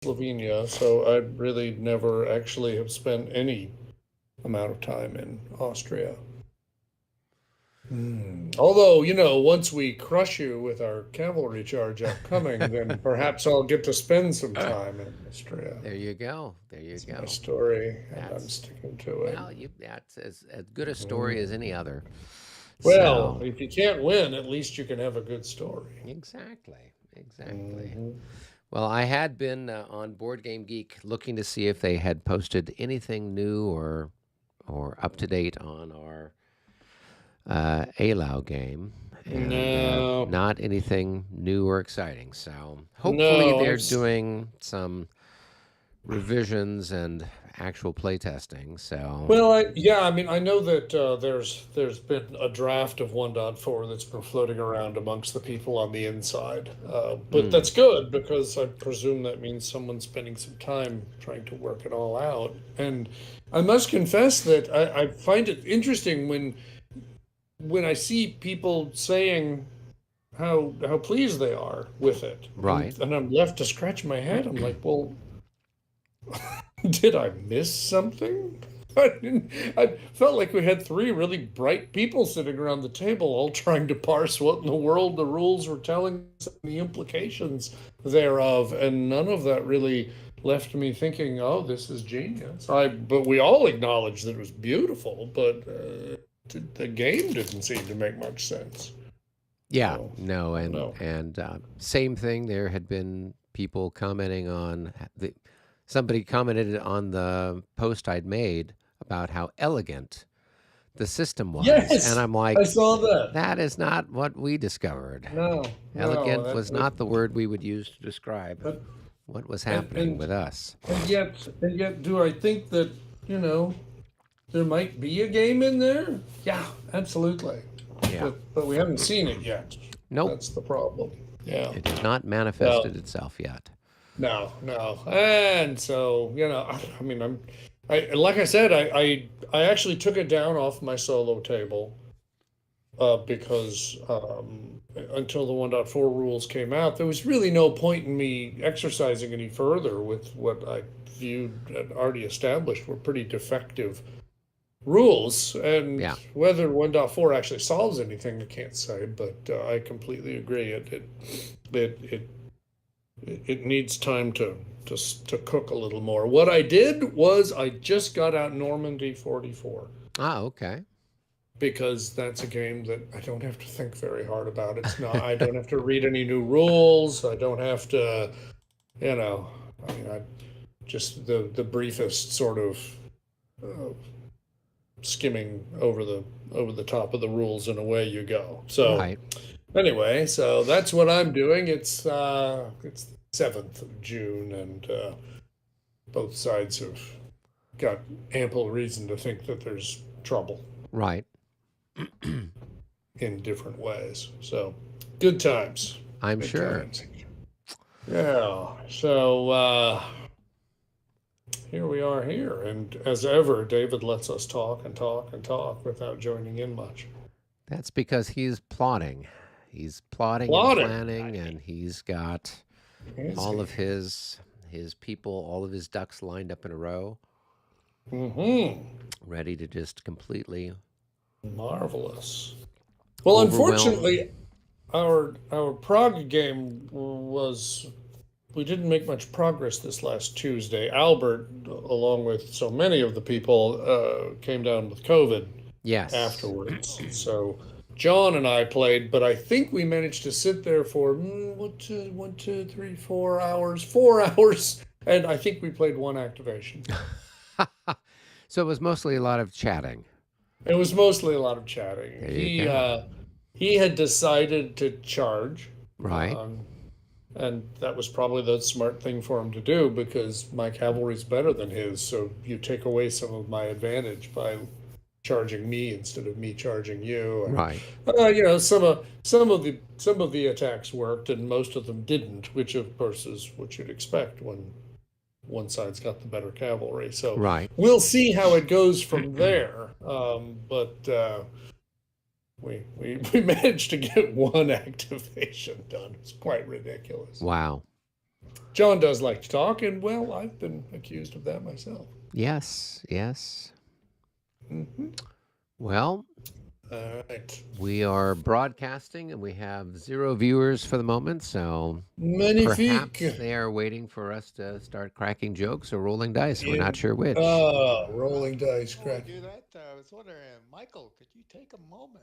Slovenia, so I really never actually have spent any amount of time in Austria. Although, once we crush you with our cavalry charge upcoming, then perhaps I'll get to spend some time in Austria. There you go. There you It's my go. story, and I'm That's sticking to it. well, that's as good a story as Mm. any other. Well, So if you can't win, at least you can have a good story. exactly, exactly. Hmm. Well, I had been on Board Game Geek looking to see if they had posted anything new or up to date on our ALOW game, and No, not anything new or exciting. So hopefully no, they're doing some revisions and actual playtesting. So well, yeah, I mean, I know that there's been a draft of 1.4 that's been floating around amongst the people on the inside, but mm, that's good because I presume that means someone's spending some time trying to work it all out. And I must confess that I find it interesting when I see people saying how pleased they are with it, right. and I'm left to scratch my head. I'm like, well, did I miss something? I felt like we had three really bright people sitting around the table, all trying to parse what in the world the rules were telling us and the implications thereof, and none of that really left me thinking, "Oh, this is genius." But we all acknowledged that it was beautiful, but the game didn't seem to make much sense. Yeah, So no, I don't know. and same thing. There had been people commenting on somebody commented on the post I'd made about how elegant the system was, and Yes, I'm I like, saw that. that is not what we discovered. No, no, Elegant was not the word we would use to describe that what was and happening and with us. and yet, do I think that you know there might be a game in there? Yeah, absolutely. Yeah, But we haven't seen it yet. nope, That's the problem. Yeah. it has not No, manifested itself yet. no, no. And so I mean, like I said, I actually took it down off my solo table because until the 1.4 rules came out, there was really no point in me exercising any further with what I viewed and already established were pretty defective rules. And Yeah, whether 1.4 actually solves anything, I can't say, but I completely agree. It, it, it needs time to cook a little more. What I did was I just got out Normandy 44 ah, okay. because that's a game that I don't have to think very hard about. It's not, I don't have to read any new rules. I don't have to, you know, I mean, I just the briefest sort of uh, skimming over the top of the rules and away you go. So Right. anyway, so that's what I'm doing. It's the 7th of June, and both sides have got ample reason to think that there's trouble Right. in different ways. So good times. I'm Good sure. times. Yeah. So here we are here. And as ever, David lets us talk and talk and talk without joining in much. That's because he's plotting. He's plotting and Plotting. planning, and he's got Is all he? of his people, all of his ducks lined up in a row, Mm-hmm. ready to just completely Marvelous. Well, overwhelm. unfortunately, our Prague game was we didn't make much progress this last Tuesday. Albert, along with so many of the people, came down with COVID Yes. afterwards. So John and I played, but I think we managed to sit there for 4 hours, 4 hours, and I think we played one activation. So it was mostly a lot of chatting. It was mostly a lot of chatting. There you He go. uh, he had decided to charge, Right. um, and that was probably the smart thing for him to do because my cavalry's better than his. So you take away some of my advantage by charging me instead of me charging you. And Right. some of the attacks worked, and most of them didn't, which of course is what you'd expect when one side's got the better cavalry. So Right. we'll see how it goes from there. But we managed to get one activation done. It's quite ridiculous. Wow. John does like to talk, and well, I've been accused of that myself. Yes, yes. Hmm. Well, All right. we are broadcasting and we have 0 viewers for the moment, so perhaps Magnifique. they are waiting for us to start cracking jokes or rolling dice. We're not In sure which. rolling dice Before we crack. do that, I was wondering, Michael, could you take a moment?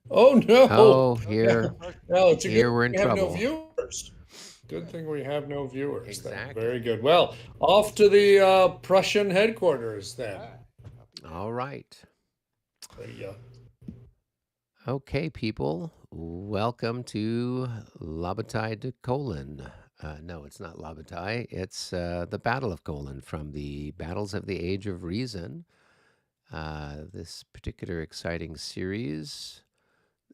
Oh no! Oh, Okay, here, okay. No, it's a good here thing we're in we have no trouble. viewers. Good Yeah. thing we have no viewers then. Very Exactly. good. Well, off to the Prussian headquarters then. All right, I'll be All there. right. The, Okay, people, welcome to Labatai de Kolin. No, it's not Labatai. It's the Battle of Kolin from the Battles of the Age of Reason. This particular exciting series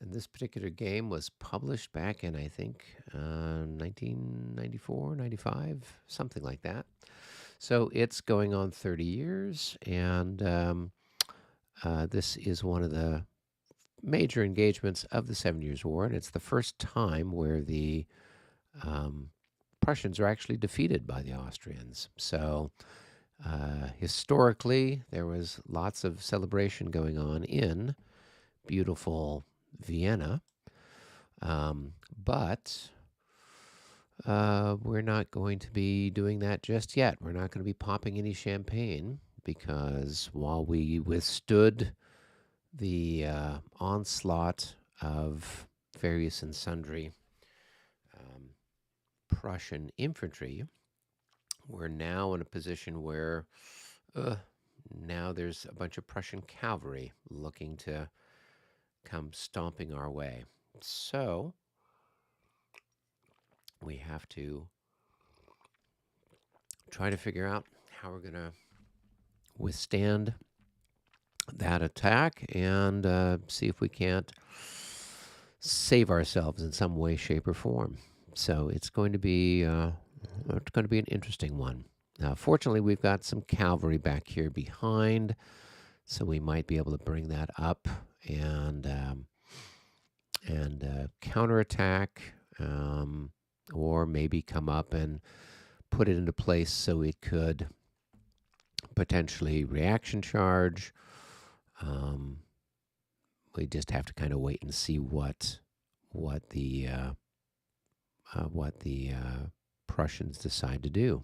and this particular game was published back in, I think, 1994, 95, something like that. So it's going on 30 years, and this is one of the major engagements of the Seven Years' War, and it's the first time where the um, Prussians are actually defeated by the Austrians. So historically, there was lots of celebration going on in beautiful Vienna, but we're not going to be doing that just yet. We're not going to be popping any champagne because while we withstood the onslaught of various and sundry um, Prussian infantry, we're now in a position where uh, now there's a bunch of Prussian cavalry looking to come stomping our way. So we have to try to figure out how we're going to withstand that attack and see if we can't save ourselves in some way, shape, or form. So it's going to be an interesting one. Fortunately, we've got some cavalry back here behind, so we might be able to bring that up and counterattack, or maybe come up and put it into place so it could potentially reaction charge. Um, we just have to kind of wait and see what the Prussians decide to do.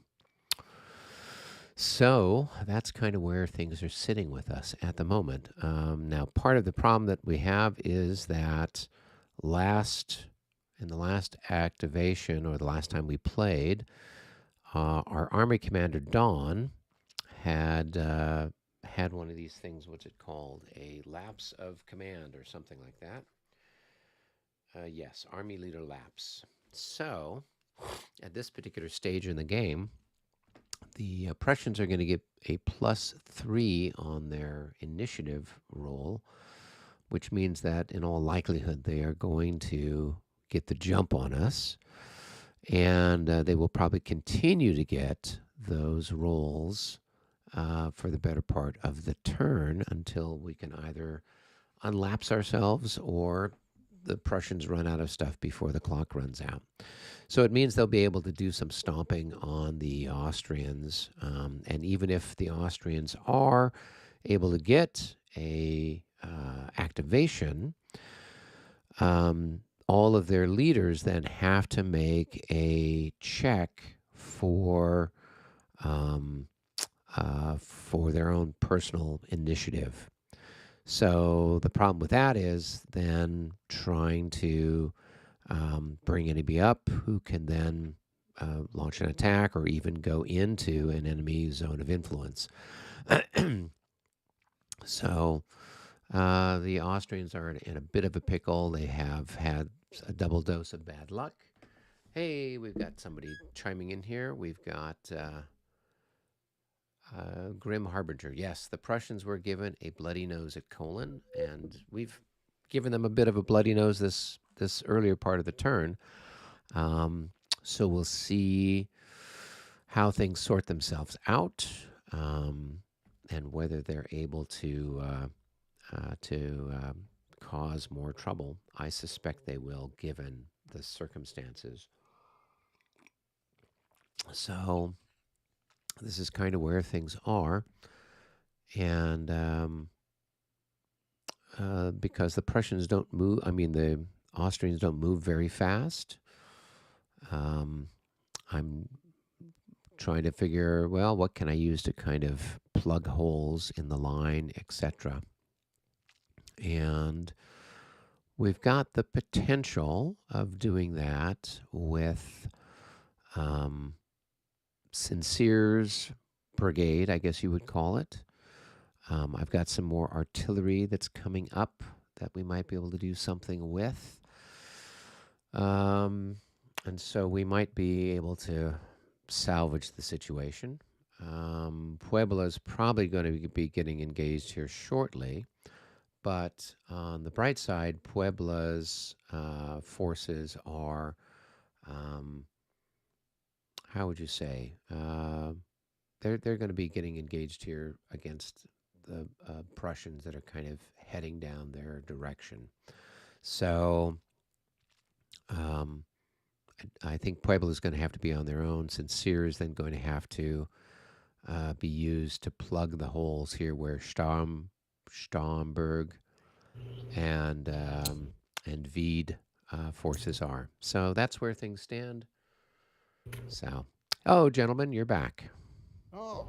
So that's kind of where things are sitting with us at the moment. Now, part of the problem that we have is that in the last activation or the last time we played, our army commander Don had one of these things. What's it called? A lapse of command or something like that. Yes, army leader lapse. So, at this particular stage in the game, the Prussians are going to get a +3 on their initiative roll, which means that in all likelihood they are going to get the jump on us. And they will probably continue to get those rolls for the better part of the turn until we can either unlapse ourselves or the Prussians run out of stuff before the clock runs out. So it means they'll be able to do some stomping on the Austrians. And even if the Austrians are able to get a activation, all of their leaders then have to make a check for their own personal initiative. So the problem with that is then trying to bring anybody up who can then launch an attack or even go into an enemy zone of influence. So the Austrians are in a bit of a pickle. They have had a double dose of bad luck. Hey, we've got somebody chiming in here. We've got Grim Harbinger. Yes, the Prussians were given a bloody nose at Kolin, and we've given them a bit of a bloody nose this earlier part of the turn. So we'll see how things sort themselves out, and whether they're able to cause more trouble. I suspect they will, given the circumstances. So this is kind of where things are. And because the Prussians don't move, I mean, the Austrians don't move very fast. Um, I'm trying to figure, well, what can I use to kind of plug holes in the line, etc. And we've got the potential of doing that with Sincere's brigade, I guess you would call it. I've got some more artillery that's coming up that we might be able to do something with. And so we might be able to salvage the situation. Puebla's probably going to be getting engaged here shortly. But on the bright side, Puebla's forces are, how would you say, they're going to be getting engaged here against the Prussians that are kind of heading down their direction. So I think Puebla is going to have to be on their own. Sincere is then going to have to be used to plug the holes here where Starnberg and Wied forces are. So that's where things stand. So, oh, gentlemen, you're back. Oh,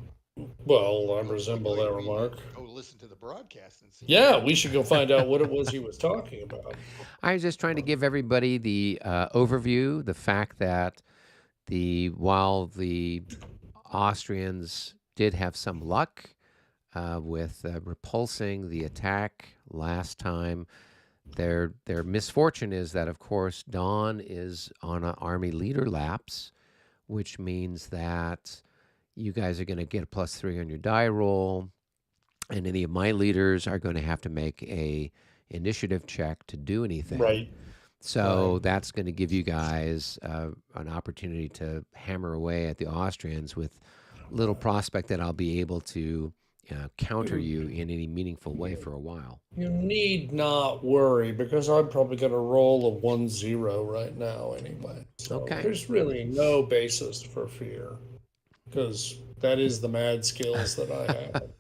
Well, I well, resemble luckily that we remark. go listen to the broadcast and see. Yeah, we should go find out what it was he was talking about. I was just trying to give everybody the overview, the fact that while the Austrians did have some luck with repulsing the attack last time, their misfortune is that, of course, Dawn is on an army leader lapse, which means that you guys are going to get a +3 on your die roll, and any of my leaders are going to have to make a initiative check to do anything. Right. So Right. that's going to give you guys an opportunity to hammer away at the Austrians with little prospect that I'll be able to counter you in any meaningful way for a while. You need not worry because I'm probably going to roll a 1-0 right now anyway. So Okay. there's really no basis for fear because that is the mad skills that I have.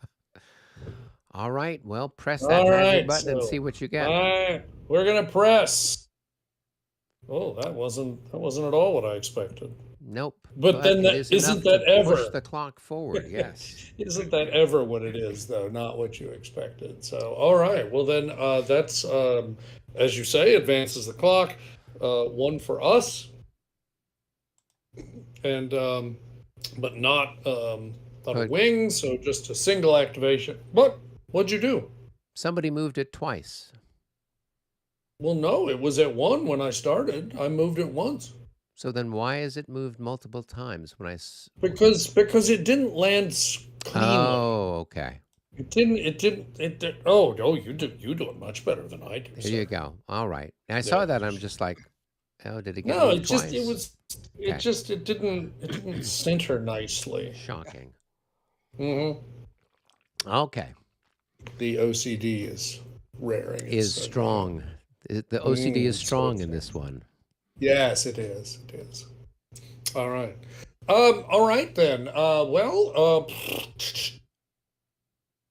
All right. Well, press that All magic right, button and so see what you get. we're gonna press. Oh, that wasn't at all what I expected. Nope. But then it that is isn't enough to that push ever the clock forward. Yes. isn't that ever what it is though? Not what you expected. So all right, well then that's as you say, advances the clock. One for us, and but not not a But wing, so just a single activation. But what'd you do? somebody moved it twice. Well, no, it was at 1 when I started. I moved it once. So then why is it moved multiple times when I Because it didn't land cleanly. Oh, okay. Oh, you do it much better than I do, There you sir. go. All right. And I saw Yeah. that. I'm just like, oh, did it get No, moved twice? it didn't center nicely. Shocking. Mm-hmm. Okay. The OCD is raring its Is ugly strong. The OCD is so strong in this one. Yes, it is. It is. All right. All right then.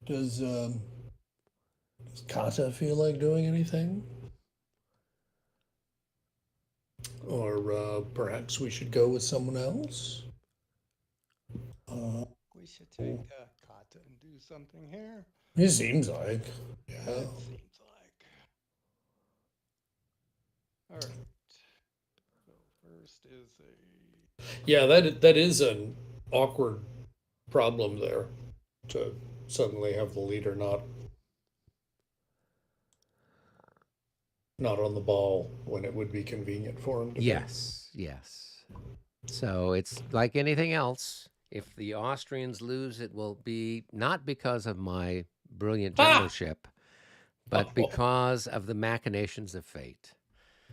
Does Kata feel like doing anything? Or perhaps we should go with someone else? We should take Kata and do something here. It seems like. Yeah. It seems like. All right. So first is a. Yeah, that is an awkward problem there to suddenly have the leader not on the ball when it would be convenient for him to be. Yes. So it's like anything else. If the Austrians lose, it will be not because of my brilliant generalship, but because of the machinations of fate.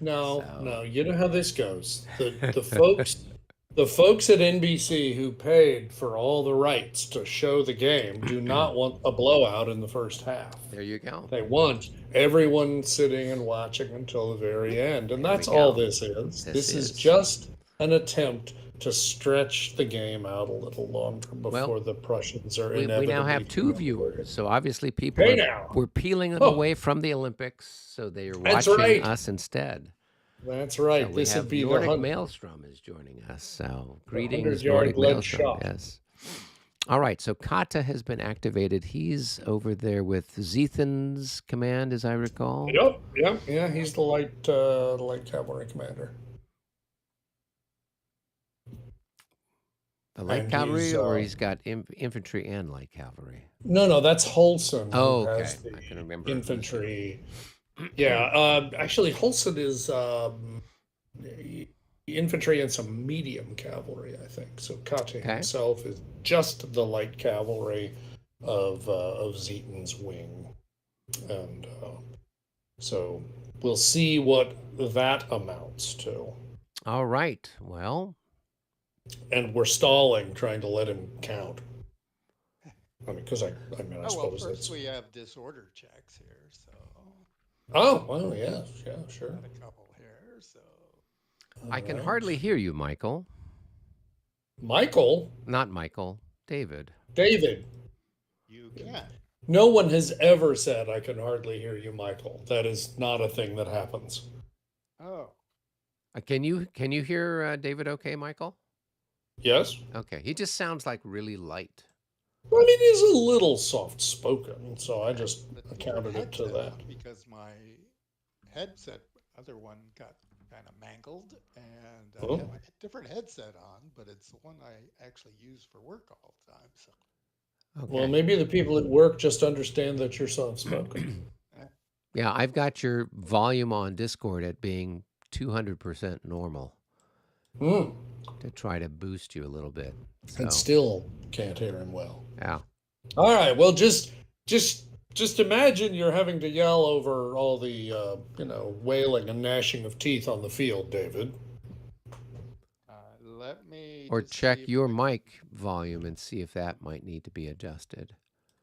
No, So- no, you know how this goes. The folks at NBC who paid for all the rights to show the game do not want a blowout in the first half. There you go. They want everyone sitting and watching until the very end. And There we that's all go. this is. This This is is. just an attempt to stretch the game out a little longer Well, before the Prussians are we now inevitably have two humiliated. viewers, so obviously people Hey now. were peeling them Oh, away from the Olympics, so they are that's watching right. us instead. That's So right. we This would have be the Nordic Maelstrom is joining us. So greetings, 100-yard Nordic lead Maelstrom. shot. Yes. All right. So Kata has been activated. He's over there with Zethan's command, as I recall. Yep. Yeah, he's the light cavalry commander. The light And cavalry, or he's got infantry and light cavalry. No, that's Holson Oh, who okay. has the I can remember infantry. Yeah, actually, Holson is infantry and some medium cavalry, I think. So Kata Okay. himself is just the light cavalry of Zethan's wing, and so we'll see what that amounts to. All right. Well, And we're stalling, trying to let him count. I mean, because I suppose first that's. we have disorder checks here, so. Oh, well, yeah, sure. Got a couple here, so. I can hardly hear you, Michael. Michael? Not Michael. David. David. You can. No one has ever said, I can hardly hear you, Michael. That is not a thing that happens. Oh. Can you hear David okay, Michael? Yes? Okay. He just sounds like really light. I mean, he's a little soft-spoken, so I just accounted it to that. Because my headset, other one, got kind of mangled, and I have a different headset on, but it's the one I actually use for work all the time. So. Okay. Well, maybe the people at work just understand that you're soft-spoken. Yeah, I've got your volume on Discord at being 200% normal to try to boost you a little bit. So. And still can't hear him well. Yeah. All right. Well, just imagine you're having to yell over all the wailing and gnashing of teeth on the field, David. Let me. Or check your mic volume and see if that might need to be adjusted.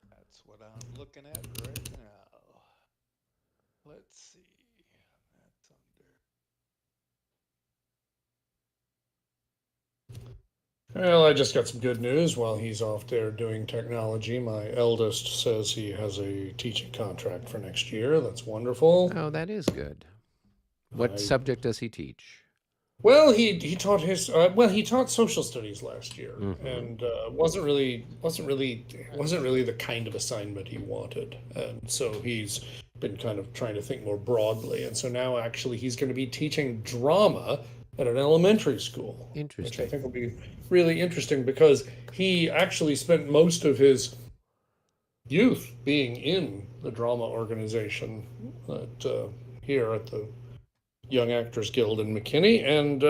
That's what I'm looking at right now. Let's see. That's under. Well, I just got some good news while he's off there doing technology. My eldest says he has a teaching contract for next year. That's wonderful. Oh, that is good. What subject does he teach? Well, he taught he taught social studies last year, and wasn't really the kind of assignment he wanted, and so he's been kind of trying to think more broadly, and so now actually he's going to be teaching drama at an elementary school, which I think will be really interesting because he actually spent most of his youth being in the drama organization here at the Young Actors Guild in McKinney, and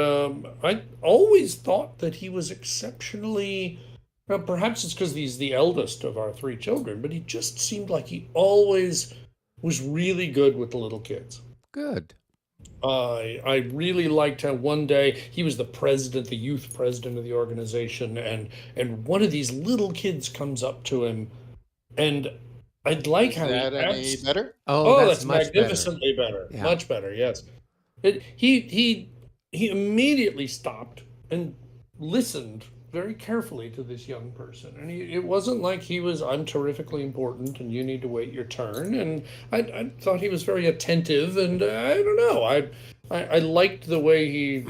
I always thought that he was exceptionally, well, perhaps it's because he's the eldest of our three children, but he just seemed like he always was really good with the little kids. Good. I really liked how one day he was the youth president of the organization, and one of these little kids comes up to him, and I'd like how he any better? Oh, that's magnificently better. Yeah. Much better, yes. He immediately stopped and listened very carefully to this young person, and it wasn't like he was, I'm terrifically important and you need to wait your turn. And I thought he was very attentive, and I don't know, I liked the way he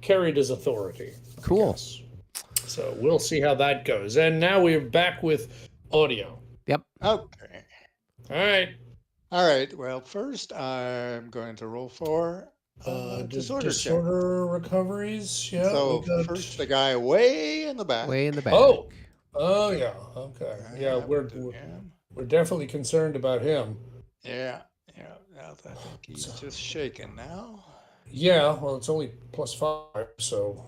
carried his authority. Cool. So we'll see how that goes. And now we're back with audio. Yep. Okay. All right. Well, first I'm going to roll for disorder recoveries. Yeah. So first, the guy way in the back. Way in the back. Oh yeah. Okay. Yeah, we're definitely concerned about him. Yeah. I think he's just shaking now. Yeah. Well, it's only +5, so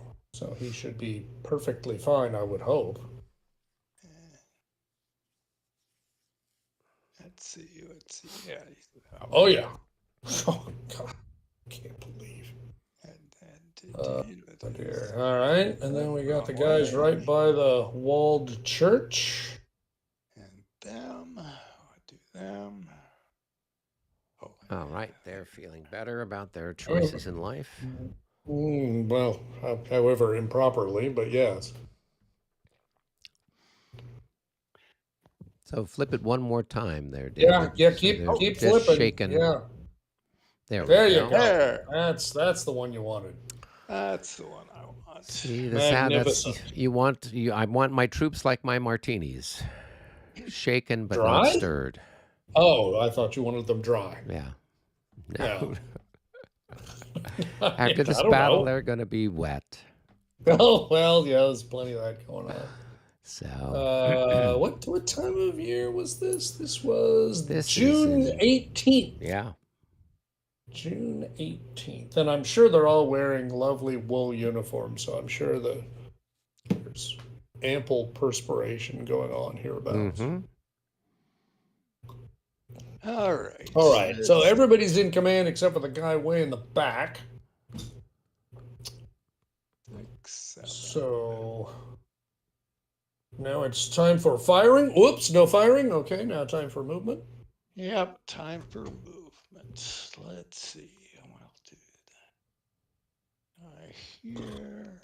he should be perfectly fine, I would hope. Let's see. Yeah. Oh yeah. Oh God. I can't believe. Dear. All right, and then we got the guys right by the walled church. And them. Do them. All right, they're feeling better about their choices in life. Well, however improperly, but yes. So flip it one more time there, Yeah, David. yeah. So Keep they're keep just flipping. shaking. Yeah, There we there you go. go. There. That's the one you wanted. That's the one I want. See, that's Magnificent. I want my troops like my martinis, shaken but not Dry? stirred. Oh, I thought you wanted them dry. Yeah. Yeah. No. I After this don't battle, know. they're going to be wet. Oh well, yeah. There's plenty of that going on. So What time of year was this? This was this June is 18th. yeah. June 18th. And I'm sure they're all wearing lovely wool uniforms, so I'm sure there's ample perspiration going on hereabouts. Mm-hmm. All right. All right, so everybody's in command except for the guy way in the back. So now it's time for firing. Whoops, no firing. Okay, now time for movement. Yep, time for movement. Let's see. I'll do that. Here.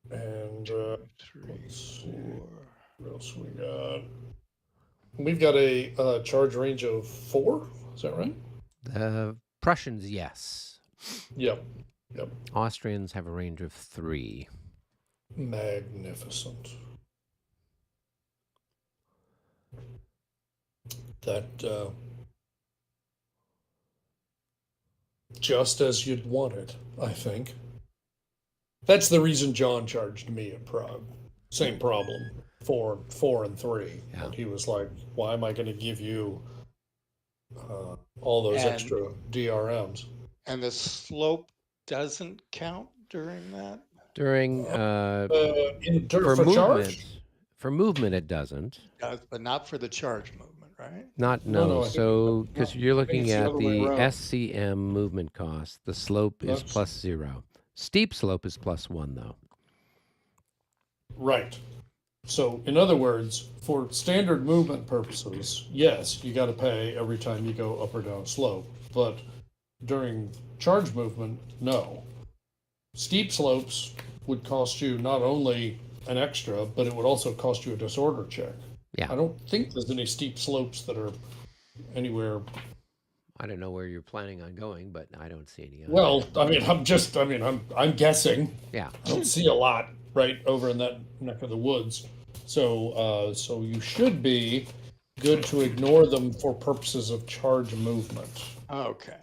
And 3, 4. what else we got? We've got a charge range of 4. Is that right? The Prussians, yes. Yep. Yep. Austrians have a range of 3. Magnificent. That just as you'd want it, I think. That's the reason John charged me at Prague. Same problem. 4 and 3. Yeah. And he was like, why am I going to give you all those extra DRMs? And the slope doesn't count during that? During for for movement. charge? For movement it doesn't. But not for the charge movement, right? Not No, I think so because you're looking it's the at other way the around. SCM movement cost. The slope is That's- +0. Steep slope is +1 though. Right. So, in other words, for standard movement purposes, yes, you got to pay every time you go up or down a slope. But during charge movement, no. Steep slopes would cost you not only an extra, but it would also cost you a disorder check. Yeah. I don't think there's any steep slopes that are anywhere. I don't know where you're planning on going, but I don't see any. Well, I'm guessing. Yeah. I don't see a lot right over in that neck of the woods. So you should be good to ignore them for purposes of charge movement. Okay.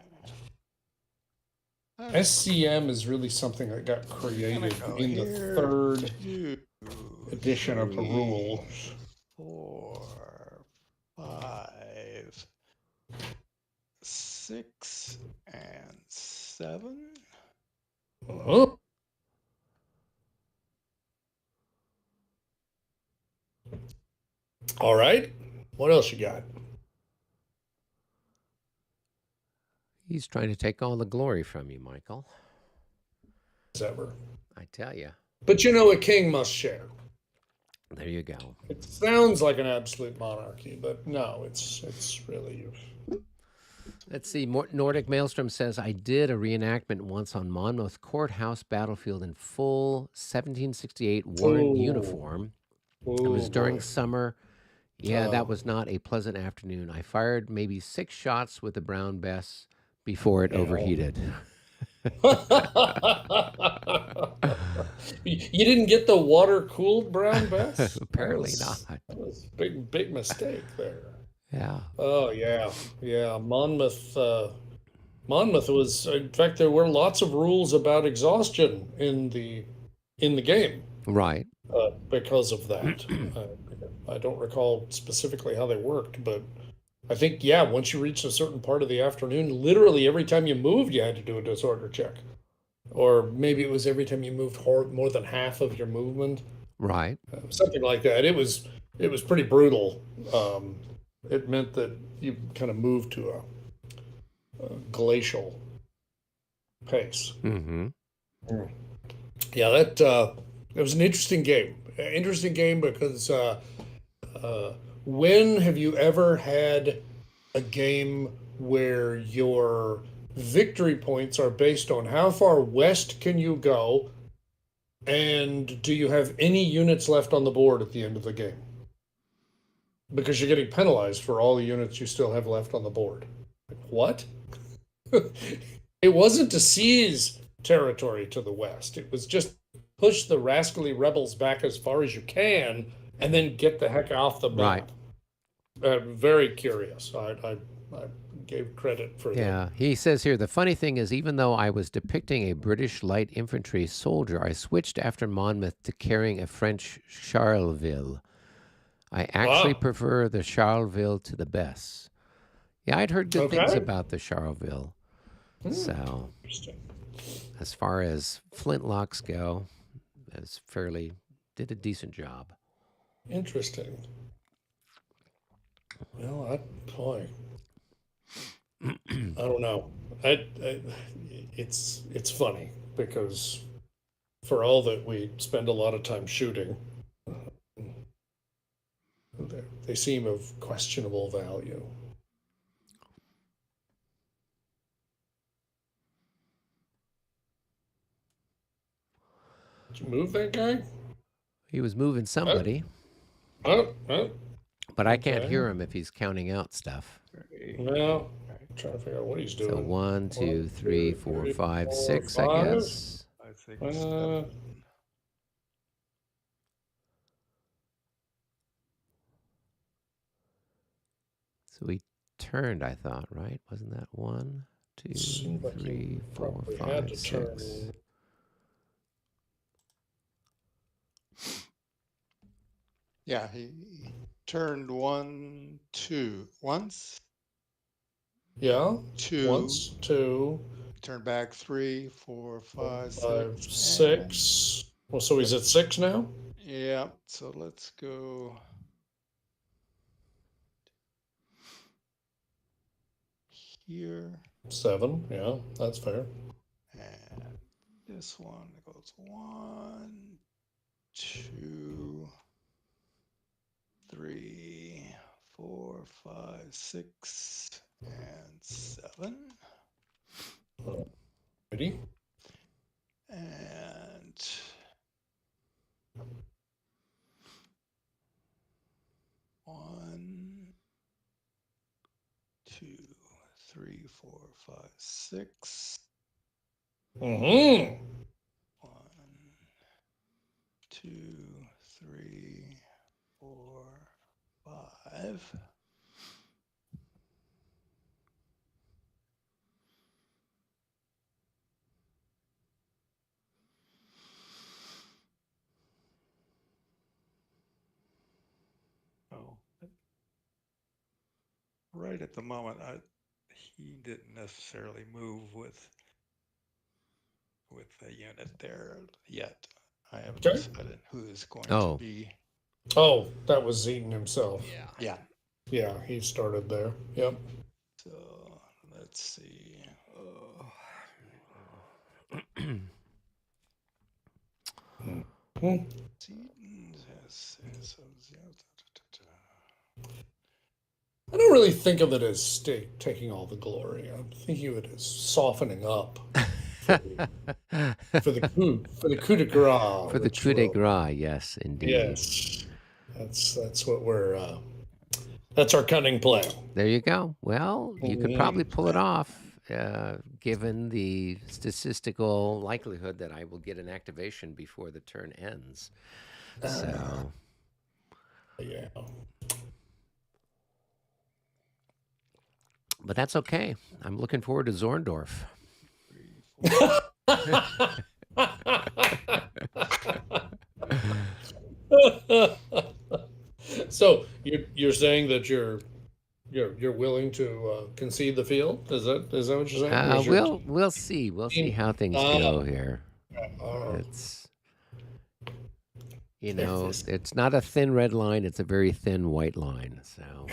SCM is really something that got created in the 3rd edition of the rules. 4, 5, 6, and 7. Uh-huh. All right. What else you got? He's trying to take all the glory from you, Michael. Ever. I tell you. But you know, a king must share. There you go. It sounds like an absolute monarchy, but no, it's really. Let's see. Nordic Maelstrom says, I did a reenactment once on Monmouth Courthouse battlefield in full 1768 Warren uniform. It was during summer. Yeah, that was not a pleasant afternoon. I fired maybe 6 shots with the Brown Bess before it overheated. You didn't get the water-cooled Brown Bess? Apparently not. That was a big mistake there. Yeah. Oh, yeah. Monmouth was, in fact, there were lots of rules about exhaustion in the game. Right. Because of that. I don't recall specifically how they worked, but I think, once you reached a certain part of the afternoon, literally every time you moved, you had to do a disorder check. Or maybe it was every time you moved more than half of your movement. Right. Something like that. It was pretty brutal. It meant that you kind of moved to a glacial pace. Mm-hmm. Yeah, that it was an interesting game. Interesting game because uh, when have you ever had a game where your victory points are based on how far west can you go and do you have any units left on the board at the end of the game? Because you're getting penalized for all the units you still have left on the board. Like, what? It wasn't to seize territory to the west. It was just push the rascally rebels back as far as you can and then get the heck off the Right. map. Very curious. I gave credit for that. Yeah, he says here the funny thing is, even though I was depicting a British light infantry soldier, I switched after Monmouth to carrying a French Charleville. I actually Wow. prefer the Charleville to the Bess. Yeah, I'd heard good things Okay. about the Charleville. So, Interesting. as far as flintlocks go, it's fairly did a decent job. Interesting. Well, boy, I don't know. It's funny because for all that we spend a lot of time shooting, they seem of questionable value. Did you move that guy? He was moving somebody, Oh, but I can't okay. hear him if he's counting out stuff. Well, I'm trying to figure out what he's doing. So 1, 2, 3, 4, 5, 6, I five. guess. I think Uh, 7. So we turned, I thought, right? Wasn't that 1, 2, Seemed like you 3, 4, probably 5, had to 6? turn. Yeah, he turned 1, 2 once, Yeah, 2, once, two, turned back 3, 4, 5, 6. 5, 6. Well, so he's at 6 now? Yeah, so let's go here. 7, yeah, that's fair. And this one goes 1, 2, 3, 4, 5, 6, and 7. Ready? And one, 2, 3, 4, 5, 6. Mm-hmm. 1, 2, 3, 4, 5. Oh, right at the moment, he didn't necessarily move with a unit there yet. I haven't Okay. decided who is going Oh. to be. Oh, that was Zeton himself. Yeah. Yeah, he started there. Yep. So let's see. I don't really think of it as taking all the glory. I'm thinking of it as softening up for the coup de grace. For the coup de grace, yes, indeed. Yes, that's what we're. That's our cunning plan. There you go. Well, you could probably pull it off, given the statistical likelihood that I will get an activation before the turn ends. So, Yeah. but that's okay. I'm looking forward to Zorndorf. So you're saying that you're willing to concede the field? Is that what you're saying? Or is your We'll see. We'll see team- how things go here. uh, It's it's not a thin red line. It's a very thin white line. So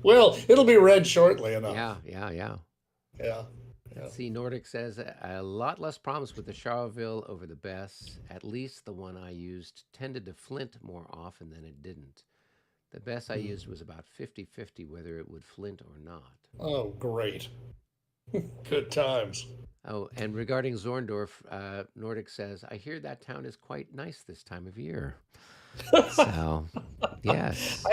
well, it'll be red shortly enough. yeah. Yeah. Let's see, Nordic says a lot less problems with the Charleville over the Bess. At least the one I used tended to flint more often than it didn't. The Bess I used was about 50-50 whether it would flint or not. Oh, great. Good times. Oh, and regarding Zorndorf, Nordic says, I hear that town is quite nice this time of year. So, yes.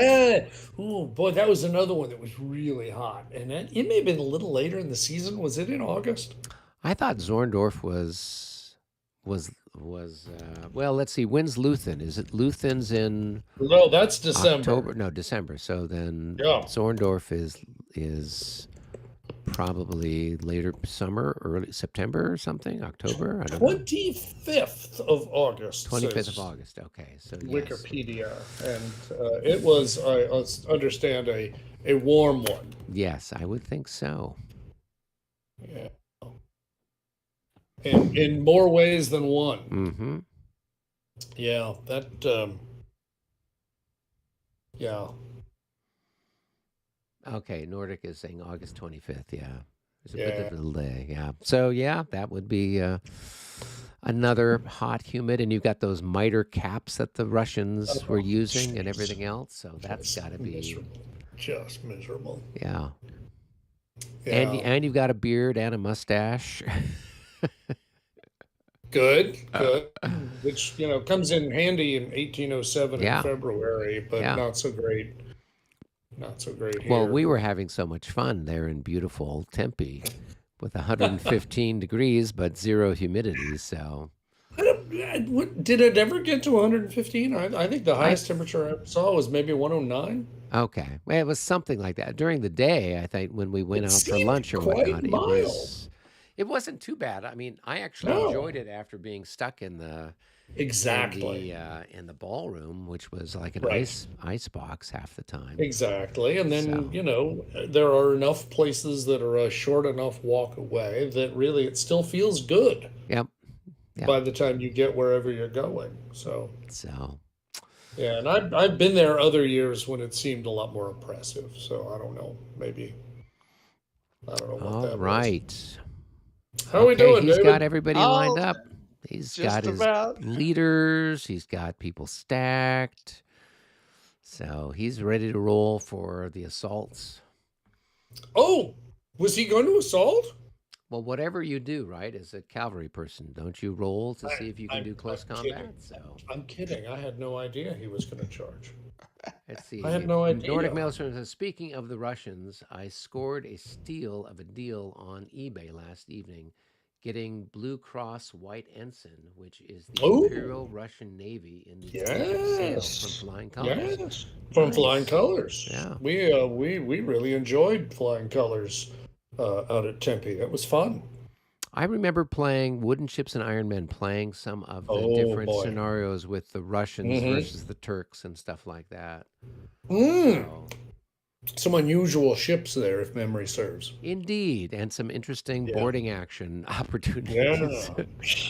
Oh boy, that was another one that was really hot, and it may have been a little later in the season. Was it in August? I thought Zorndorf well, let's see, when's Luthen? Is it Luthen's in No, that's December. October? No, December. So then Yeah. Zorndorf is probably later summer, early September or something, October. I don't know. 25th of August. 25th of says August. Okay, so yes. Wikipedia, and it was, I understand, a warm one. Yes, I would think so. Yeah. In more ways than one. Mm-hmm. Yeah, that. Yeah. Okay, Nordic is saying August 25th. Yeah, there's a Yeah. bit of a delay. Yeah, so yeah, that would be another hot, humid, and you've got those miter caps that the Russians were using and everything else. So that's got to be miserable. Just miserable. yeah. Yeah. And you've got a beard and a mustache. Good. Which comes in handy in 1807 Yeah. in February, but Yeah. not so great. Not so great here. Well, we were having so much fun there in beautiful Tempe with 115 degrees but zero humidity. So Did it ever get to 115? I think the highest temperature I saw was maybe 109. okay, well, it was something like that during the day. I think when we went It out for seemed lunch or quite whatnot, mild. it wasn't too bad. I mean, I actually No. enjoyed it after being stuck in the Exactly. in the ballroom, which was like an Right. ice box half the time. Exactly. And then, So there are enough places that are a short enough walk away that really it still feels good yep. by the time you get wherever you're going. So, So yeah, and I've been there other years when it seemed a lot more oppressive. So I don't know, maybe I don't know what all that was. right. How are we Okay, doing, he's David? got everybody lined Oh, up. He's just got his about. leaders. He's got people stacked. So he's ready to roll for the assaults. Oh, was he going to assault? Well, whatever you do, right, as a cavalry person, don't you roll to see if you can do close I'm combat? kidding. So I'm kidding. I had no idea he was going to charge. let's see. I had no idea. Nordic Maelstrom says, speaking of the Russians, I scored a steal of a deal on eBay last evening, getting Blue Cross White Ensign, which is the Ooh. Imperial Russian Navy in the sale Yes. from Flying Colors. Yes, from Nice. Flying Colors. Yeah. We really enjoyed Flying Colors out at Tempe. That was fun. I remember playing Wooden Ships and Iron Men, playing some of the Oh, different boy. scenarios with the Russians Mhm. versus the Turks and stuff like that. Mm. So, Some unusual ships there, if memory serves. indeed, and some interesting Yeah. boarding action opportunities.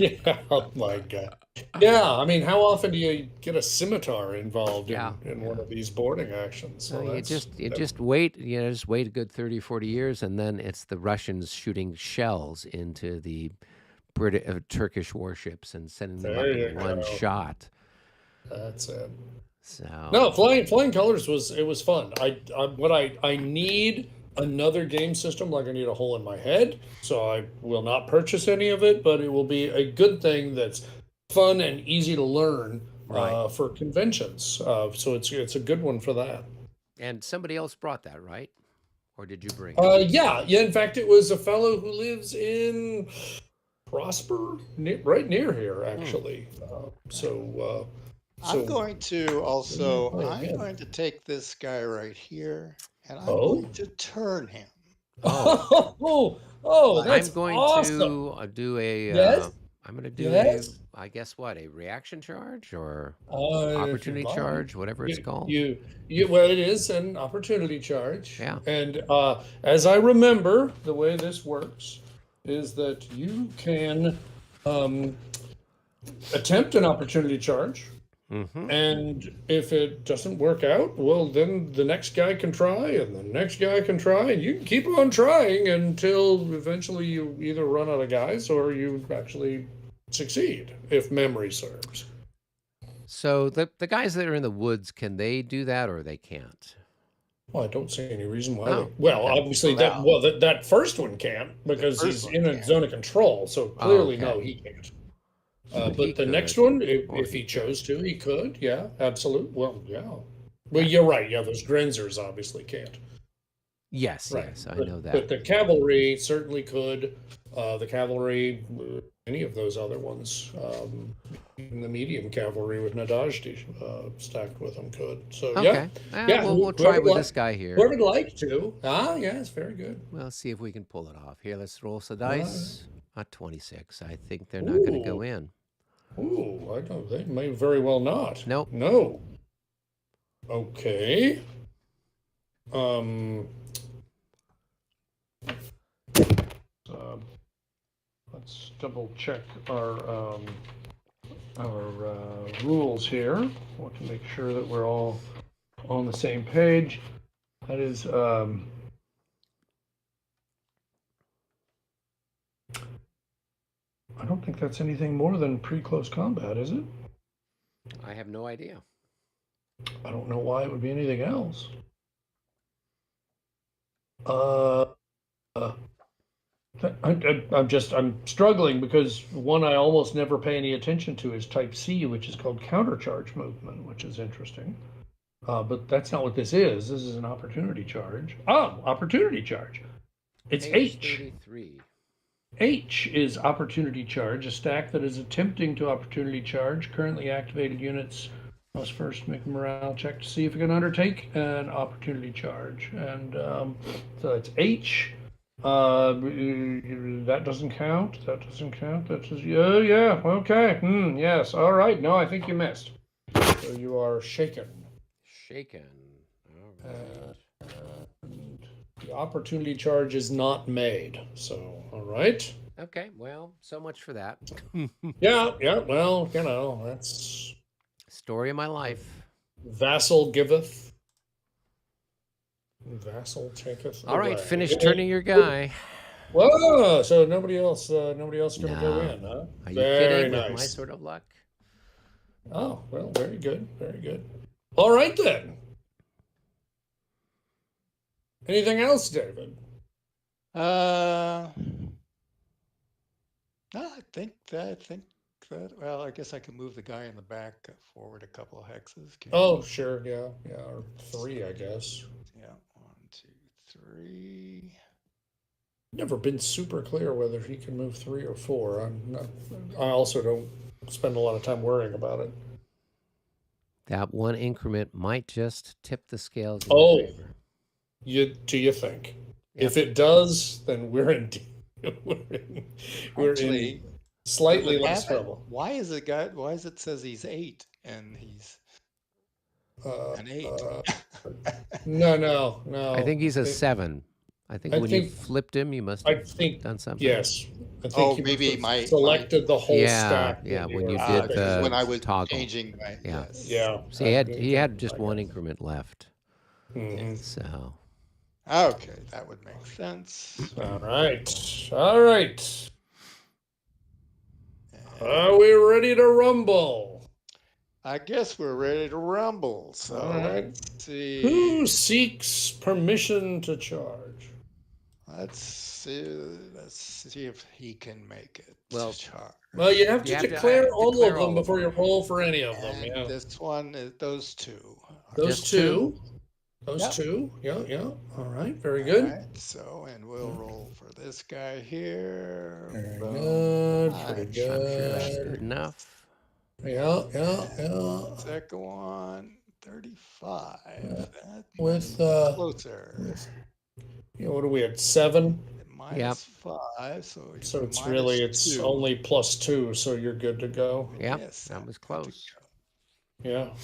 Yeah. Yeah. Oh my God. Yeah. I mean, how often do you get a scimitar involved Yeah, in one of these boarding actions? So you that's- just wait, just wait a good 30, 40 years, and then it's the Russians shooting shells into the Turkish warships and sending them up There in you one go. shot. That's it. So No, Flying Colors was fun. I need another game system, like I need a hole in my head, so I will not purchase any of it, but it will be a good thing that's fun and easy to learn Right. for conventions. So it's a good one for that. and somebody else brought that, right? Or did you bring it? Yeah. In fact, it was a fellow who lives in Prosper, right near here, actually. I'm going to also, Oh, I'm yeah. going to take this guy right here and I'm Oh. going to turn him. That's I'm going awesome. to do a. Yes? I'm going to do Yes? I guess what, a reaction charge or If you opportunity like. charge, whatever it's called. Well, it is an opportunity charge. Yeah. And as I remember, the way this works is that you can attempt an opportunity charge, Mm-hmm. And if it doesn't work out, well, then the next guy can try, and the next guy can try, and you can keep on trying until eventually you either run out of guys or you actually succeed, if memory serves. So the guys that are in the woods, can they do that or they can't? Well, I don't see any reason why they. Oh, Well, okay. obviously Well, that first one can't the because first he's one in a can. zone of control. So Oh, clearly, okay. no, he can't. But he But the next could, one, or if he he could. chose to, he could. Yeah, absolutely. Well, yeah. Well, Yeah. you're right. Yeah, those Grenzers obviously can't. Yes, Right. yes, I know But that. the cavalry certainly could. The cavalry, any of those other ones, even the medium cavalry with Nadajdi stacked with them could. So yeah, Okay. yeah. We'll try Whoever with this guy here. whoever'd like to. Ah, yes, very good. We'll see if we can pull it off. Here, let's roll some All right. dice. 26. I think they're not going to go Ooh, in. ooh. I don't. They may very well not. Nope. No. Okay. Um. uh, let's double check our rules here. I want to make sure that we're all on the same page. That is, I don't think that's anything more than pre-close combat, is it? I have no idea. I don't know why it would be anything else. Uh, uh, I'm struggling because one I almost never pay any attention to is type C, which is called countercharge movement, which is interesting. But that's not what this is. This is an opportunity charge. Oh, opportunity charge. It's Page H. 33. H is opportunity charge, a stack that is attempting to opportunity charge. Currently activated units must first make a morale check to see if it can undertake an opportunity charge. And so it's H. That doesn't count. That doesn't count. That says, oh, yeah, okay. Yes, all right. No, I think you missed. So you are shaken. Shaken. All right. And the opportunity charge is not made. So, all right. Okay, well, so much for that. Yeah, yeah. Well, that's Story of my life. vassal giveth, vassal taketh All right, away. finish turning your guy. Whoa! So nobody else gonna go No. in, huh? Are you Very kidding with my nice. sort of luck? Oh, well, very good, very good. All right then. Anything else, David? No, I think that. Well, I guess I can move the guy in the back forward a couple of hexes. Can Oh, sure, yeah, yeah, or three, I guess. Yeah, 1, 2, 3. Never been super clear whether he can move 3 or 4. I also don't spend a lot of time worrying about it. That one increment might just tip the scales in Oh, your favor. do you think? Yep. If it does, then we're in Actually, slightly does it less have it? trouble. Why is it says he's 8 and he's an 8? No. I think he's a 7. I think when you think flipped him, you must I have think done something. yes. I think Oh, he maybe must have selected the whole stack. Yeah, when were you Ah, did flipping because the when I things. was toggle. changing my Yeah. yes. Yeah. So I he had just I one guess. increment left. Mhm. So Okay, that would make sense. All right. All right. And Are we ready to rumble? I guess we're ready to rumble. So All right. let's see. Who seeks permission to charge? Let's see if he can make it. Well, to charge. Well, you have You to have to, declare all declare of them all of before you them. roll for any of them. And Yeah. this one is those two. Those Just two. Those Yep. two. Yeah. All right. Very All good. right, so and we'll roll for this guy here. Very Boom. good. Pretty I'm I'm sure that's good. good enough. Yeah. Second one, 35. That With closer. what are we at 7? Minus 5, so So it's minus really it's 2. only +2, so you're good to go. Yep, Yes, that I'm was good to close. go. Yeah.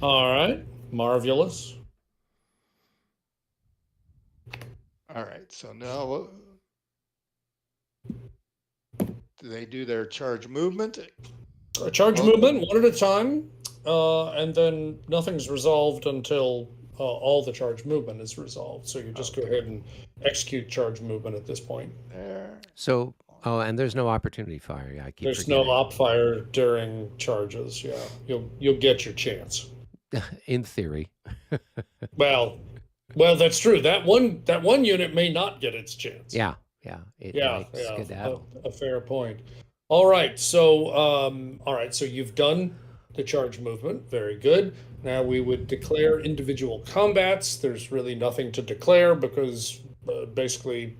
All right. Marvelous. All right, so now do they do their charge movement? A charge Well, movement, one at a time, and then nothing's resolved until all the charge movement is resolved. So you just go ahead and execute charge movement at this point. there. So, and there's no opportunity fire. Yeah, I keep There's forgetting. no op fire during charges. Yeah, you'll get your chance. In theory. Well, that's true. That one unit may not get its chance. Yeah. It might skedaddle. A fair point. All right, so you've done the charge movement. Very good. Now we would declare individual combats. There's really nothing to declare because basically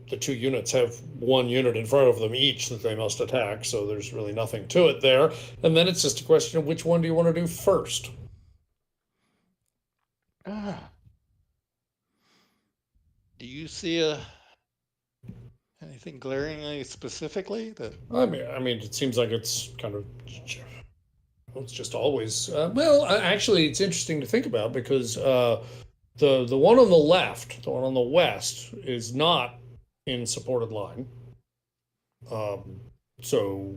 the two units have one unit in front of them each that they must attack, so there's really nothing to it there. And then it's just a question of which one do you want to do first? Do you see anything glaringly specifically that? I mean, it seems like it's kind of, it's just always. Well, actually, it's interesting to think about because the one on the left, the one on the west, is not in supported line. So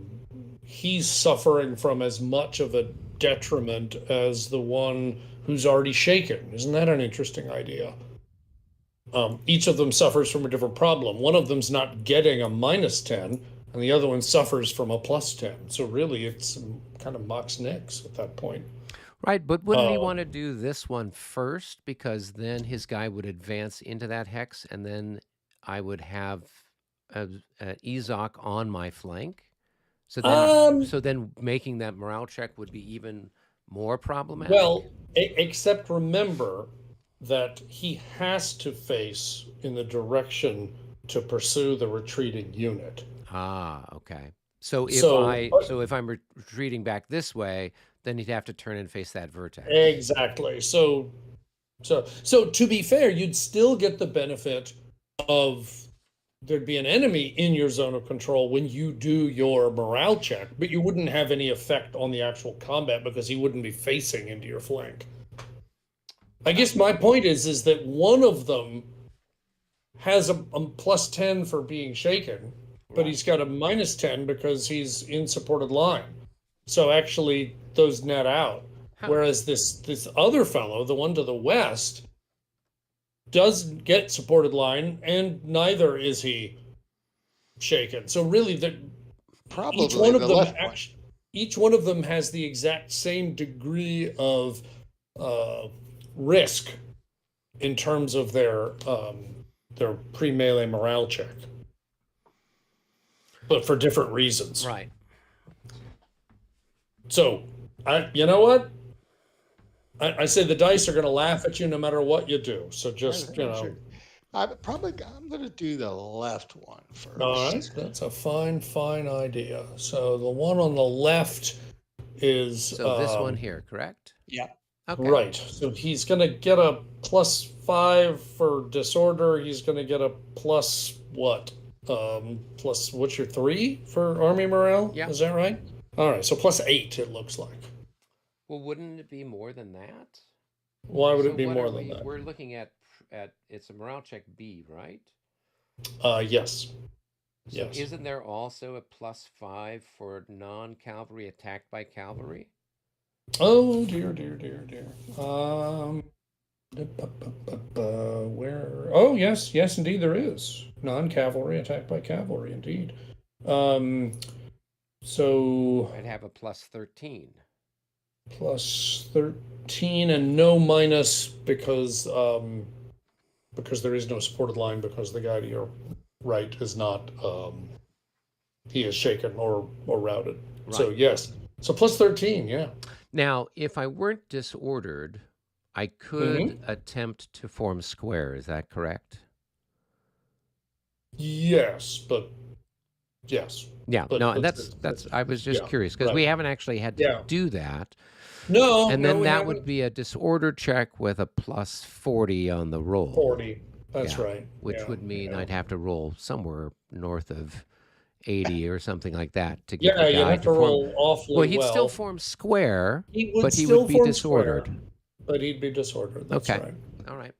he's suffering from as much of a detriment as the one who's already shaken. Isn't that an interesting idea? Each of them suffers from a different problem. One of them's not getting a -10, and the other one suffers from a +10. So really, it's kind of Mox Nix at that point. Right, but wouldn't he want to do this one first? Because then his guy would advance into that hex, and then I would have an Ezok on my flank. So then making that morale check would be even more problematic. Well, except remember that he has to face in the direction to pursue the retreating unit. Okay. So if I'm retreating back this way, then he'd have to turn and face that vertex. Exactly. So to be fair, you'd still get the benefit of there'd be an enemy in your zone of control when you do your morale check, but you wouldn't have any effect on the actual combat because he wouldn't be facing into your flank. I guess my point is that one of them has a +10 for being shaken, but he's got a -10 because he's in supported line. So actually those net out. Whereas this other fellow, the one to the west, doesn't get supported line, and neither is he shaken. So really, each one of them has the exact same degree of risk in terms of their pre-melee morale check, but for different reasons. Right. So, you know what? I say the dice are going to laugh at you no matter what you do. So just, Sure. I'm going to do the left one first. All right, that's a fine idea. So the one on the left is this one here, correct? Yeah. Okay. Right. So he's going to get a +5 for disorder. He's going to get a plus what? Plus what's your 3 for army morale? Yeah. Is that right? All right. So +8 it looks like. Well, wouldn't it be more than that? Why would it be more than that? We're looking at it's a morale check B, right? Yes. So yes. Isn't there also a +5 for non-cavalry attacked by cavalry? Oh dear. Where? Oh yes, indeed there is non-cavalry attacked by cavalry, indeed. So I'd have a +13. +13 and no minus because there is no supported line because the guy to your right is not he is shaken or routed. Right. So yes. So +13, yeah. Now, if I weren't disordered, I could attempt to form square. Is that correct? Yes, but yes. Yeah, no, that's I was just curious because we haven't actually had to do that. No, and then that would be a disorder check with a +40 on the roll. 40, that's right. Which would mean I'd have to roll somewhere north of 80 or something like that to get the guy you have to roll awfully well. Well, he'd still form square, but he would be disordered. Square, but he'd be disordered. That's right. All right.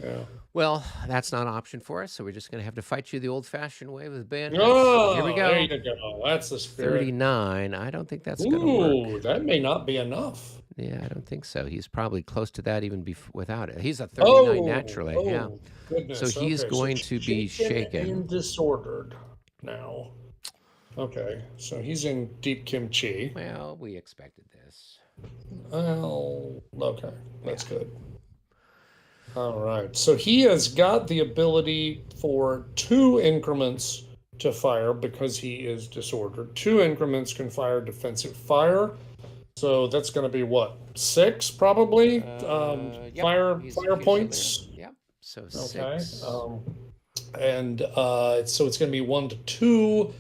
Yeah. Well, that's not an option for us, so we're just going to have to fight you the old-fashioned way with bayonets. Here we Oh, go. there you go. That's the spirit. 39. I don't think that's going to work. Ooh, that may not be enough. Yeah, I don't think so. He's probably close to that even without it. He's a 39 naturally. Yeah. Goodness. So he's Okay, going to be shaken. and disordered now. Okay, so he's in deep kimchi. Well, we expected this. Well, okay, that's good. All right, so he has got the ability for 2 increments to fire because he is disordered. 2 increments can fire defensive fire. So that's going to be what, 6 probably? Yep, fire points. Yep. So Okay. 6. And so it's going to be 1 to 2.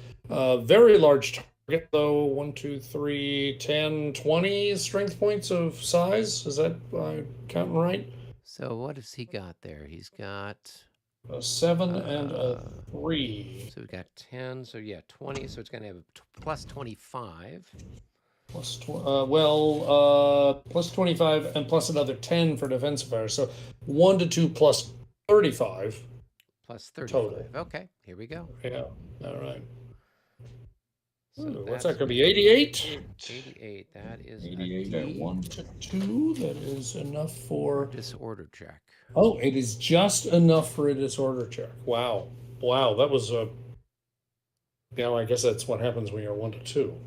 Very large target though. 1, 2, 3, 10, 20 strength points of size. Is that counting right? So what has he got there? He's got A 7 and a 3. So we've got 10. So yeah, 20. So it's going to have plus 25. Plus plus 25 and plus another 10 for defensive fire. So 1 to 2 plus 35. Plus 35. Total. Okay, here we go. Yeah. All right. So what's that going to be? 88? 88. That is 88 at 1 to 2. That is enough for disorder check. Oh, it is just enough for a disorder check. Wow. Wow, that was a I guess that's what happens when you're 1 to 2.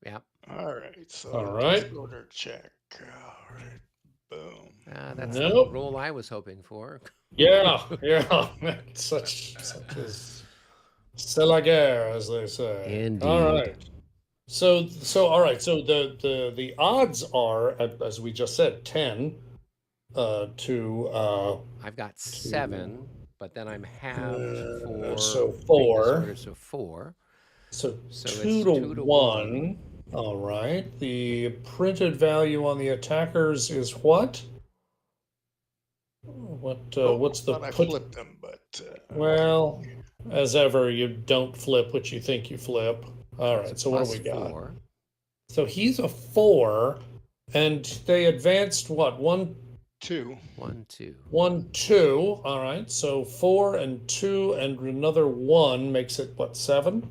Yeah. All right. So all right. Disorder check. All right. Boom. That's the roll I was hoping for. Yeah. such as c'est la guerre, as they say. Indeed. All right. So all right. So the odds are, as we just said, 10 to I've got 7, but then I'm halved for so 4. So 4. So 2 to 1. All right. The printed value on the attackers is what? What's the I flipped them, but well, as ever, you don't flip what you think you flip. All right. So what do we got? 4. So he's a 4, and they advanced what? 1, 2. 1, 2. 1, 2. All right. So 4 and 2 and another 1 makes it what, 7?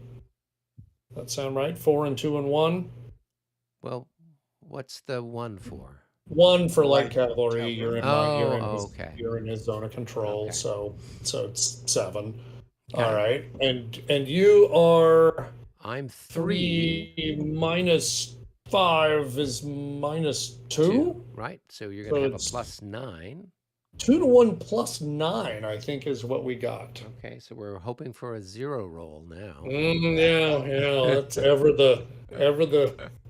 That sound right? 4 and 2 and 1? Well, what's the 1 for? 1 for light cavalry. You're in okay. You're in his zone of control, Okay. so it's 7. Okay. All right. And you are I'm 3 minus 5 is minus 2? Right. So you're going to have a plus 9. 2 to 1 plus 9, I think, is what we got. Okay, so we're hoping for a 0 roll now. Yeah. That's ever the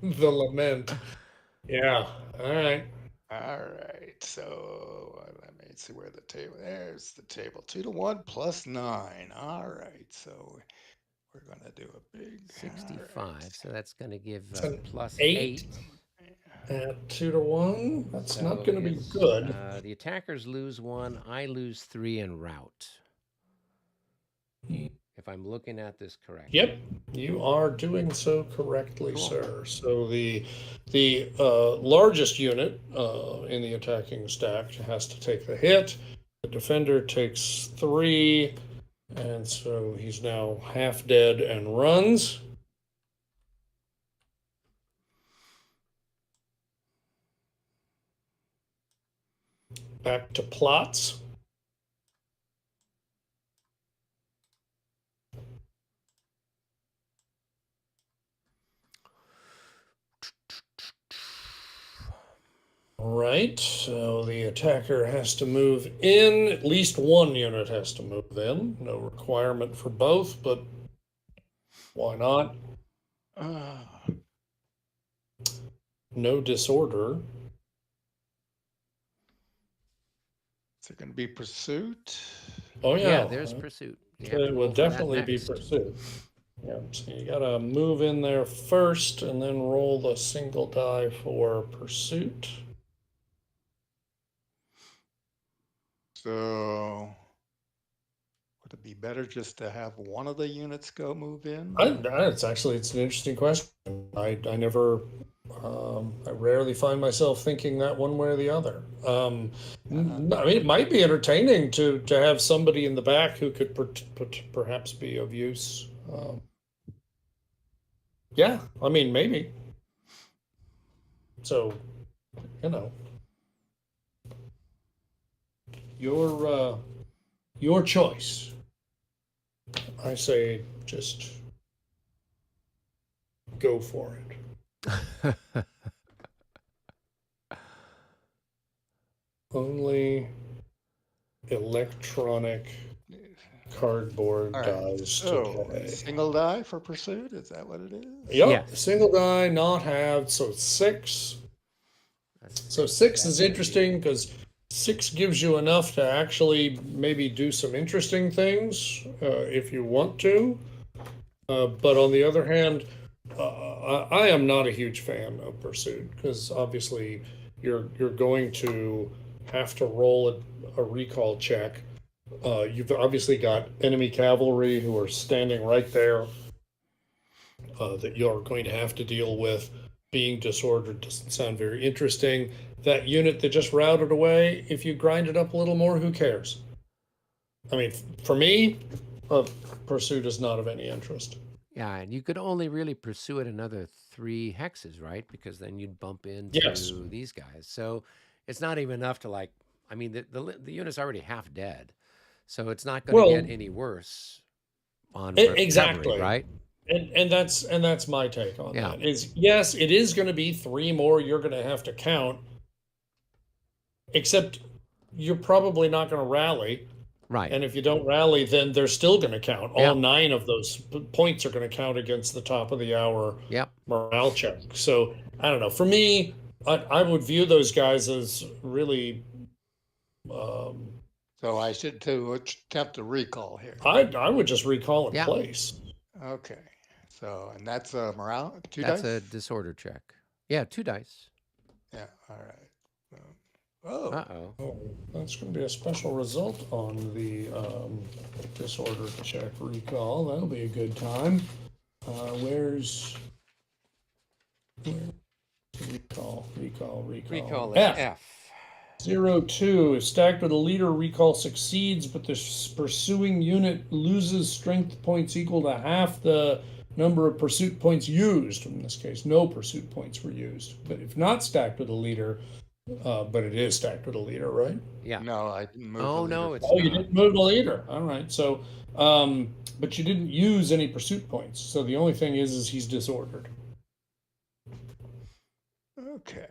lament. Yeah. All right. So let me see where the table. There's the table. 2 to 1 plus 9. All right. So we're gonna do a big 65. Right. So that's going to give plus 8. At 2 to 1, that's not going to be good. The attackers lose 1, I lose 3 and rout. If I'm looking at this correctly. Yep, you are doing so correctly, cool. Sir. So the largest unit in the attacking stack has to take the hit. The defender takes 3, and so he's now half dead and runs. Back to plots. All right, so the attacker has to move in. At least 1 unit has to move in. No requirement for both, but why not? No disorder. Is there going to be pursuit? Oh, yeah. Yeah, there's pursuit. It will definitely be pursuit. Yeah, so you got to move in there first and then roll the single die for pursuit. So Would it be better just to have one of the units go move in? It's an interesting question. I never, I rarely find myself thinking that one way or the other. I mean, it might be entertaining to have somebody in the back who could perhaps be of use. Yeah, I mean, maybe. So, you know, your choice. I say just go for it. Only electronic cardboard All right. dies So today. single die for pursuit? Is that what it is? Yep, Yeah. single die, not halved, so 6. So 6 is interesting because 6 gives you enough to actually maybe do some interesting things if you want to. But on the other hand, I am not a huge fan of pursuit because obviously you're going to have to roll a recall check. You've obviously got enemy cavalry who are standing right there that you're going to have to deal with. Being disordered doesn't sound very interesting. That unit that just routed away, if you grind it up a little more, who cares? I mean, for me, pursuit is not of any interest. Yeah, and you could only really pursue it another 3 hexes, right? Because then you'd bump into Yes. these guys. So it's not even enough to like. I mean, the unit's already half dead, so it's not going to Well, get any worse on exactly. recovery, right? And that's my take on Yeah. that. Is yes, it is going to be 3 more you're going to have to count. Except you're probably not going to rally. Right. And if you don't rally, then they're still going to count. Yeah. All 9 of those points are going to count against the top of the hour Yep. morale check. So I don't know. For me, I would view those guys as really. So I should attempt a recall here. I would just recall in Yeah. place. Okay. So, and that's a morale? 2 That's dice? a disorder check. Yeah, 2 dice. Yeah, all right. Oh, Uh-oh. Oh, that's going to be a special result on the disorder check recall. That'll be a good time. Where's recall? Recall is F. F. 02. If stacked with a leader, recall succeeds, but the pursuing unit loses strength points equal to half the number of pursuit points used. In this case, no pursuit points were used. But if not stacked with a leader, but it is stacked with a leader, right? Yeah. no, I didn't move. Oh, the no, leader. it's Oh, you not. didn't move the leader. All right. So, but you didn't use any pursuit points. So the only thing is he's disordered. Okay.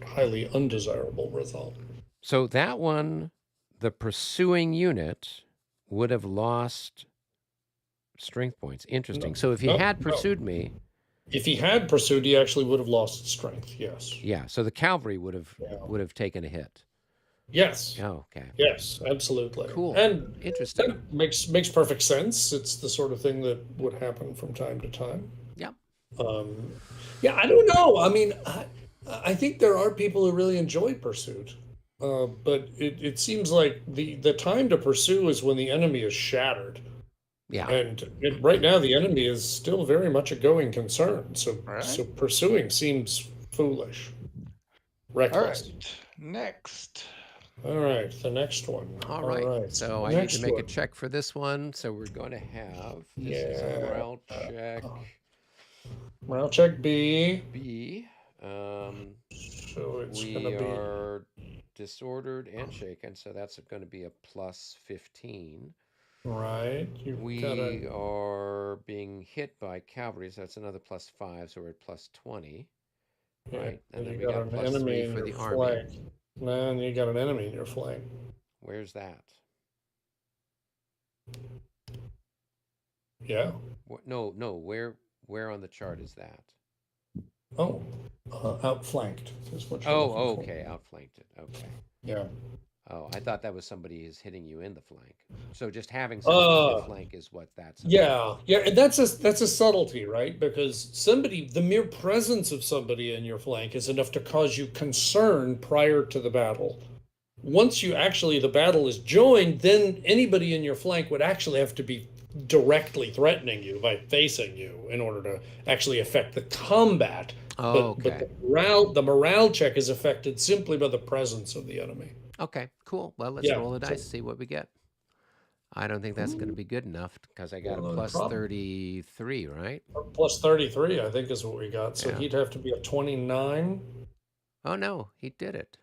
Highly undesirable result. So that one, the pursuing unit would have lost strength points. Interesting. No. So if he No, had no. pursued me, If he had pursued, he actually would have lost strength. Yes. yeah. So the cavalry would have Yeah. taken a hit. Yes. Oh, okay. Yes. Absolutely. Cool. And Interesting. that makes perfect sense. It's the sort of thing that would happen from time to time. Yep. Yeah, I don't know. I mean, I think there are people who really enjoy pursuit, but it seems like the time to pursue is when the enemy is shattered. Yeah. And right now, the enemy is still very much a going concern. So, Right. so pursuing seems foolish, All reckless. right. Next. All right, the next one. All right. So I need next to make one. a check for this one. So we're going to have this is a Yeah. morale check Morale check B. B. So it's We gonna be are disordered and shaken, so that's going to be a plus 15. right. You've We got a are being hit by cavalry, so that's another plus 5, so we're at plus 20. yeah, Right, and then you we got got an plus enemy 3 in for the your army. flank. Man, you got an enemy in your flank. Where's that? Yeah. No, where on the chart is that? Oh, outflanked is what you're Oh, looking for. okay, outflanked it. Okay. Yeah. Oh, I thought that was somebody is hitting you in the flank. So just having somebody in the flank is what that's about. Yeah, and that's a subtlety, right? Because the mere presence of somebody in your flank is enough to cause you concern prior to the battle. once you actually the battle is joined, then anybody in your flank would actually have to be directly threatening you by facing you in order to actually affect the combat. Oh, But okay. the morale check is affected simply by the presence of the enemy. Okay, cool. Well, let's Yeah. roll the So, dice, see what we get. I don't think that's going to be good enough because I got a plus 33, right? plus 33, I think, is what we got. So Yeah. he'd have to be a 29. Oh, no, he did it.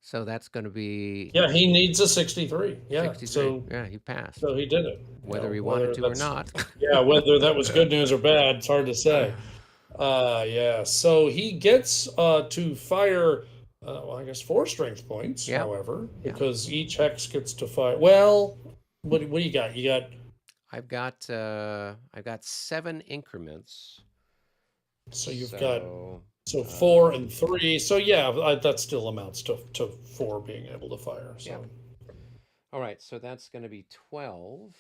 So that's going to be Yeah, he needs a 63. Yeah. 63. So Yeah, he passed. so he did it. Whether he wanted to or not. Yeah, whether that was good news or bad, it's hard to say. Yeah. So he gets to fire, well, I guess 4 strength points, Yeah. however, Yeah. because each hex gets to fire. Well, what do you got? You got I've got 7 increments. so you've So, got 4 and 3. So yeah, that still amounts to 4 being able to fire. So yeah. All right, so that's going to be 12.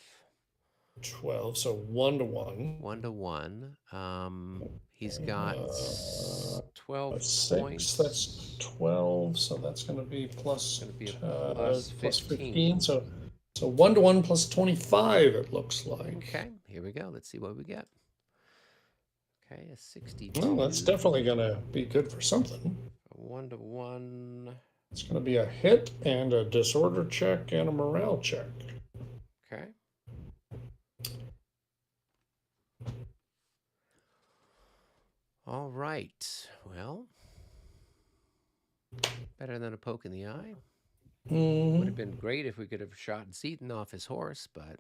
12. So 1 to 1. 1 to 1. He's got 12 6. points. That's 12. So that's going to be plus. It's going to be a plus 15. So 1 to 1 plus 25. It looks like. Okay, here we go. Let's see what we get. Okay, a 62. Well, that's definitely going to be good for something. A 1 to 1. It's going to be a hit and a disorder check and a morale check. Okay. All right. Well, better than a poke in the eye. Would have been great if we could have shot Zeton off his horse, but.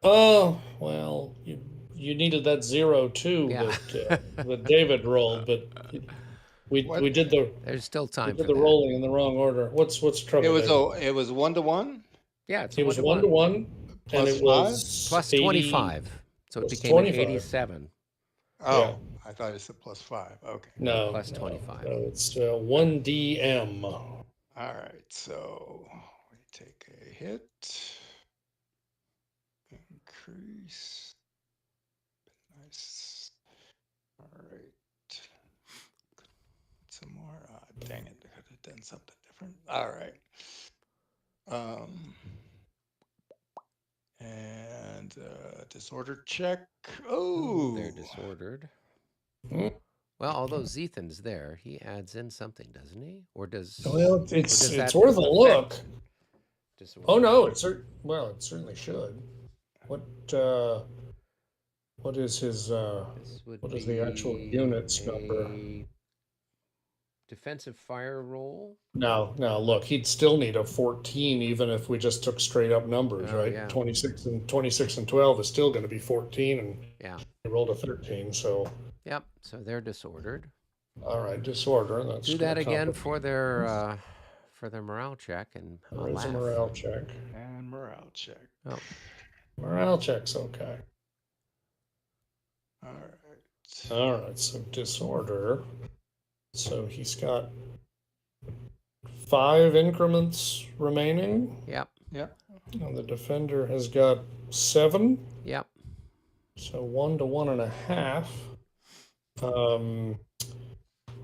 Oh, well, you needed that 0 too that David rolled, but we did the There's still time we did for the that. rolling in the wrong order. What's trouble? It was 1 to 1. Yeah, it's It was 1 to 1, and Plus it was plus 80 25, so it plus became an 25. 87. Oh, Yeah. I thought it said plus 5. Okay. No, Plus 25. No, it's 1 DM. All right, so we take a hit. Increase. Nice. All right. Some more. Dang it! I could have done something different. All right. And disorder check. Oh, They're disordered. Hmm. Well, although Zethan's there, he adds in something, doesn't he? Or does? Well, or it's does that worth a look. affect disorder? Oh no, it certainly should. What is his This would what is the actual units number? a defensive fire roll. Now look, he'd still need a 14 even if we just took straight up numbers, Oh, right? yeah. 26 and 12 is still going to be 14, and Yeah. he rolled a 13. So Yep. So they're disordered. all right, disorder. That's Do gonna that again complicate for their morale check, and I'll There is a laugh. morale check. and morale check. Oh, Morale check's okay. All right. All right, so disorder. So he's got 5 increments remaining. yep. Yep. And the defender has got 7. Yep. So 1 to 1.5.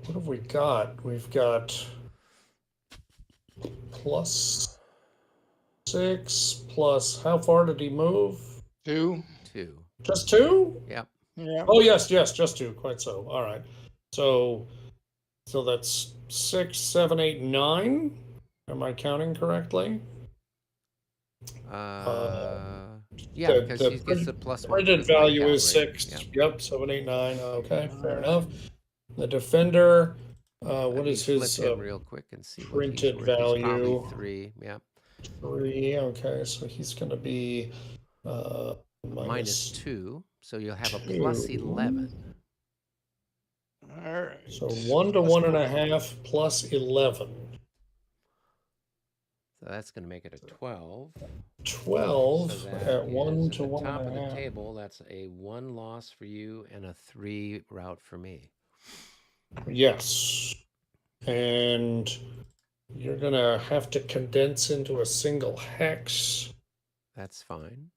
What have we got? We've got plus 6 plus. How far did he move? 2. 2. Just 2? Yep. Yeah. Oh yes, just 2. Quite so. All right. So that's 6, 7, 8, 9. Am I counting correctly? Yeah, the- because the he gets the plus 1. Printed for his light value is cavalry. 6. Yep. Yep, 7, 8, 9. Okay, fair enough. The defender, Let what me is his flip him real quick and see what he's printed worth. He's value? probably 3. Yep. 3? Okay, so he's going to be Minus 2. So you'll have a plus 2. 11. All right. So 1 to Plus 1.5 plus 11. So that's going to make it a 12. 12 So that at 1 is to at the top of the 1.5. table. That's a 1 loss for you and a 3 route for me. Yes. And you're going to have to condense into a single hex. That's fine.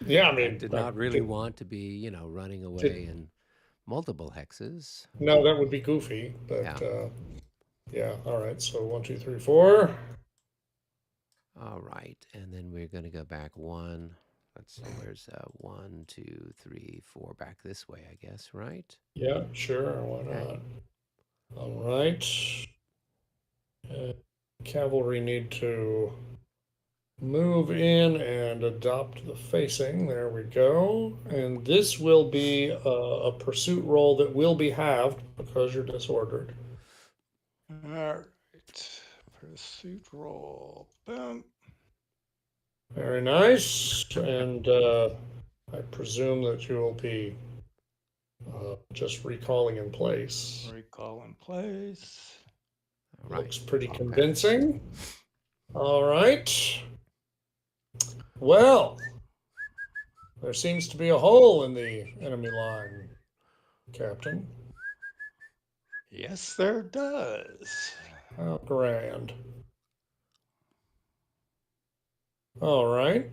Yeah, I I mean, did not really want to be, running away in multiple hexes. No, that would be goofy, but Yeah. Yeah, all right. So 1, 2, 3, 4. All right, and then we're going to go back one. Let's see, where's 1, 2, 3, 4, back this way, I guess, right? Yeah, sure. Why not? All right. Cavalry need to move in and adopt the facing. There we go. And this will be a pursuit roll that will be halved because you're disordered. All right. Pursuit roll. Boom. Very nice. And I presume that you will be just recalling in place. Recall in place. All right. Looks pretty all convincing. All right. Well, there seems to be a hole in the enemy line, Captain. Yes, there does. How grand. All right.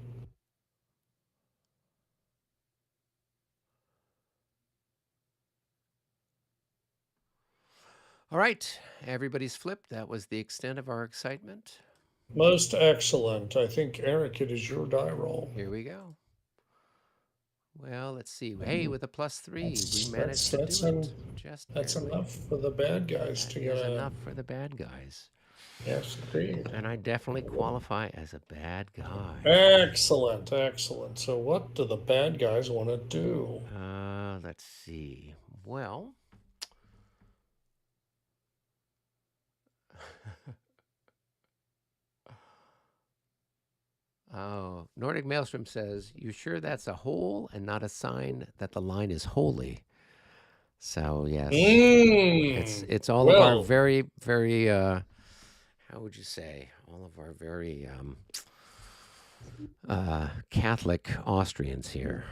All right, everybody's flipped. That was the extent of our excitement. Most excellent. I think, Eric, it is your die roll. Here we go. Well, let's see. Hey, with a +3, we managed to do it. Just That's barely. enough for the bad guys to get enough for the bad guys. Yes, indeed. And I definitely qualify as a bad guy. Excellent, excellent. So what do the bad guys want to do? Let's see. Well, oh, Nordic Maelstrom says, "You sure that's a hole and not a sign that the line is holy?" So yes, it's all of our very, very. How would you say? All of our very Catholic Austrians here.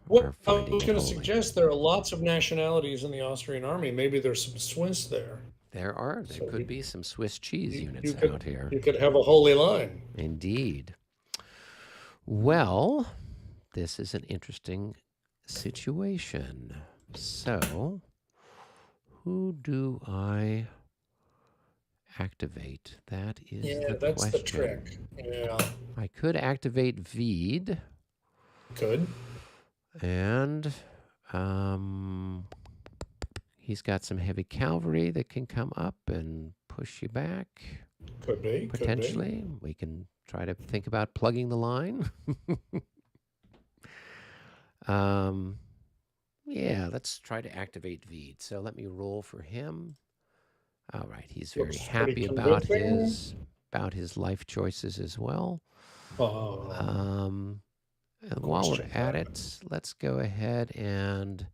Well, I was going to suggest there are lots of nationalities in the Austrian army. Maybe there's some Swiss there. There could be some Swiss cheese units out here. You could have a holy line. Indeed. Well, this is an interesting situation. So, who do I activate? That is the question. The trick. Yeah. I could activate Veed. Could. And he's got some heavy cavalry that can come up and push you back. Could be. Potentially. Could be. We can try to think about plugging the line. Yeah, let's try to activate Veed. So let me roll for him. All right, he's very happy about his life choices as well. And while we're at it, let's go ahead and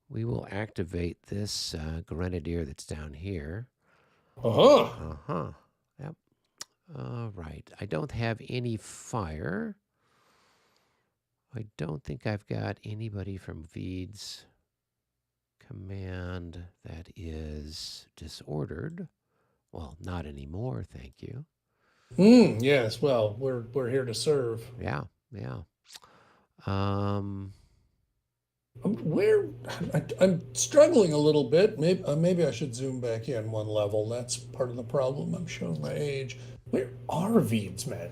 we will activate this grenadier that's down here. Yep. All right. I don't have any fire. I don't think I've got anybody from Veed's command that is disordered. Well, not anymore, thank you. Yes, well, we're here to serve. Yeah. I'm struggling a little bit. Maybe I should zoom back in one level. That's part of the problem. I'm showing my age. Where are Veed's men?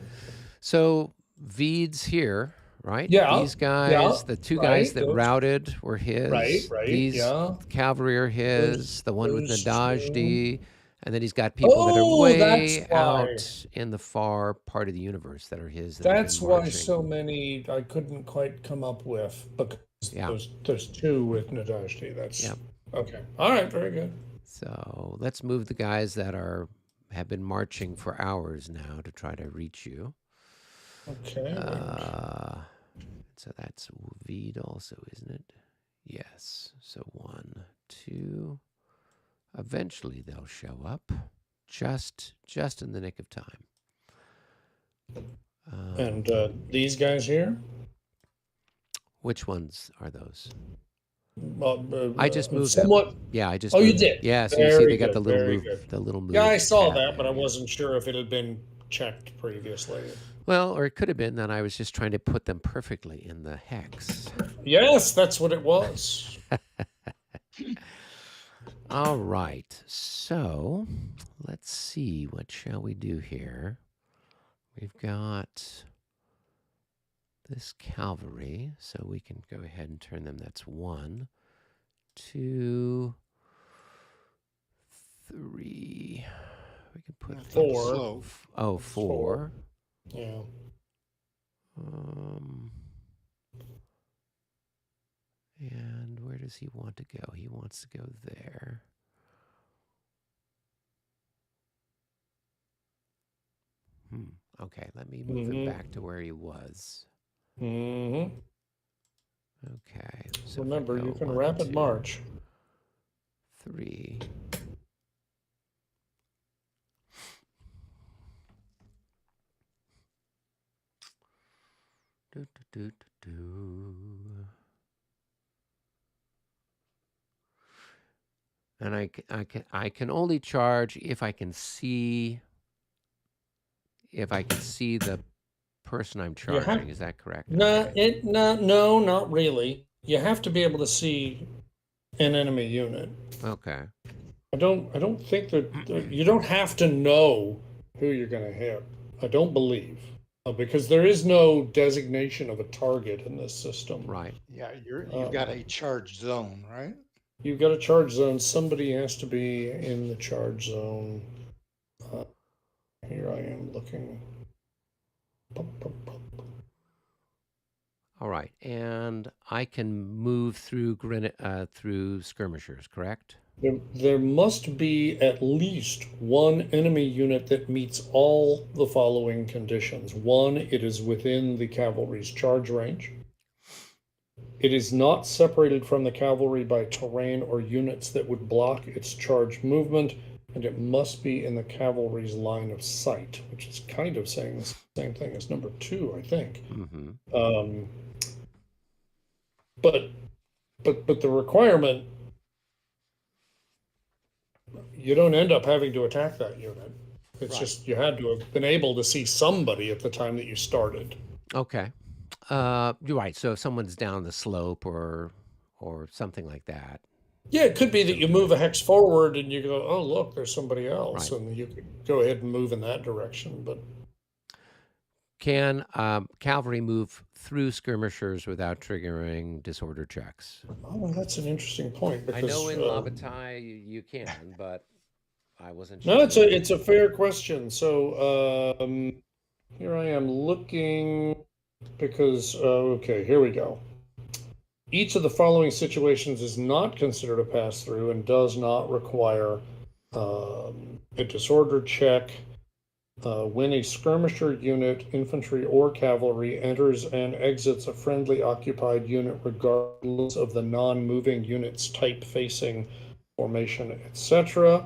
So Veed's here, right? Yeah. These guys, the two guys that routed were his. Right. These cavalry are his. The one with Nadajdi. And then he's got people that are way out in the far part of the universe that are his. That's why so many I couldn't quite come up with, because there's two with Nadajdi. That's okay. All right, very good. So let's move the guys that have been marching for hours now to try to reach you. Okay. So that's Veed also, isn't it? Yes. So 1, 2. Eventually they'll show up, just in the nick of time. And these guys here? Which ones are those? I just moved somewhat. Them. Yeah, I just. Oh, moved you did. Yeah, so you see they got the little move. The little move. Yeah, I saw that, but I wasn't sure if it had been checked previously. Well, or it could have been that I was just trying to put them perfectly in the hex. Yes, that's what it was. All right. So let's see. What shall we do here? We've got this cavalry, so we can go ahead and turn them. That's 1, 2, 3. We can put That's 4. slow. Oh, It's 4. Yeah. And where does he want to go? He wants to go there. Okay, let me move him back to where he was. Mm-hmm. Okay. So Remember, you can 1, rapid 2, march. 3. Do, do, do, do, do. And I can only charge if I can see the person I'm You have charging. Is that correct? no, Okay. no, not really. You have to be able to see an enemy unit. Okay. I don't think that you don't have to know who you're going to hit. I don't believe because there is no designation of a target in this system. Right. Yeah, you've got a charge zone, right? You've got a charge zone. Somebody has to be in the charge zone. Here I am looking. All right. And I can move through through skirmishers, correct? There must be at least one enemy unit that meets all the following conditions. 1, it is within the cavalry's charge range. It is not separated from the cavalry by terrain or units that would block its charge movement, and it must be in the cavalry's line of sight, which is kind of saying the same thing as number 2, I think. Mm-hmm. But the requirement, you don't end up having to attack that unit. It's Right. just you had to have been able to see somebody at the time that you started. Okay. You're right. So if someone's down the slope or something like that. Yeah, it could be that you move a hex forward and you go, oh, look, there's somebody else. Right. And you could go ahead and move in that direction. But Can cavalry move through skirmishers without triggering disorder checks? oh, that's an interesting point I because know in Labatai you can, but I wasn't no, sure. it's a fair question. So here I am looking because okay, here we go. Each of the following situations is not considered a pass through and does not require a disorder check. When a skirmisher unit, infantry, or cavalry enters and exits a friendly occupied unit, regardless of the non moving unit's type, facing, formation, etc.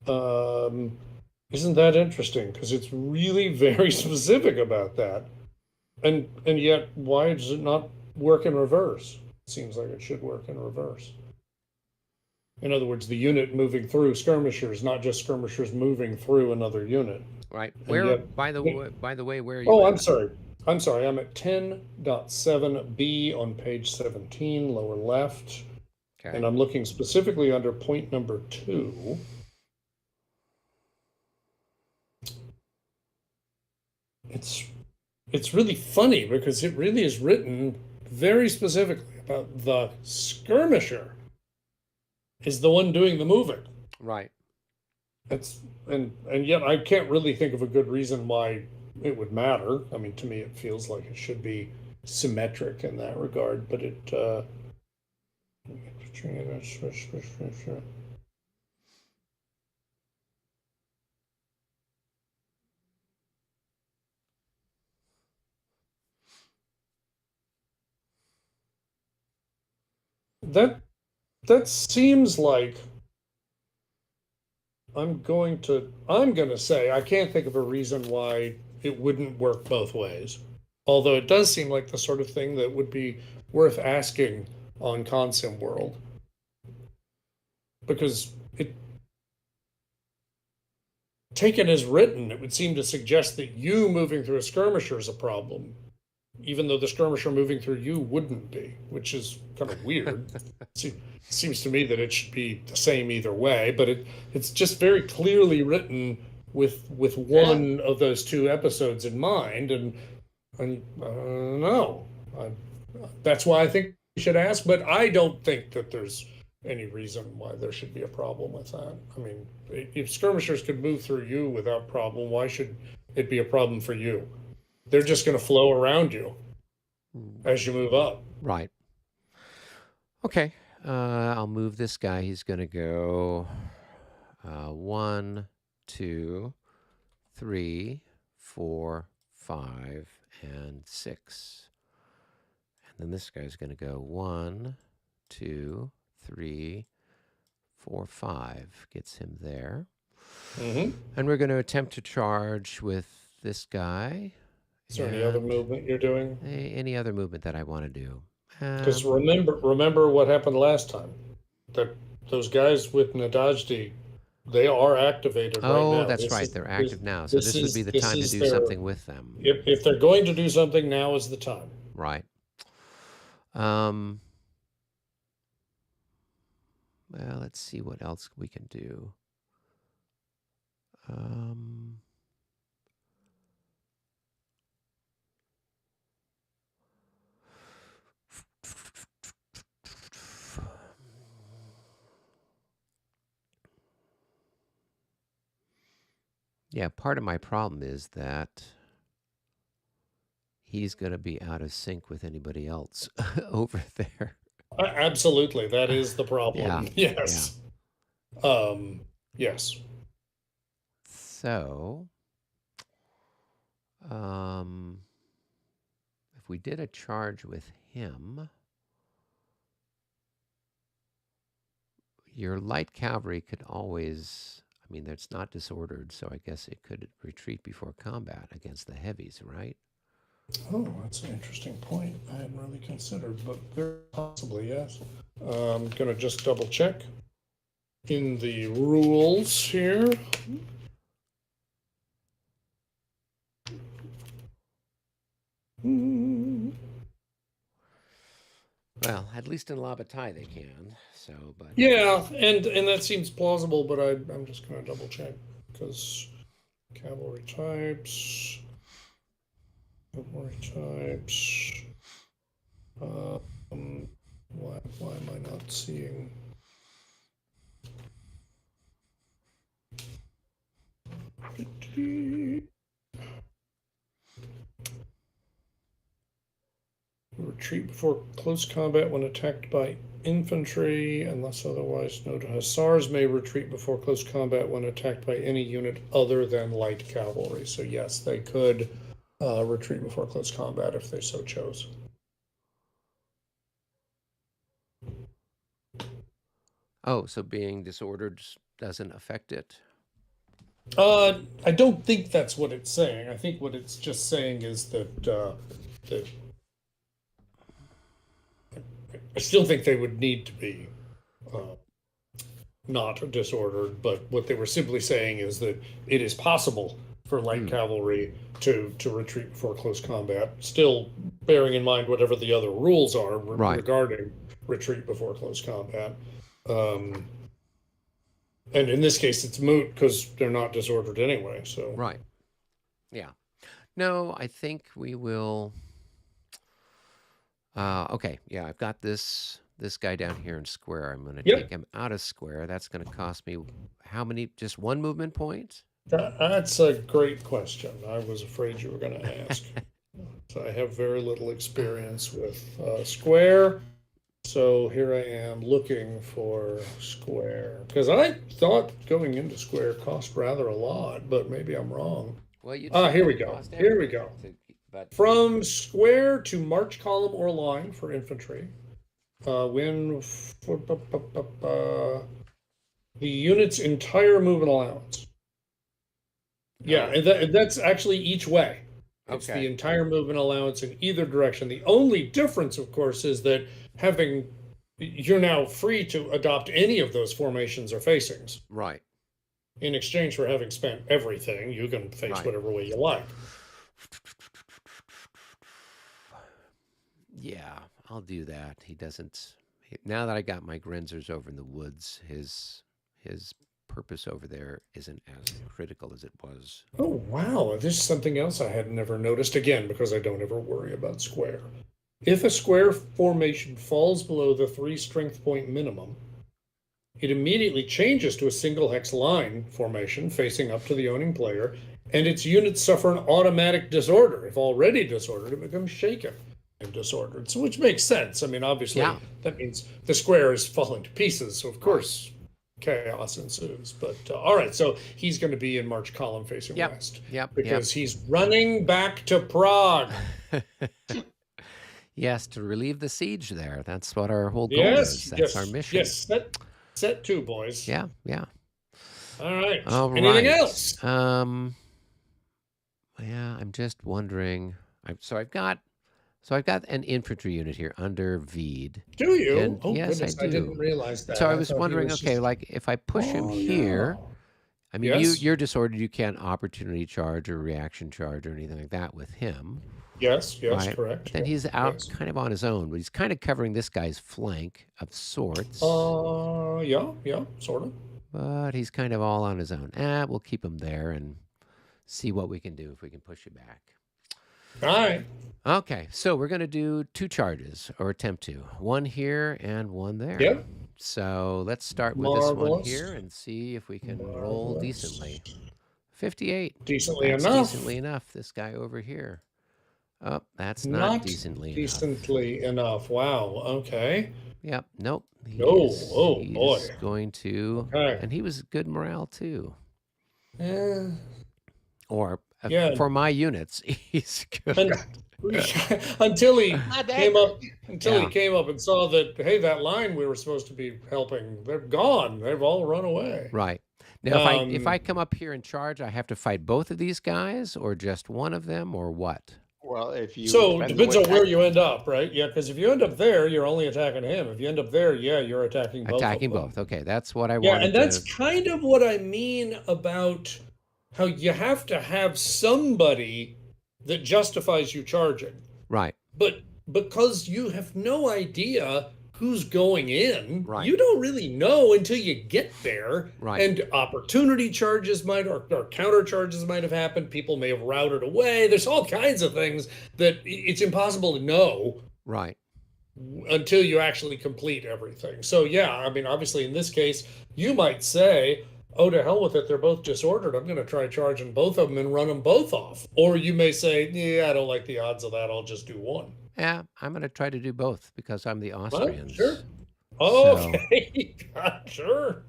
Isn't that interesting? Because it's really very specific about that. And yet, why does it not work in reverse? It seems like it should work in reverse. In other words, the unit moving through skirmishers, not just skirmishers moving through another unit. Right. And Where, yet, by the way, where are you oh, at? I'm sorry. I'm sorry. I'm at 10.7b on page 17, lower left. Okay. And I'm looking specifically under point number 2. It's really funny because it really is written very specifically about the skirmisher is the one doing the moving. Right. It's and yet I can't really think of a good reason why it would matter. I mean, to me, it feels like it should be symmetric in that regard, but it. That seems like I'm going to say I can't think of a reason why it wouldn't work both ways. Although it does seem like the sort of thing that would be worth asking on Consim World. Because it taken as written, it would seem to suggest that you moving through a skirmisher is a problem. even though the skirmisher moving through you wouldn't be, which is kind of weird. Seems to me that it should be the same either way, but it's just very clearly written with And one of those two episodes in mind, and no, I, that's why I think we should ask. But I don't think that there's any reason why there should be a problem with that. I mean, if skirmishers could move through you without problem, why should it be a problem for you? They're just going to flow around you as you move up. Right. Okay. I'll move this guy. He's going to go 1, 2, 3, 4, 5, and 6. And then this guy's going to go 1, 2, 3, 4, 5. Gets him there. Mm-hmm. And we're going to attempt to charge with this guy. Is there any other movement you're doing? Any other movement that I want to do? Because remember what happened last time. That those guys with Nadajdi, they are activated right now. Oh, that's right. They're active now. So this would be the time to do something with them. If they're going to do something, now is the time. Right. Well, let's see what else we can do. Yeah, part of my problem is that he's going to be out of sync with anybody else over there. Absolutely, that is the problem. Yeah. Yes. Yes. So, if we did a charge with him, your light cavalry could always, I mean, it's not disordered, so I guess it could retreat before combat against the heavies, right? Oh, that's an interesting point. I hadn't really considered, but very possibly, yes. I'm going to just double check in the rules here. Well, at least in Labatai they can. So, but yeah, and that seems plausible, but I'm just going to double check because cavalry types. Why am I not seeing? Retreat before close combat when attacked by infantry, unless otherwise noted. Hussars may retreat before close combat when attacked by any unit other than light cavalry. So yes, they could retreat before close combat if they so chose. oh, so being disordered doesn't affect it? I don't think that's what it's saying. I think what it's just saying is that I still think they would need to be not disordered, but what they were simply saying is that it is possible for light cavalry to retreat before close combat, still bearing in mind whatever the other rules are regarding retreat before close combat. And in this case, it's moot because they're not disordered anyway. So right, yeah. No, I think we will. Okay, yeah, I've got this guy down here in square. I'm going to take him out of square. That's going to cost me how many? Just one movement point? That's a great question. I was afraid you were going to ask. So I have very little experience with square. So here I am looking for square. Because I thought going into square cost rather a lot, but maybe I'm wrong. Well, here we go. Here we go. From square to march column or line for infantry. When for the unit's entire movement allowance. Yeah, and that's actually each way. It's the entire movement allowance in either direction. The only difference, of course, is that you're now free to adopt any of those formations or facings. Right. In exchange for having spent everything, you can face whatever way you like. Yeah, I'll do that. He doesn't. Now that I got my Grenzers over in the woods, his purpose over there isn't as critical as it was. Oh, wow. This is something else I had never noticed, again, because I don't ever worry about square. If a square formation falls below the 3 strength point minimum, it immediately changes to a single hex line formation facing up to the owning player, and its units suffer an automatic disorder. If already disordered, it becomes shaken and disordered. So, which makes sense. I mean, obviously, Yeah. that means the square is falling to pieces. So, of course, chaos ensues. But all right, so he's going to be in March column facing Yep. west Yep. because he's running back to Prague. Yes, to relieve the siege there. That's what our whole goal Yes, is. That's our yes, mission. yes. Set two, boys. Yeah. Yeah. All right. All Anything right. else? Yeah, I'm just wondering. I've got an infantry unit here under Veed. Do you? And Oh, yes, goodness, I I didn't do. realize that. So I I was thought he wondering, was okay, just- like if I push him Oh, here, yeah. I mean, Yes. you're disordered, you can't opportunity charge or reaction charge or anything like that with him. Yes, right? correct. But then he's out Yes. kind of on his own, but he's kind of covering this guy's flank of sorts. Yeah, sort of. But he's kind of all on his own. We'll keep him there and see what we can do if we can push you back. All right. Okay, so we're going to do 2 charges, or attempt to. One here and one there. Yep. So let's start with this one Marvelous. here and see if we can roll Marvelous. decently. 58. Decently That's enough. decently enough. This guy over here. Oh, that's not decently enough. Decently enough. Wow. Okay. Yep. Nope. Oh, boy. He's going to. Okay. And he was good morale too. Yeah. Or Yeah. for my units, he's good. Until he Not that came up, good. he came up and saw that, hey, that line we were supposed to be helping, they're gone. They've all run away. Right. Now, if I come up here and charge, I have to fight both of these guys, or just one of them, or what? Well, if you So depends depends what on where kind- you end up, right? Yeah, because if you end up there, you're only attacking him. If you end up there, yeah, you're attacking both. Attacking of them. both. Okay, that's what I Yeah, wanted and that's to. kind of what I mean about how you have to have somebody that justifies you charging. Right. But because you have no idea who's going in, Right. you don't really know until you get there. Right. And opportunity charges might or counter charges might have happened. People may have routed away. There's all kinds of things that it's impossible to know Right. until you actually complete everything. So yeah, I mean, obviously in this case, you might say, oh, to hell with it, they're both disordered. I'm going to try charging both of them and run them both off. Or you may say, yeah, I don't like the odds of that. I'll just do one. Yeah, I'm going to try to do both because I'm the Well, Austrians. sure. Okay, sure.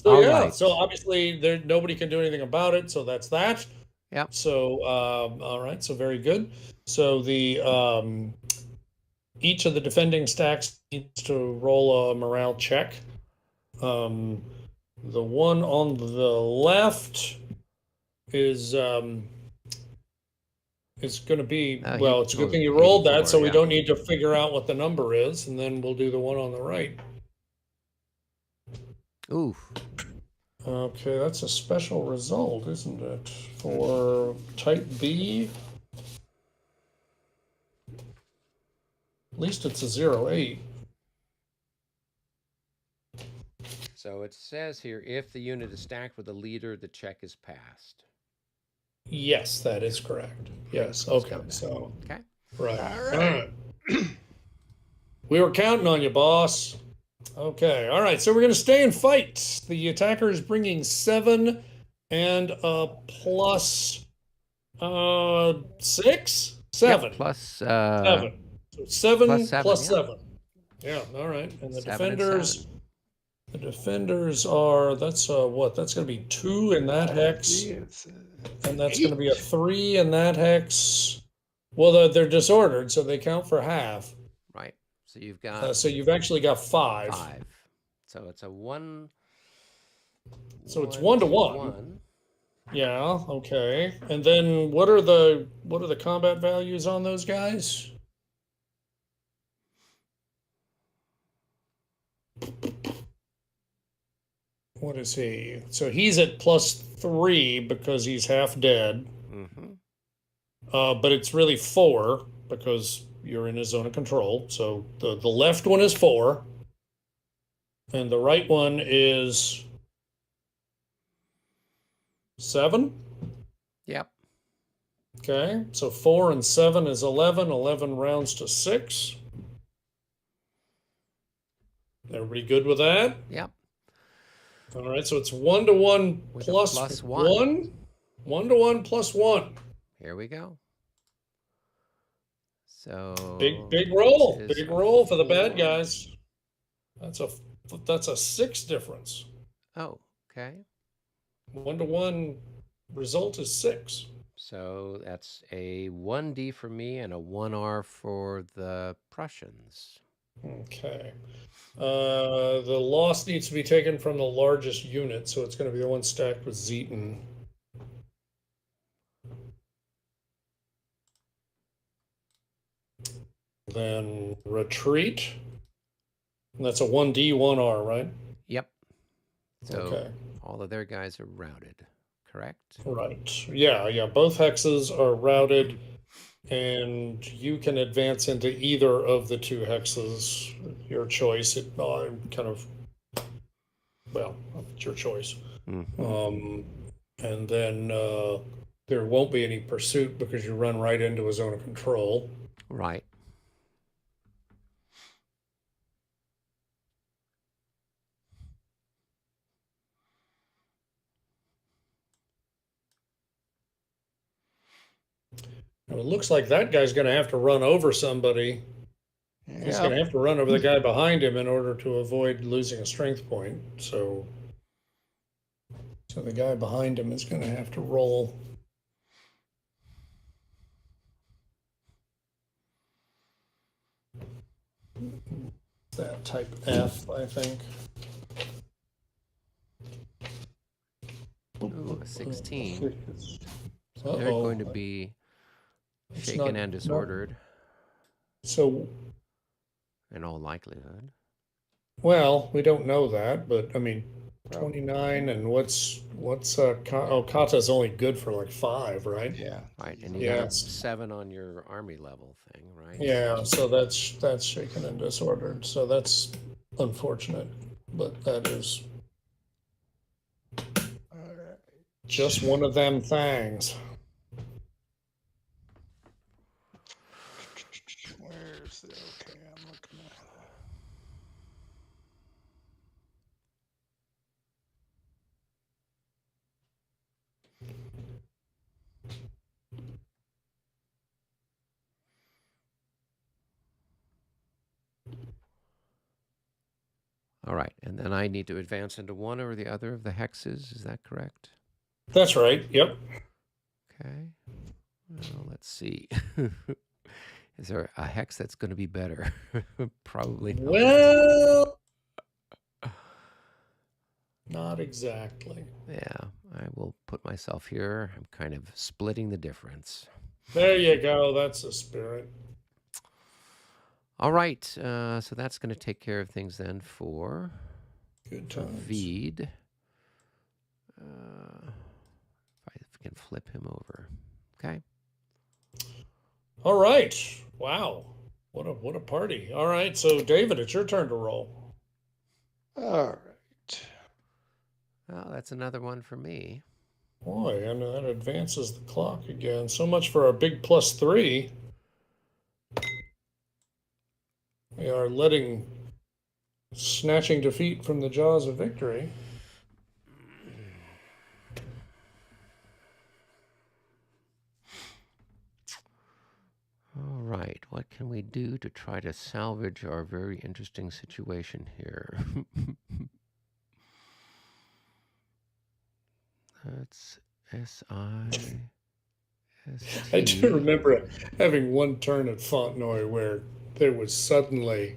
So All yeah, right. so obviously there nobody can do anything about it. So that's that. Yep. So all right, so very good. So the each of the defending stacks needs to roll a morale check. The one on the left is going to be well. It's a good thing you rolled that, so we don't need to figure out what the number is, and then we'll do the one on the right. Oof. Okay, that's a special result, isn't it? For type B. At least it's a 0-8. So it says here, if the unit is stacked with a leader, the check is passed. Yes, that is correct. Yes. Okay. So Okay. right. All right. We were counting on you, boss. Okay. All right. So we're going to stay and fight. The attacker is bringing 7 and a plus 6? 7. Yep, plus 7. So 7 plus 7, yeah. All right. And the 7 and defenders. 7. The defenders are, that's what? That's going to be 2 in that hex. And that's going to be a 3 in that hex. Well, they're disordered, so they count for half. Right. So you've got So you've actually got 5. 5. So it's a 1. So it's 1 to 1. Yeah. Okay. And then what are the combat values on those guys? What is he? So he's at +3 because he's half dead. Mm-hmm. But it's really 4 because you're in a zone of control. So the left one is 4, and the right one is 7. Yep. Okay, so 4 and 7 is 11. 11 rounds to 6. Everybody good with that? Yep. All right, so it's 1 to 1 With a plus plus 1. 1 to 1 plus 1. Here we go. So Big roll. this is Big a roll for the bad 4. guys. That's a 6 difference. Oh, okay. 1 to 1 result is 6. So that's a 1D for me and a 1R for the Prussians. Okay. The loss needs to be taken from the largest unit, so it's going to be the one stacked with Zeton. Then retreat. And that's a 1D, 1R, right? Yep. So Okay. all of their guys are routed, correct? Right. Yeah. Both hexes are routed, and you can advance into either of the 2 hexes. Your choice. Well, it's your choice. Mm-hmm. And then there won't be any pursuit because you run right into a zone of control. Right. And it looks like that guy's going to have to run over somebody. He's going to have to run over the guy behind him in order to avoid losing a strength point. So the guy behind him is going to have to roll. That type F, I think. Ooh, a 16. So Uh-oh. they're going to be shaken and disordered. So, in all likelihood. Well, we don't know that, but I mean, 29 and what's Kata's only good for like 5, right? Yeah. Right, and you got a 7 on your army level thing, right? Yeah, so that's shaken and disordered. So that's unfortunate, but that is just one of them things. Where's the okay? I'm looking at. All right, and then I need to advance into one or the other of the hexes. Is that correct? That's right. Yep. Okay. Well, let's see. Is there a hex that's going to be better? Probably not. Well, not exactly. Yeah, I will put myself here. I'm kind of splitting the difference. There you go. That's the spirit. All right, so that's going to take care of things then for Good times. Veed. If I can flip him over. Okay. All right. Wow. What a party. All right. So David, it's your turn to roll. All right. Well, that's another one for me. Boy, and that advances the clock again. So much for our big +3. We are snatching defeat from the jaws of victory. All right, what can we do to try to salvage our very interesting situation here? That's SI. I do remember having one turn at Fontenoy where there was suddenly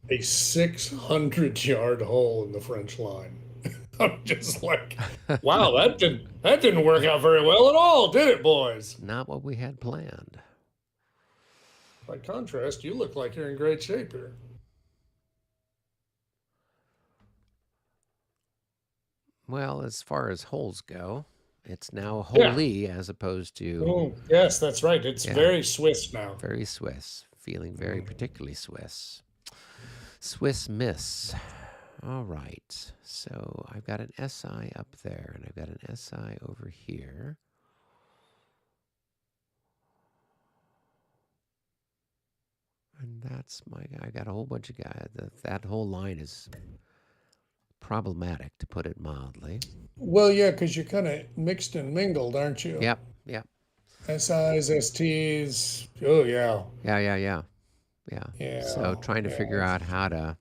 a 600-yard hole in the French line. I'm just like, wow, that didn't work out very well at all, did it, boys? Not what we had planned. By contrast, you look like you're in great shape here. Well, as far as holes go, it's now wholly as opposed to. Oh, yes, that's right. It's very Swiss now. Very Swiss. feeling very particularly Swiss. Swiss Miss. All right. So I've got an SI up there, and I've got an SI over here. And that's my guy. I got a whole bunch of guys. That whole line is problematic, to put it mildly. Well, yeah, because you're kind of mixed and mingled, aren't you? Yep, yep. SIs, STs. Oh, yeah. Yeah. Yeah. So trying to figure out how to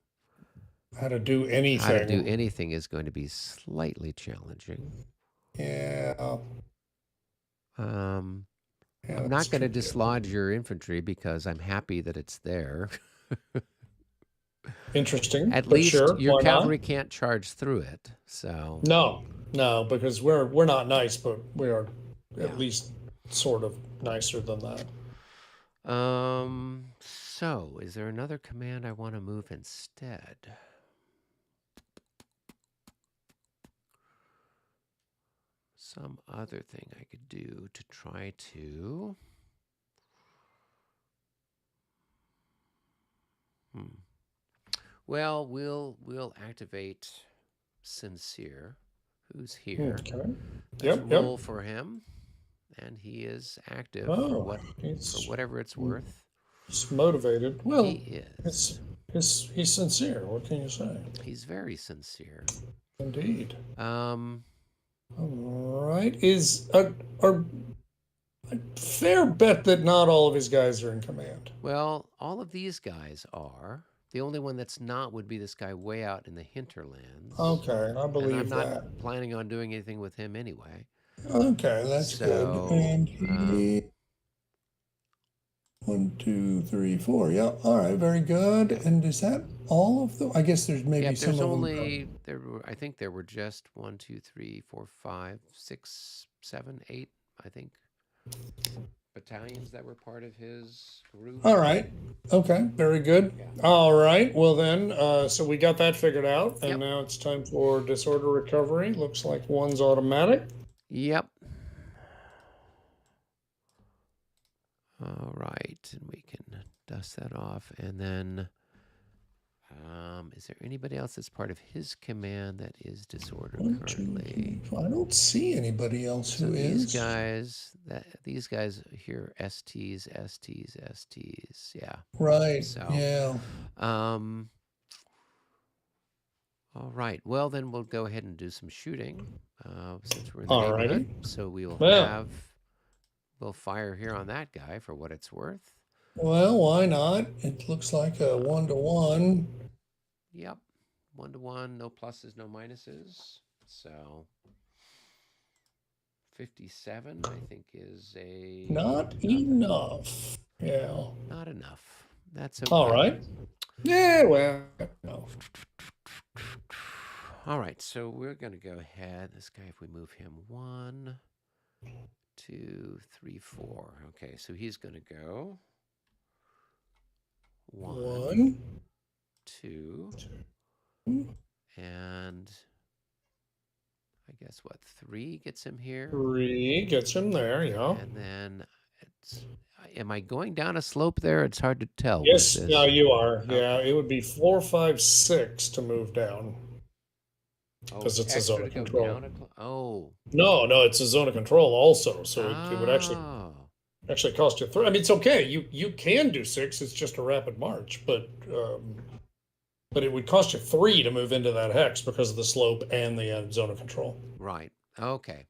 do anything. Is going to be slightly challenging. Yeah. I'm Yeah, not that's going to tricky. dislodge your infantry because I'm happy that it's there. Interesting. At but least sure, your why cavalry not? can't charge through it. So No, because we're not nice, but we are Yeah. at least sort of nicer than that. So is there another command I want to move instead? Some other thing I could do to try to. Well, we'll activate Sincere, who's here. Okay. Let's Yep. roll for him, and he is active for whatever it's worth. He's motivated. Well, He is. He's sincere. What can you say? He's very sincere. Indeed. Um, All right. Is a fair bet that not all of his guys are in command. Well, all of these guys are. The only one that's not would be this guy way out in the hinterlands. Okay, and I believe and I'm not that. planning on doing anything with him anyway. Okay, that's good. And he 1, 2, 3, 4. Yeah. All right. Very good. And is that all of them? I guess there's maybe some there's of only them. there were. I think there were just 1, 2, 3, 4, 5, 6, 7, 8. I think battalions that were part of his group. All right. Okay. Very good. Yeah. All right. Well then, so we got that figured out, and now it's time for disorder recovery. Looks like one's automatic. Yep. All right, and we can dust that off, and then is there anybody else that's part of his command that is disorder currently? I don't see anybody else who is. These guys here, STs, yeah. Right. So, yeah. All right. Well, then we'll go ahead and do some shooting since we're in the All neighborhood. righty. So we will we'll fire here on that guy for what it's worth. Well, why not? It looks like a 1-to-1. Yep. 1-to-1, no pluses, no minuses. So 57, I think, is not enough. Yeah. Not enough. That's okay. All right. Yeah, well, no. All right, so we're going to go ahead. This guy, if we move him 1, 2, 3, 4. Okay, so he's going to go 1, 2, and I guess what, 3 gets him here? 3 gets him there, yeah. And then am I going down a slope there? It's hard to tell. Yes, no, you are. Okay. Yeah, it would be 4, 5, 6 to move down. Because it's a zone of control. No, it's a zone of control also. So it would actually cost you 3. I mean, it's okay. You can do 6. It's just a rapid march, but it would cost you 3 to move into that hex because of the slope and the zone of control. Right. Okay.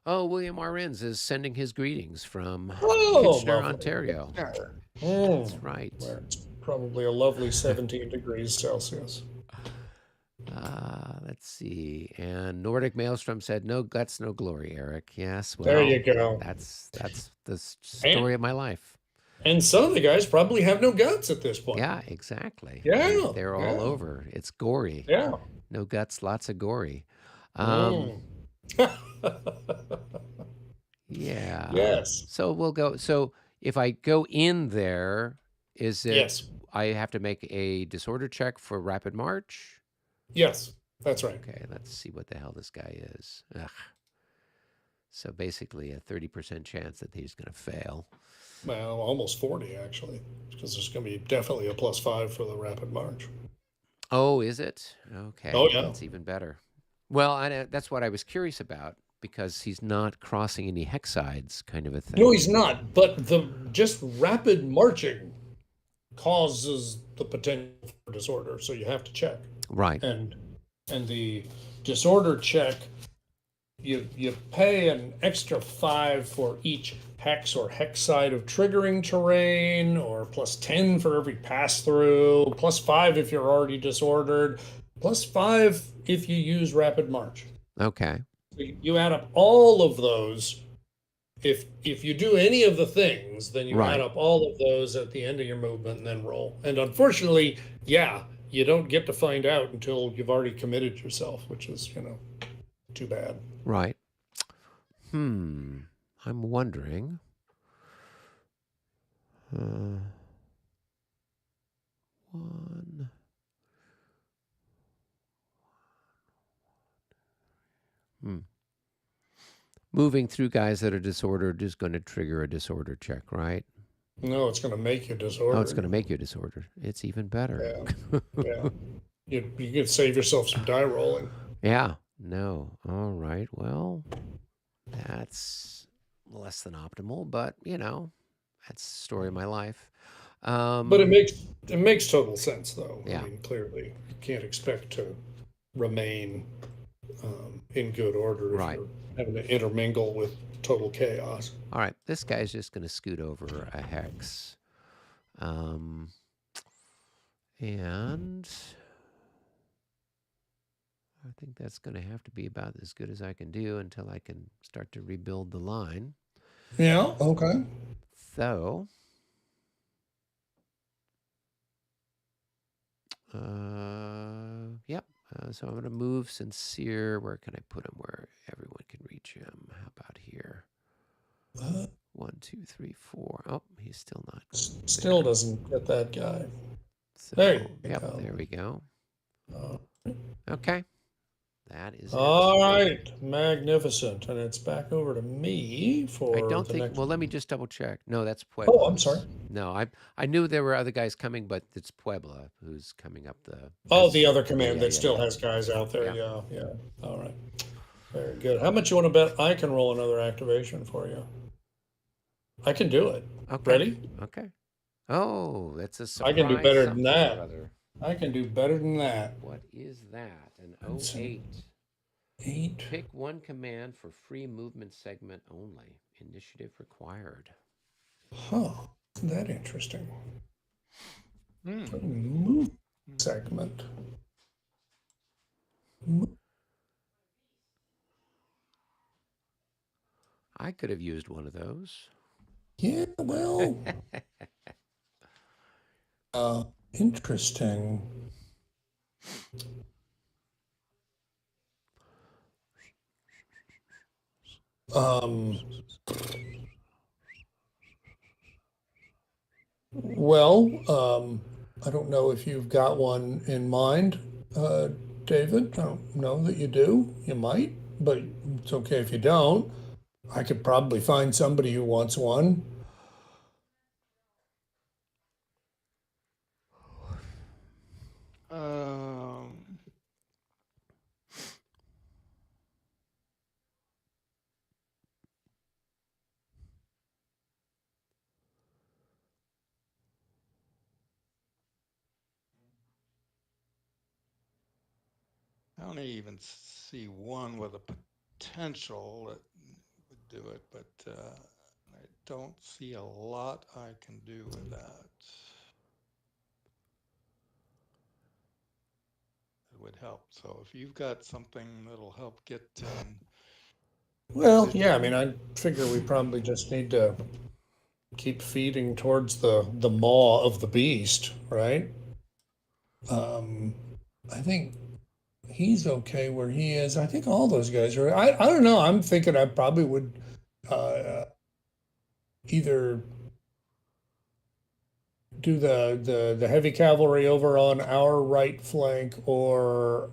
Oh, William R. Inns is sending his greetings from Kitchener, Ontario. That's right. Where it's probably a lovely 17 degrees Celsius. Let's see. And Nordic Maelstrom said, "No guts, no glory, Eric." Yes. Well, there you go. That's the story of my life. And some of the guys probably have no guts at this point. Yeah, exactly. Yeah. They're all over. It's gory. Yeah. No guts, lots of gory. Yeah. Yes. So we'll go. So if I go in there, is it? Yes. I have to make a disorder check for rapid march. Yes, that's right. Okay, let's see what the hell this guy is. Ugh. So basically a 30% chance that he's going to fail. Well, almost 40 actually, because there's going to be definitely a +5 for the rapid march. Oh, is it? Okay, Oh yeah. that's even better. Well, that's what I was curious about because he's not crossing any hexsides, kind of a thing. No, he's not. But the just rapid marching causes the potential for disorder, so you have to check. Right. And the disorder check, you pay an extra 5 for each hex or hex side of triggering terrain, or +10 for every pass through, +5 if you're already disordered, +5 if you use rapid march. Okay. So you add up all of those. If you do any of the things, then you add Right. up all of those at the end of your movement and then roll. And unfortunately, yeah, you don't get to find out until you've already committed yourself, which is, too bad. Right. I'm wondering. One. Moving through guys that are disordered is going to trigger a disorder check, right? No, it's going to make you Oh, it's disordered. going to make you disordered. It's even better. Yeah. You could save yourself some die rolling. Yeah. No. All right. Well, that's less than optimal, but that's the story of my life. But it makes total sense, though. Yeah. I mean, clearly, you can't expect to remain in good order if Right. you're having to intermingle with total chaos. All right. This guy's just going to scoot over a hex. And I think that's going to have to be about as good as I can do until I can start to rebuild the line. Yeah, okay. So, yep. So I'm going to move Sincere. Where can I put him where everyone can reach him? How about here? 1, 2, 3, 4. Oh, he's still not. Still doesn't get that guy. So, There you yep, go. there we go. Okay. That is All it. right, magnificent. And it's back over to me for I don't the think. next. Well, let me just double check. No, that's Puebla. Oh, I'm sorry. No, I knew there were other guys coming, but it's Puebla who's coming up the. Oh, the other command yeah, that yeah, still yeah. has guys out there. Yeah. Yeah. All right. Very good. How much you want to bet I can roll another activation for you? I can do it. Okay. Ready? Okay. Oh, that's a surprise. I can do better than something that. or other. I can do better than that. What is that? An That's 08. 8. Pick one command for free movement segment only. Initiative required. Huh. Isn't that interesting? Hmm. Move segment. I could have used one of those. Yeah, well. Interesting. Well, I don't know if you've got one in mind, David. I don't know that you do. You might, but it's okay if you don't. I could probably find somebody who wants one. I don't even see one with a potential that would do it, but I don't see a lot I can do with that. It would help. So if you've got something that'll help get Well, yeah, I mean, I figure we probably just need to keep feeding towards the maw of the beast, right? I think he's okay where he is. I think all those guys are. I don't know. I'm thinking I probably would either do the heavy cavalry over on our right flank or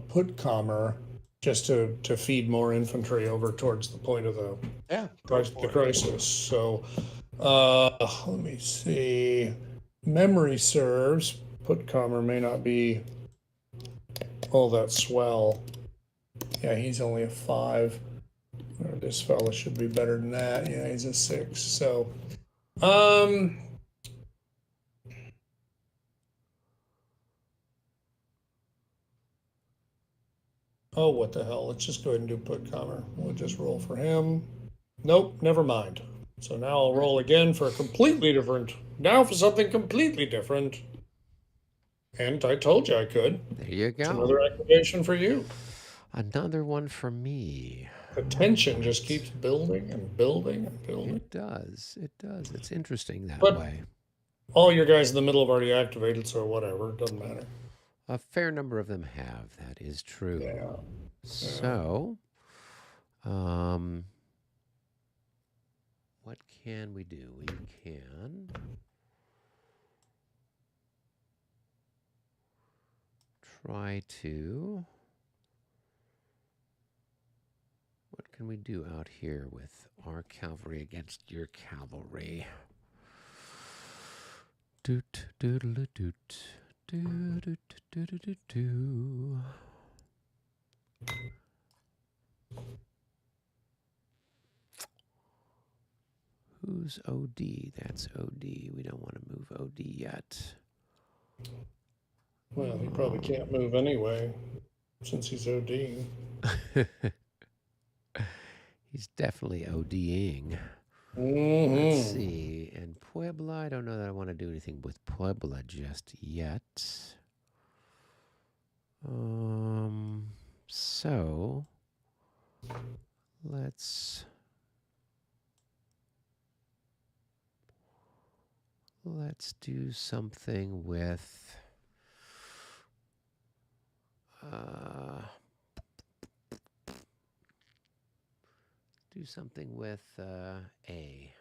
put Comer just to feed more infantry over towards the point of the yeah, the crisis. So Let me see. Memory serves. Putcomer may not be all that swell. Yeah, he's only a 5. Or this fella should be better than that. Yeah, he's a 6. So, um, oh, what the hell? Let's just go ahead and do Putcomer. We'll just roll for him. Nope, never mind. So now I'll roll again for a completely different. Now for something completely different. And I told you I could. There you It's go. another activation for you. Another one for me. The tension just keeps building and building and building. It does. It does. It's interesting that But way. all your guys in the middle have already activated, so whatever. It doesn't matter. A fair number of them have. That is true. Yeah. So, what can we do? We can try to. What can we do out here with our cavalry against your cavalry? Doot doodle doot. Do, do, do, do, do, do. Who's OD? That's OD. We don't want to move OD yet. Well, he probably can't move anyway, since he's OD. He's definitely ODing. Mm-hmm. Let's see. And Puebla, I don't know that I want to do anything with Puebla just yet. So let's do something with A.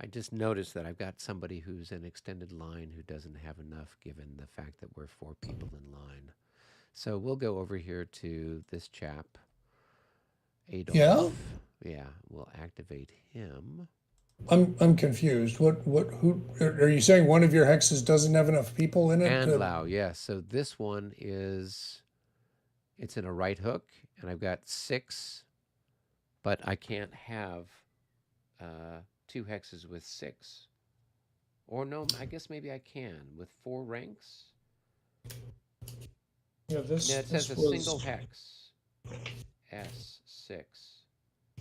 I just noticed that I've got somebody who's an extended line who doesn't have enough given the fact that we're 4 people in line. So we'll go over here to this chap, Adolf. Yeah? Yeah, we'll activate him. I'm confused. Who are you saying one of your hexes doesn't have enough people in it? Anlau, yes. So this one it's in a right hook, and I've got 6, but I can't have 2 hexes with 6. Or no, I guess maybe I can with 4 ranks. Yeah, this. Yeah, it says a single hex. S6.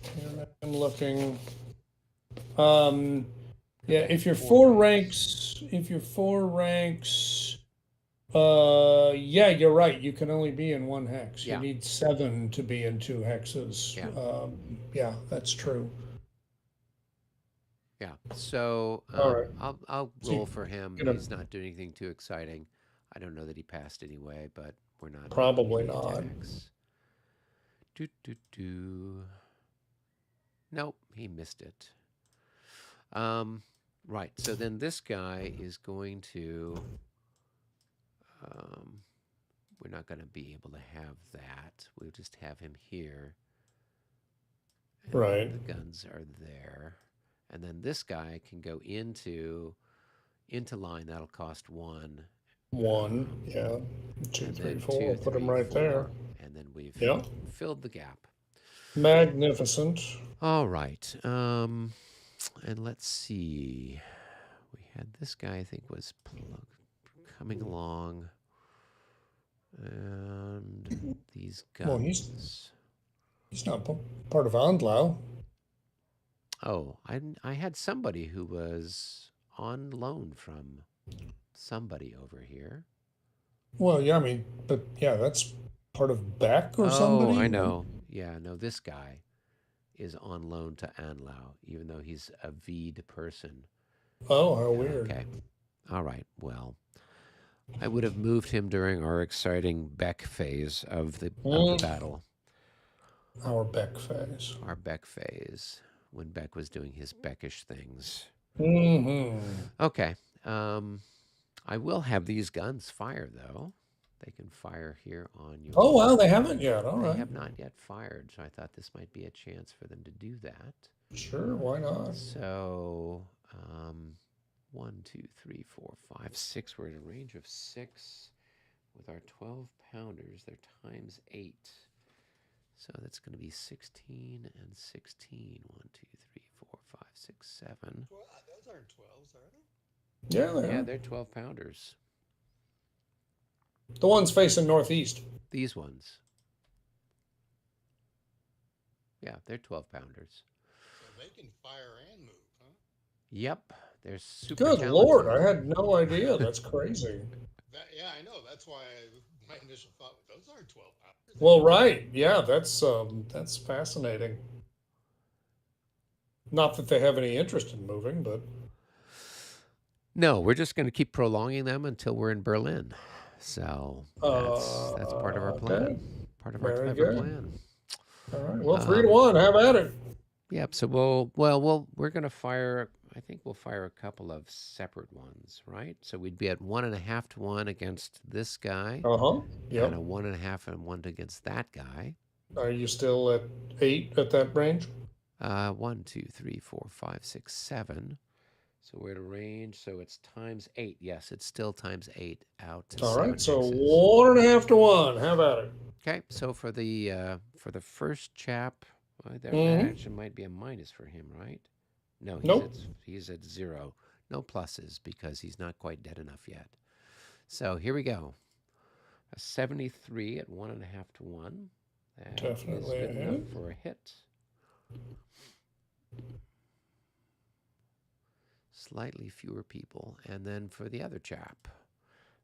Yeah, I'm looking. Yeah, if you're 4 ranks, yeah, you're right. You can only be in 1 hex. Yeah. You need 7 to be in 2 hexes. Yeah. Yeah, that's true. Yeah. So All right. I'll So roll for him. gonna- He's not doing anything too exciting. I don't know that he passed anyway, but we're not Probably making not. attacks. Nope, he missed it. Right. So then this guy is going to. We're not going to be able to have that. We'll just have him here. And Right. The guns are there. And then this guy can go into line. That'll cost 1. 1, yeah. 2, And 3, then 4. 2, I'll put 3, him right 4, there. And then we've Yeah. filled the gap. Magnificent. All right. And let's see. We had this guy, I think, was coming along. And these guns. Well, he's not part of Andlau. Oh, I had somebody who was on loan from somebody over here. Well, yeah, I mean, but yeah, that's part of Beck or somebody. Oh, I know. Yeah, no, this guy is on loan to Anlau, even though he's a V'd person. Oh, how weird. Okay. All right. Well, I would have moved him during our exciting Beck phase of the battle. Our Beck phase. Our Beck phase, when Beck was doing his Beckish things. Mm-hmm. Okay. I will have these guns fire, though. They can fire here on your... Oh, wow, they haven't yet. All right. They have not yet fired, so I thought this might be a chance for them to do that. Sure, why not? So, 1, 2, 3, 4, 5, 6. We're at a range of 6 with our 12 pounders. They're times 8. So that's going to be 16 and 16. 1, 2, 3, 4, 5, 6, 7. Well, those aren't 12s, are they? Yeah, they Yeah, are. they're 12 pounders. The ones facing northeast. These ones. Yeah, they're 12 pounders. So they can fire and move, huh? Yep, they're super Good talented. Lord, I had no idea. That's crazy. Yeah, I know. That's why my initial thought was those aren't 12 pounders. Well, right. Yeah, that's fascinating. Not that they have any interest in moving, but No, we're just going to keep prolonging them until we're in Berlin. So that's part of our plan. okay. Part of our Very clever good. plan. All right. Well, 3-1. Have at it. Yep. So we're going to fire. I think we'll fire a couple of separate ones, right? So we'd be at 1.5 to 1 against this guy, Uh-huh. and Yep. a 1.5 and 1 against that guy. Are you still at 8 at that range? 1, 2, 3, 4, 5, 6, 7. So we're at a range. So it's times 8. Yes, it's still times 8 out to All 7 right. So hexes. 1.5 to 1. Have at it. Okay, so for the first chap, that actually might be a minus for him, right? No, he's at 0. No pluses because he's not quite dead enough yet. So here we go. A 73 at 1.5 to 1. That Definitely is good a enough hit. for a hit. Slightly fewer people. And then for the other chap,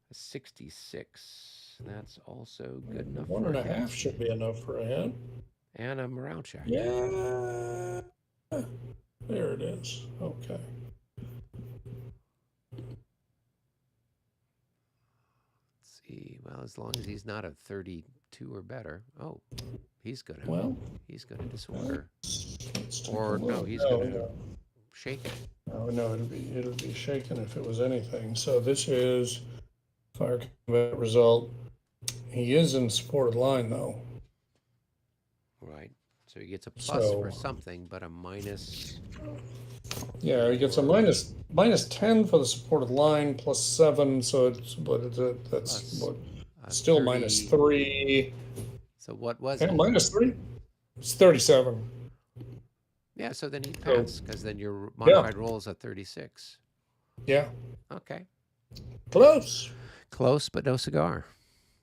a 66. That's also good enough for a hit. 1.5 should be enough for a hit. And a morale check. Yeah. There it is. Okay. Let's see. Well, as long as he's not a 32 or better. Oh, he's gonna. Well, he's gonna disorder. let's take Or a no, look. he's Oh, gonna no. shake it. Oh, no, it'll be shaken if it was anything. So this is fire combat result. He is in supported line though. Right. So he gets a plus for So something, but a minus. yeah, he gets a minus 10 for the supported line, plus 7. So that's Plus, what still 30. minus 3. So what was Yeah, it? minus 3. It's 37. Yeah. So then he So passed because then your modified roll is a 36. yeah, Okay. close. Close, but no cigar.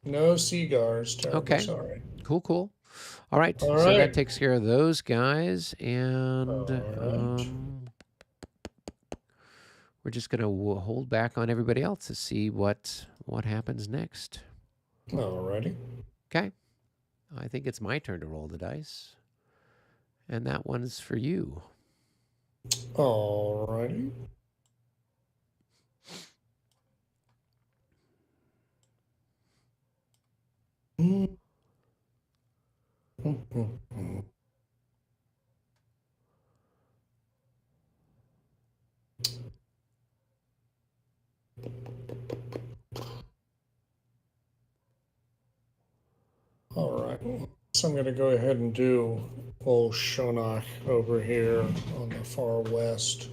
No cigars. Terribly Okay. sorry. Cool. All right. All So right. that takes care of those guys, and All right. we're just going to hold back on everybody else to see what happens next. All righty. Okay. I think it's my turn to roll the dice, and that one's for you. All righty. All right. So I'm going to go ahead and do old Shonach over here on the far west.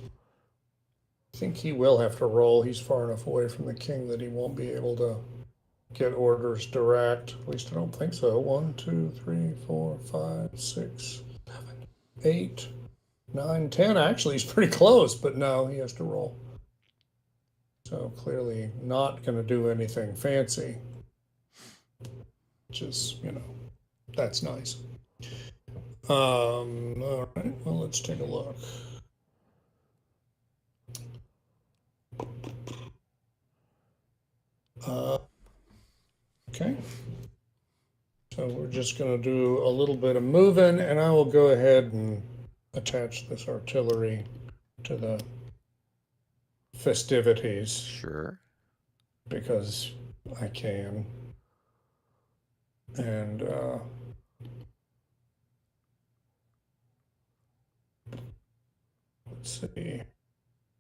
I think he will have to roll. He's far enough away from the king that he won't be able to get orders direct. At least I don't think so. 1, 2, 3, 4, 5, 6, 7, 8, 9, 10. Actually, he's pretty close, but no, he has to roll. So clearly not going to do anything fancy. Which is, that's nice. All right, well, let's take a look. Okay. So we're just going to do a little bit of moving, and I will go ahead and attach this artillery to the festivities. Sure. Because I can. And let's see,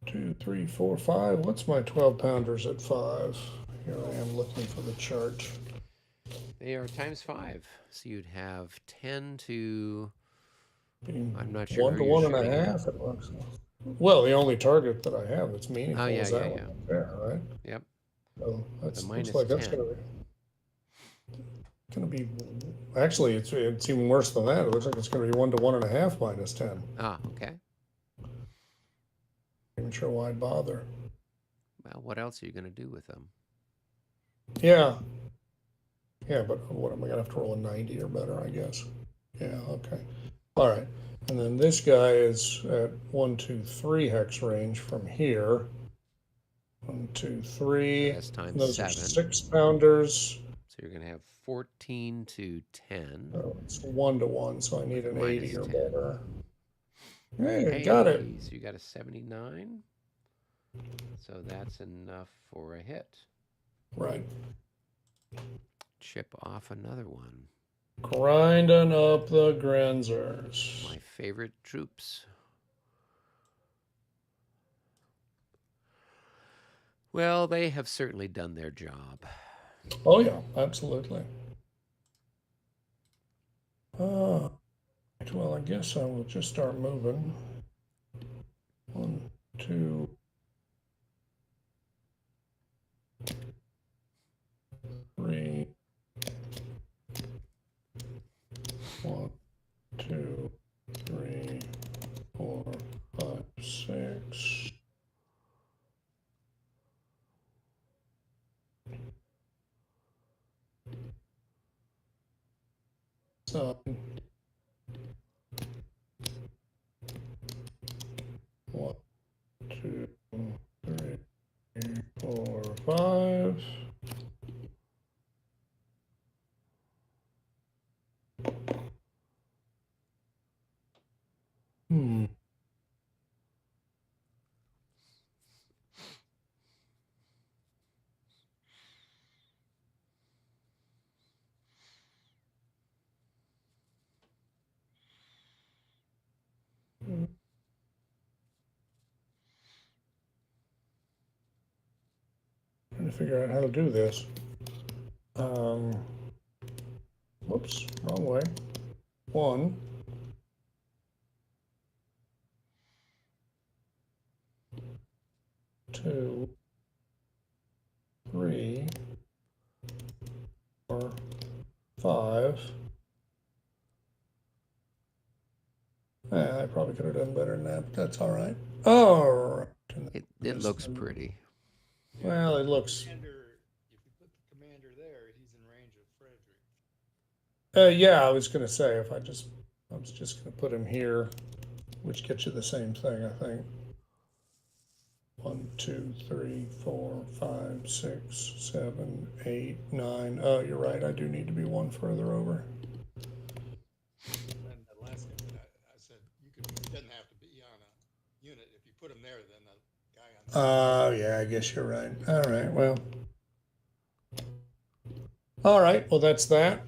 2, 3, 4, 5. What's my 12 pounders at 5? Here I am looking for the chart. They are times 5. So you'd have 10 to. I'm not sure. 1 to 1.5. It looks like. Well, the only target that I have that's meaningful Oh, yeah, is yeah, that yeah. one there, right? Yep. So With a looks minus like that's 10. gonna be actually it's even worse than that. It looks like it's gonna be 1 to 1.5 minus 10. Ah, okay. Not even sure why I'd bother. Well, what else are you going to do with them? Yeah. Yeah, but what am I gonna have to roll a 90 or better, I guess? Yeah, okay. All right. And then this guy is at 1, 2, 3 hex range from here. 1, 2, 3. That's times Those are 7. 6-pounders. So you're going to have 14 to 10 So it's 1 to 1, so I need with a an 80 minus or 10. better. Hey, got it. Hey, so you got a 79. So that's enough for a hit. Right. Chip off another one. Grinding up the Grenzers. My favorite troops. Well, they have certainly done their job. Oh yeah, absolutely. Well, I guess I will just start moving. 1, 2, 3. 1, 2, 3, 4, 5, 6. So 1, 2, 3, 4, 5. Hmm. Trying to figure out how to do this. Whoops, wrong way. 1, 2, 3, 4, 5. I probably could have done better than that, but that's all right. All right. It looks pretty. Well, it looks. Commander, if you put the commander there, he's in range of Frederick. Yeah, I was gonna say I was just gonna put him here, which gets you the same thing, I think. 1, 2, 3, 4, 5, 6, 7, 8, 9. Oh, you're right. I do need to be one further over. And the last thing I said, he doesn't have to be on a unit. If you put him there, then the guy on. Yeah, I guess you're right. All right. Well. All right. Well, that's that.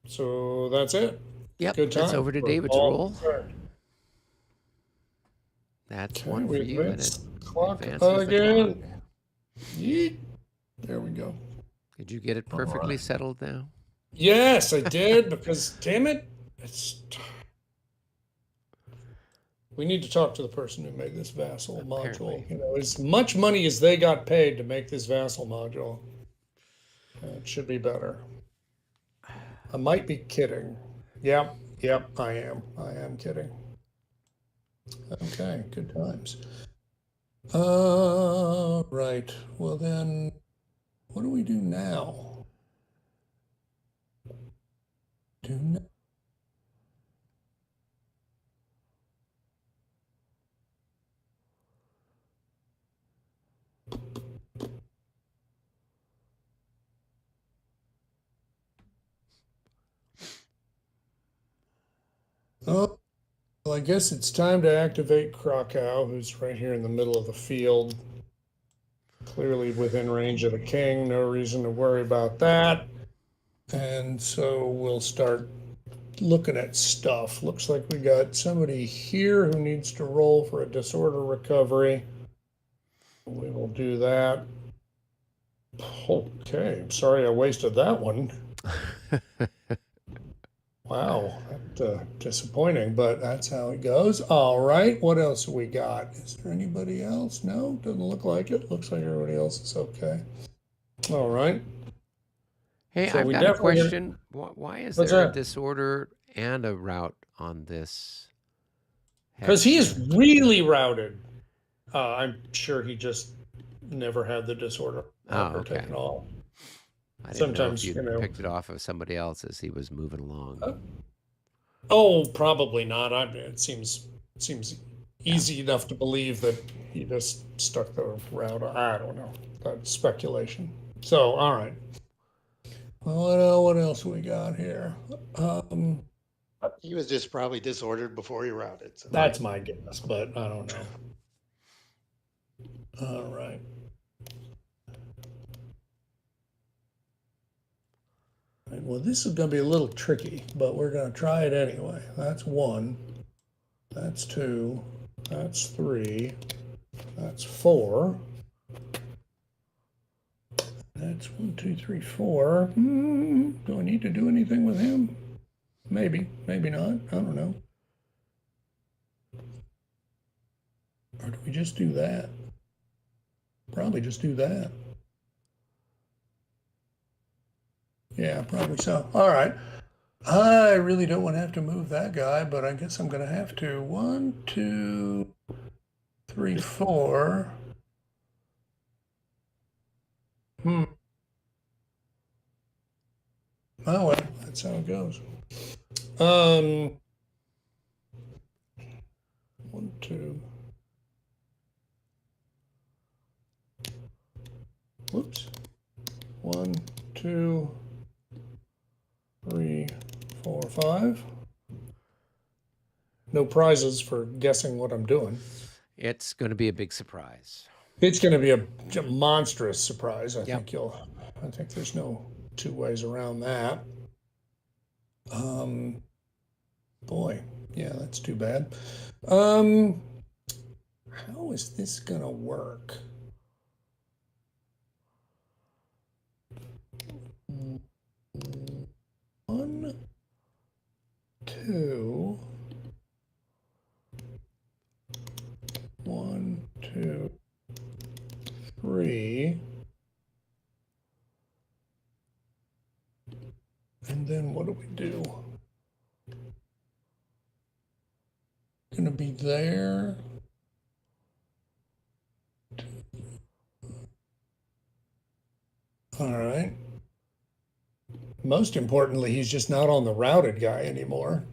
So that's it. Yep, Good time. it's over to for David's all roll. concerned. That's Okay, one we for you, and advance it clock advances the again. clock. Yeet. There we go. Did you get it perfectly settled now? Yes, I did, because damn it, we need to talk to the person who made this vassal Apparently. module. You know, as much money as they got paid to make this vassal module, it should be better. I might be kidding. Yep, I am. I am kidding. Okay, good times. Right. Well then, what do we do now? Oh, well, I guess it's time to activate Krakow, who's right here in the middle of the field. Clearly within range of the king, no reason to worry about that. And so we'll start looking at stuff. Looks like we got somebody here who needs to roll for a disorder recovery. We will do that. Okay, I'm sorry I wasted that one. Wow, that disappointing, but that's how it goes. All right, what else we got? Is there anybody else? No, doesn't look like it. Looks like everybody else is okay. All right. Hey, So I've we got a definitely. question. Why is What's there a that? disorder and a route on this Because he is headset? really routed. I'm sure he just never had the disorder Oh, marker okay. taken off. I didn't know if Sometimes, you'd picked it off of somebody else as he was moving along. Oh, probably not. It seems Yeah. easy enough to believe that he just stuck the route. I don't know. That's speculation. So, all right. What else we got here? He was just probably disordered before he routed. So. That's my guess, but I don't know. All right. Well, this is going to be a little tricky, but we're going to try it anyway. That's 1. That's 2. That's 3. That's 4. That's 1, 2, 3, 4. Do I need to do anything with him? Maybe, maybe not. I don't know. Or do we just do that? Probably just do that. Yeah, probably so. All right. I really don't want to have to move that guy, but I guess I'm going to have to. 1, 2, 3, 4. Oh, well, that's how it goes. 1, 2. Whoops. 1, 2, 3, 4, 5. No prizes for guessing what I'm doing. It's going to be a big surprise. It's going to be a monstrous surprise. I Yep. think there's no two ways around that. Boy, yeah, that's too bad. How is this going to work? 1, 2. 1, 2, 3. And then what do we do? Gonna be there. All right. Most importantly, he's just not on the routed guy anymore.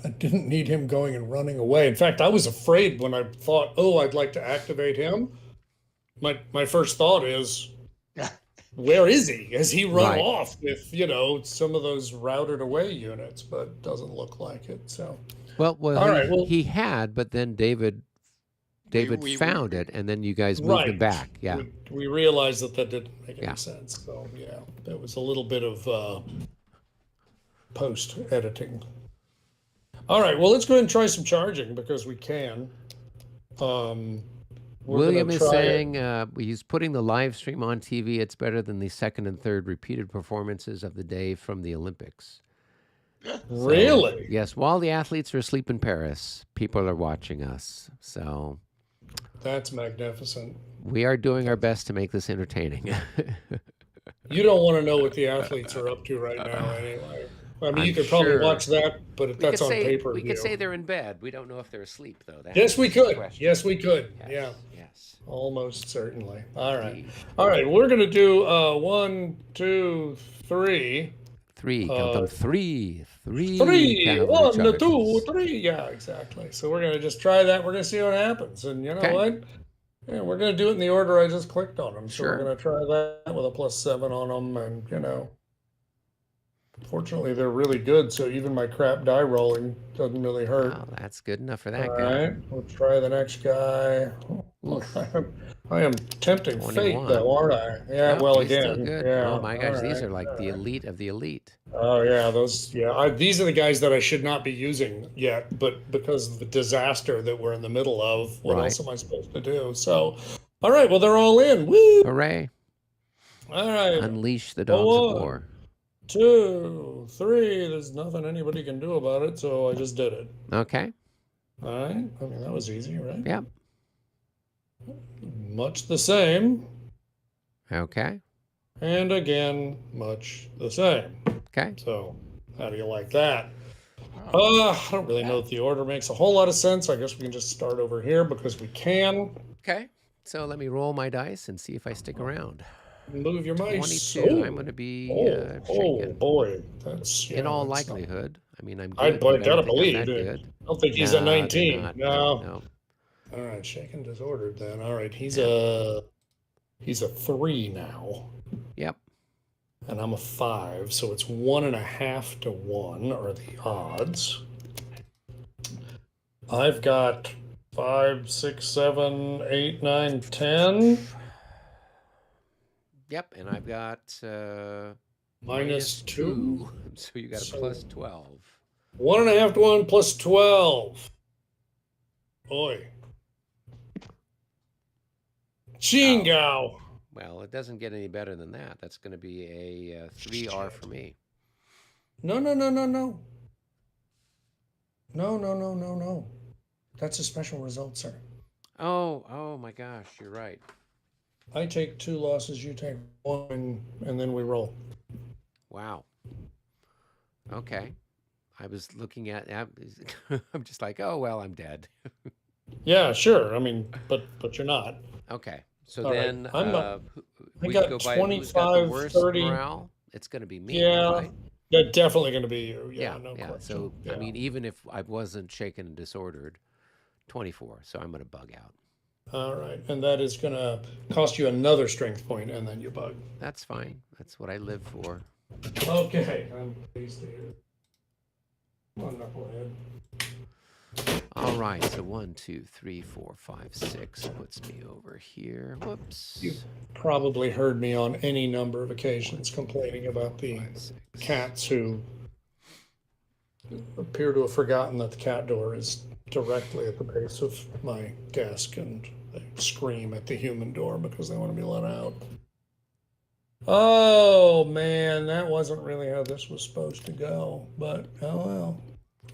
I didn't need him going and running away. In fact, I was afraid when I thought, oh, I'd like to activate him. My first thought is, where is he? Has he run Right. off with, some of those routed away units? But doesn't look like it. So, All all right. Well, he had, but then David we found it, and then you guys moved him right. back. Yeah. We realized that didn't make any Yeah. sense. So, yeah, that was a little bit of post editing. All right. Well, let's go ahead and try some charging because we can. William is saying he's putting the live stream on TV. It's better than the second and third repeated performances of the day from the Olympics. Really? So, yes, while the athletes are asleep in Paris, people are watching us. So That's magnificent. we are doing our best to make this entertaining. You don't want to know what the athletes are up to right now, anyway. I mean, you could probably watch that, but that's on pay-per-view. We could say they're in bed. We don't know if they're asleep, though. Yes, we could. Question. Yes, we could. Yes, Yeah, yes. almost certainly. All right. Indeed. All right. We're going to do 1, 2, 3. 3. Count them. 3. 3. 3. Cavalry 1, 2, charges. 3. Yeah, exactly. So we're going to just try that. We're going to see what happens. And you know Okay. what? Yeah, we're going to do it in the order I just clicked on them. So Sure. we're going to try that with a +7 on them. And, fortunately, they're really good. So even my crap die rolling doesn't really hurt. Wow, that's good enough for that All guy. right, we'll try the next guy. Oof. I am tempting fate, 21. though, aren't I? Yeah, Nope, well, he's still again. good. Yeah. Oh my gosh, all these right, are like all the right. elite of the elite. Oh yeah, these are the guys that I should not be using yet, but because of the disaster that we're in the middle of, what Right. else am I supposed to do? So, all right, well they're all in. Woo! Hooray! All right, Unleash the dogs of war. 2, 3. There's nothing anybody can do about it, so I just did it. Okay. All right. I mean, that was easy, right? Yep. Much the same. Okay. And again, much the same. Okay. So, how do you like that? Oh, I don't really know if the order makes a whole lot of sense. I guess we can just start over here because we can. Okay. So let me roll my dice and see if I stick around. Move your mice. 22. I'm going to be shaken. Boy, that's In all that's not- likelihood. I mean, I'm I good, but I gotta don't think I'm believe that it. good. I don't think he's No, a they're 19. not. No. No. All right, shaken disordered then. All right, he's Yeah. a 3 now, Yep. and I'm a 5, so it's 1.5 to 1 are the odds. I've got 5, 6, 7, 8, 9, 10. Yep. And I've got Minus 2. So you got a So plus 12. 1.5 to 1 plus 12. Boy. Chingao. Well, it doesn't get any better than that. That's going to be a 3R for me. No, no, no, no, no. No, no, no, no, no. That's a special result, sir. Oh my gosh, you're right. I take 2 losses, you take 1, and then we roll. Wow. Okay. I was looking at. I'm just like, oh well, I'm dead. Yeah, sure. I mean, but you're not. Okay. So All right. then I we got go by who's got the 25, worst 30. morale. It's going to be me, Yeah, right? they're definitely going to be you. Yeah, no Yeah. question. So Yeah. I mean, even if I wasn't shaken and disordered, 24. So I'm going to bug out. All right, and that is going to cost you another strength point, and then you bug. That's fine. That's what I live for. Okay, I'm pleased to hear. Come on, knucklehead. All right. So 1, 2, 3, 4, 5, 6 puts me over here. Whoops. You've probably heard me on any number of occasions complaining about the 5, 6. cats who appear to have forgotten that the cat door is directly at the base of my desk, and they scream at the human door because they want to be let out. Oh man, that wasn't really how this was supposed to go, but oh well.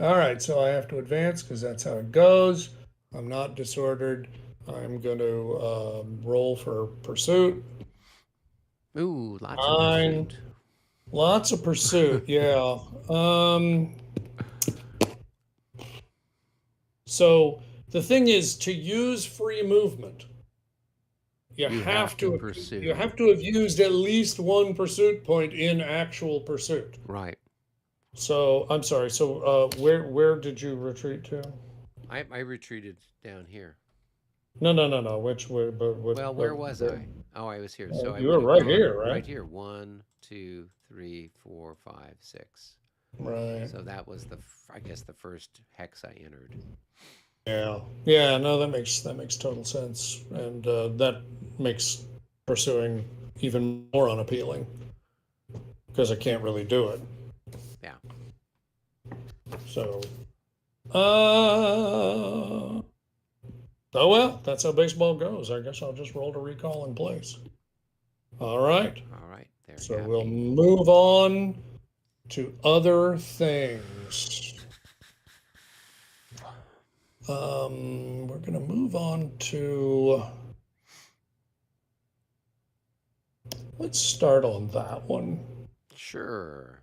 All right, so I have to advance because that's how it goes. I'm not disordered. I'm going to roll for pursuit. Ooh, lots 9. of pursuit. Lots of pursuit, yeah. So the thing is, to use free movement, you have to pursue. you have to have used at least 1 pursuit point in actual pursuit. Right. So I'm sorry. So where did you retreat to? I retreated down here. No. Which way? Well, where was I? Oh, I was here. So I you would were have right gone here, right? Right here. 1, 2, 3, 4, 5, 6. Right. So that was I guess the first hex I entered. Yeah. No, that makes total sense, and that makes pursuing even more unappealing because I can't really do it. Yeah. So, oh well, that's how baseball goes. I guess I'll just roll to recall in place. All right. All right. There. So we'll move on to other things. We're going to move on to, let's start on that one. Sure.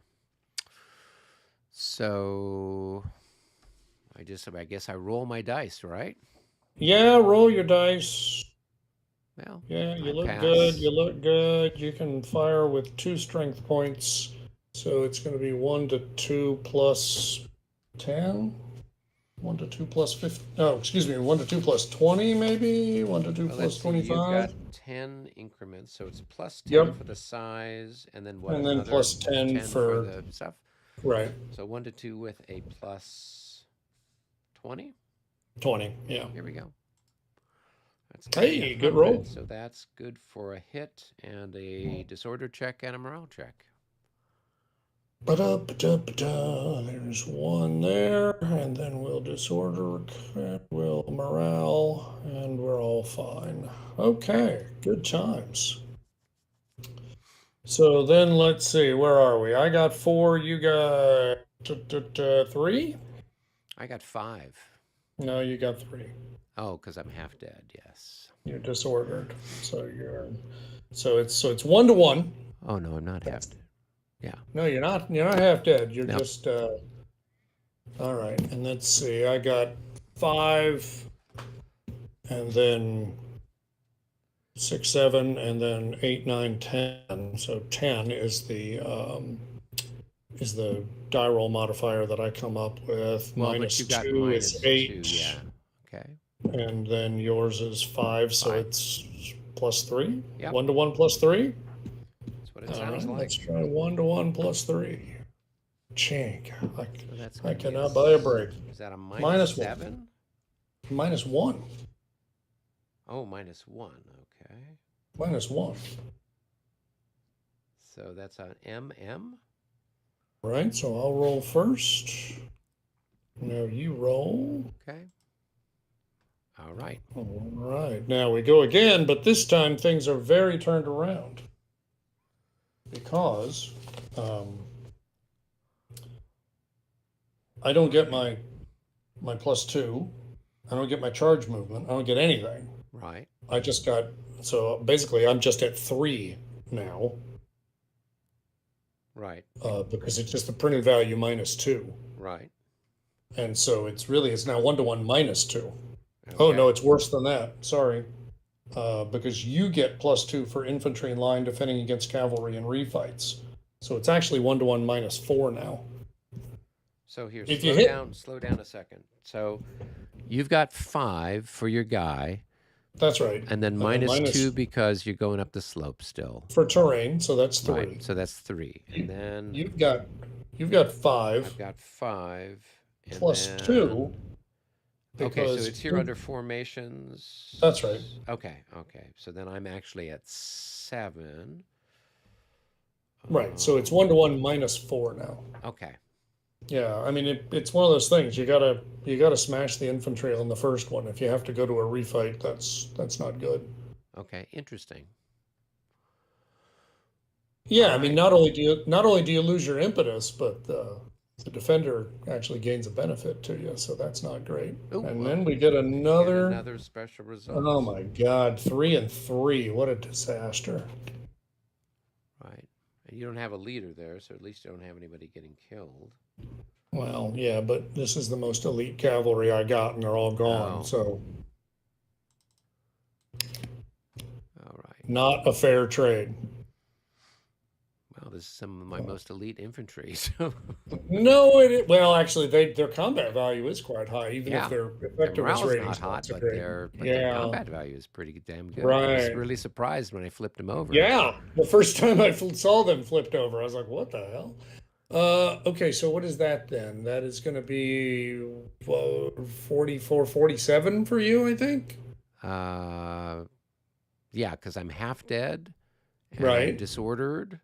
So I guess I roll my dice, right? Yeah, roll your dice. Well, Yeah, you I look pass. good. You look good. You can fire with 2 strength points. So it's going to be 1 to 2 plus 10. 1 to 2 plus 50. Oh, excuse me. 1 to 2 plus 20, maybe. 1 to 2 Well, plus let's see. You've 25. got 10 increments, so it's plus 10 Yep. for the size, and then what? And then Another plus 10 for the stuff. Right. So 1 to 2 with a plus 20. 20. Yeah. Here we go. That's Hey, good roll. So that's good for a hit and a disorder check and a morale check. There's 1 there, and then we'll disorder, and we'll morale, and we're all fine. Okay, good times. So then let's see, where are we? I got 4, you got 3? I got 5. No, you got 3. Oh, because I'm half dead. Yes. You're disordered. So it's 1 to 1. Oh no, I'm not half dead. Yeah. No, you're not half dead. You're No. just all right. And let's see, I got 5, and then 6, 7, and then 8, 9, 10. So 10 is the die roll modifier that I come up with. Well, but Minus you got 2 is minus 8. 2. Yeah. Okay. And then yours is 5, so 5. it's plus 3. Yep. 1 to 1 plus 3. That's what it All sounds right, like. let's try 1 to 1 plus 3. Chink. So that's I gonna be cannot buy a break. Is that a Minus minus 1. 7? Minus 1. Oh, minus 1. Okay. Minus 1. So that's an MM. Right, so I'll roll first. Now you roll. Okay. All right. All right, now we go again, but this time things are very turned around. Because I don't get my plus 2. I don't get my charge movement. I don't get anything. Right. I just got, so basically I'm just at 3 now. Right. Because it's just the printed value minus 2. Right. And so it's now 1 to 1 minus 2. Okay. Oh, no, it's worse than that. Sorry. Because you get plus 2 for infantry in line defending against cavalry in refights. So it's actually 1 to 1 minus 4 now. So here, If you hit- slow down a second. So you've got 5 for your guy, That's right. and then minus 2 because you're going up the slope still. For terrain, so that's 3. Right. So that's 3. And then You've got 5 I've got 5 and plus then, 2. Okay, so because it's here under formations. That's right. Okay. So then I'm actually at 7. Right. So it's 1 to 1 minus 4 now. Okay. Yeah, I mean it's one of those things. You gotta smash the infantry on the first one. If you have to go to a refight, that's not good. Okay. Interesting. Yeah, I All mean right. not only do you lose your impetus, but the defender actually gains a benefit to you, so that's not great. Ooh, And well, then we get Get another. another special result. Oh my God, 3 and 3. What a disaster. Right. And you don't have a leader there, so at least you don't have anybody getting killed. Well, yeah, but this is the most elite cavalry I got, and they're all gone. Oh. So All right. not a fair trade. Well, this is some of my most elite infantry. So No, well, actually, their combat value is quite high, even Yeah. if their their effectiveness morale's rating not is hot, not so but great. their Yeah. combat value is pretty damn good. I was Right. really surprised when I flipped them over. Yeah, the first time I saw them flipped over, I was like, "What the hell?" Okay, so what is that then? That is going to be 44, 47 for you, I think. Yeah, because I'm half dead and I'm Right. disordered.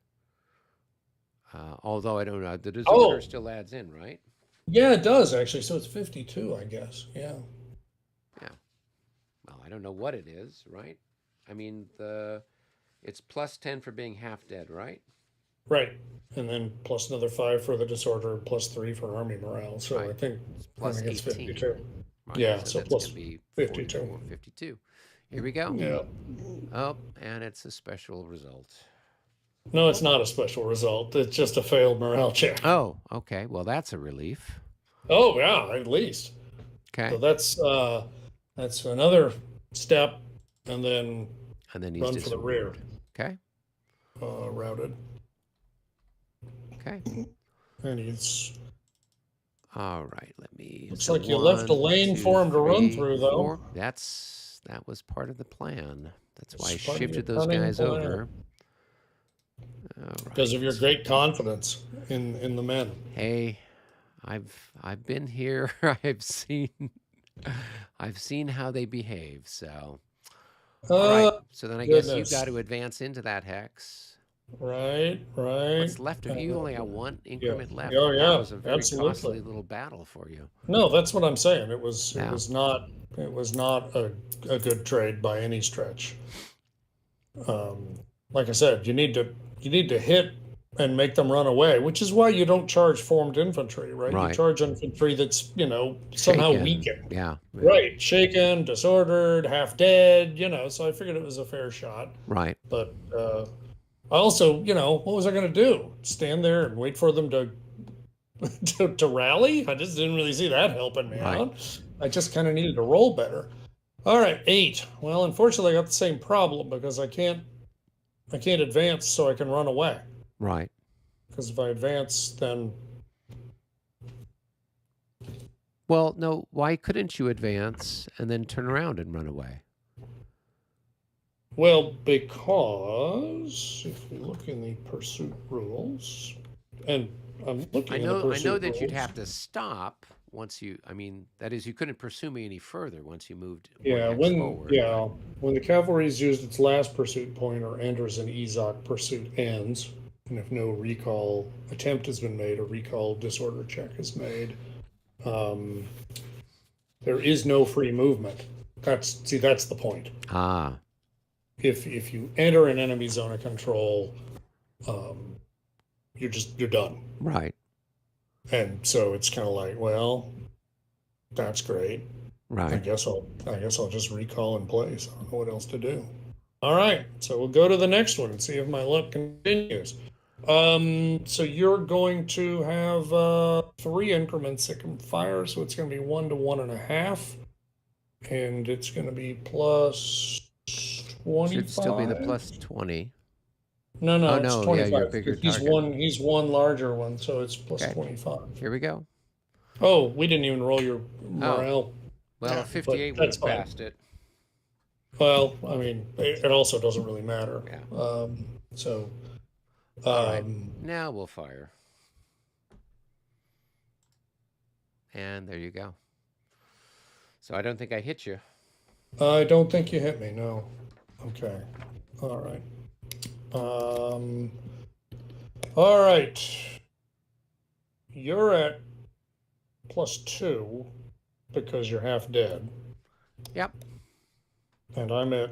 Although I don't know, the disorder Oh, still adds in, right? yeah, it does actually. So it's 52, I guess. Yeah. Well, I don't know what it is, right? I mean, it's plus 10 for being half dead, right? Right. And then plus another 5 for the disorder, plus 3 for army morale. So I Right. think It's I plus think it's 18. 52. Right. Yeah, So so that's plus going to be 52. 44, 52. Here we go. Yeah. Oh, and it's a special result. No, it's not a special result. It's just a failed morale check. Oh, okay. Well, that's a relief. Oh, yeah, at least. Okay. So that's another step, and then And then he's run for the rear. disordered. Okay. Routed. Okay. And he's All right. Let me. looks so like you left a 1, lane 2, for him to run 3, through, though. 4. That was part of the plan. That's why I It's part of your shifted those cunning guys plan. over. All Because of your right. great confidence in the men. Hey, I've been here. I've seen how they behave. So all right. So then I guess you've got Goodness. to advance into that hex. Right. What's left of you? Uh, only got one yeah. increment left. Oh, That yeah, was a very costly absolutely. little battle for you. No, that's what I'm saying. It Yeah. was not a good trade by any stretch. Like I said, you need to hit and make them run away, which is why you don't charge formed infantry, right? You Right. charge infantry that's, somehow Shaken. weakened. Yeah. Right. Shaken, disordered, half dead, so I figured it was a fair shot. Right. But I also, what was I going to do? Stand there and wait for them to to rally? I just didn't really see that helping me Right. out. I just kind of needed to roll better. All right, 8. Well, unfortunately, I got the same problem because I can't advance so I can run away. Right. Because if I advance, then Well, no, why couldn't you advance and then turn around and run away? well, because if we look in the pursuit rules, and I'm looking I in the know pursuit that you'd rules. have to stop once you, I mean, that is, you couldn't pursue me any further once you moved Yeah, one hex forward. when the cavalry's used its last pursuit point or enters an EZOC, pursuit ends, and if no recall attempt has been made, a recall disorder check is made. There is no free movement. That's the point. Ah, If you enter an enemy zone of control, you're done. right, And so it's kind of like, well, that's great. I right. guess I'll just recall in place. I don't know what else to do. All right, so we'll go to the next one and see if my luck continues. So you're going to have 3 increments that can fire, so it's going to be 1 to 1.5, and it's going to be plus 25. Should still be the plus 20. No, Oh, it's no, 25. yeah, your bigger He's target. he's one larger one, so it's plus Okay. 25. Here we go. Oh, we didn't even roll your morale. Well, Yeah, 58 but would that's have fine. passed it. Well, I mean, it also doesn't really matter. Yeah. So, All right. Now we'll fire. And there you go. So I don't think I hit you. I don't think you hit me, no. Okay. All right. All right. You're at plus 2 because you're half dead, Yep. and I'm at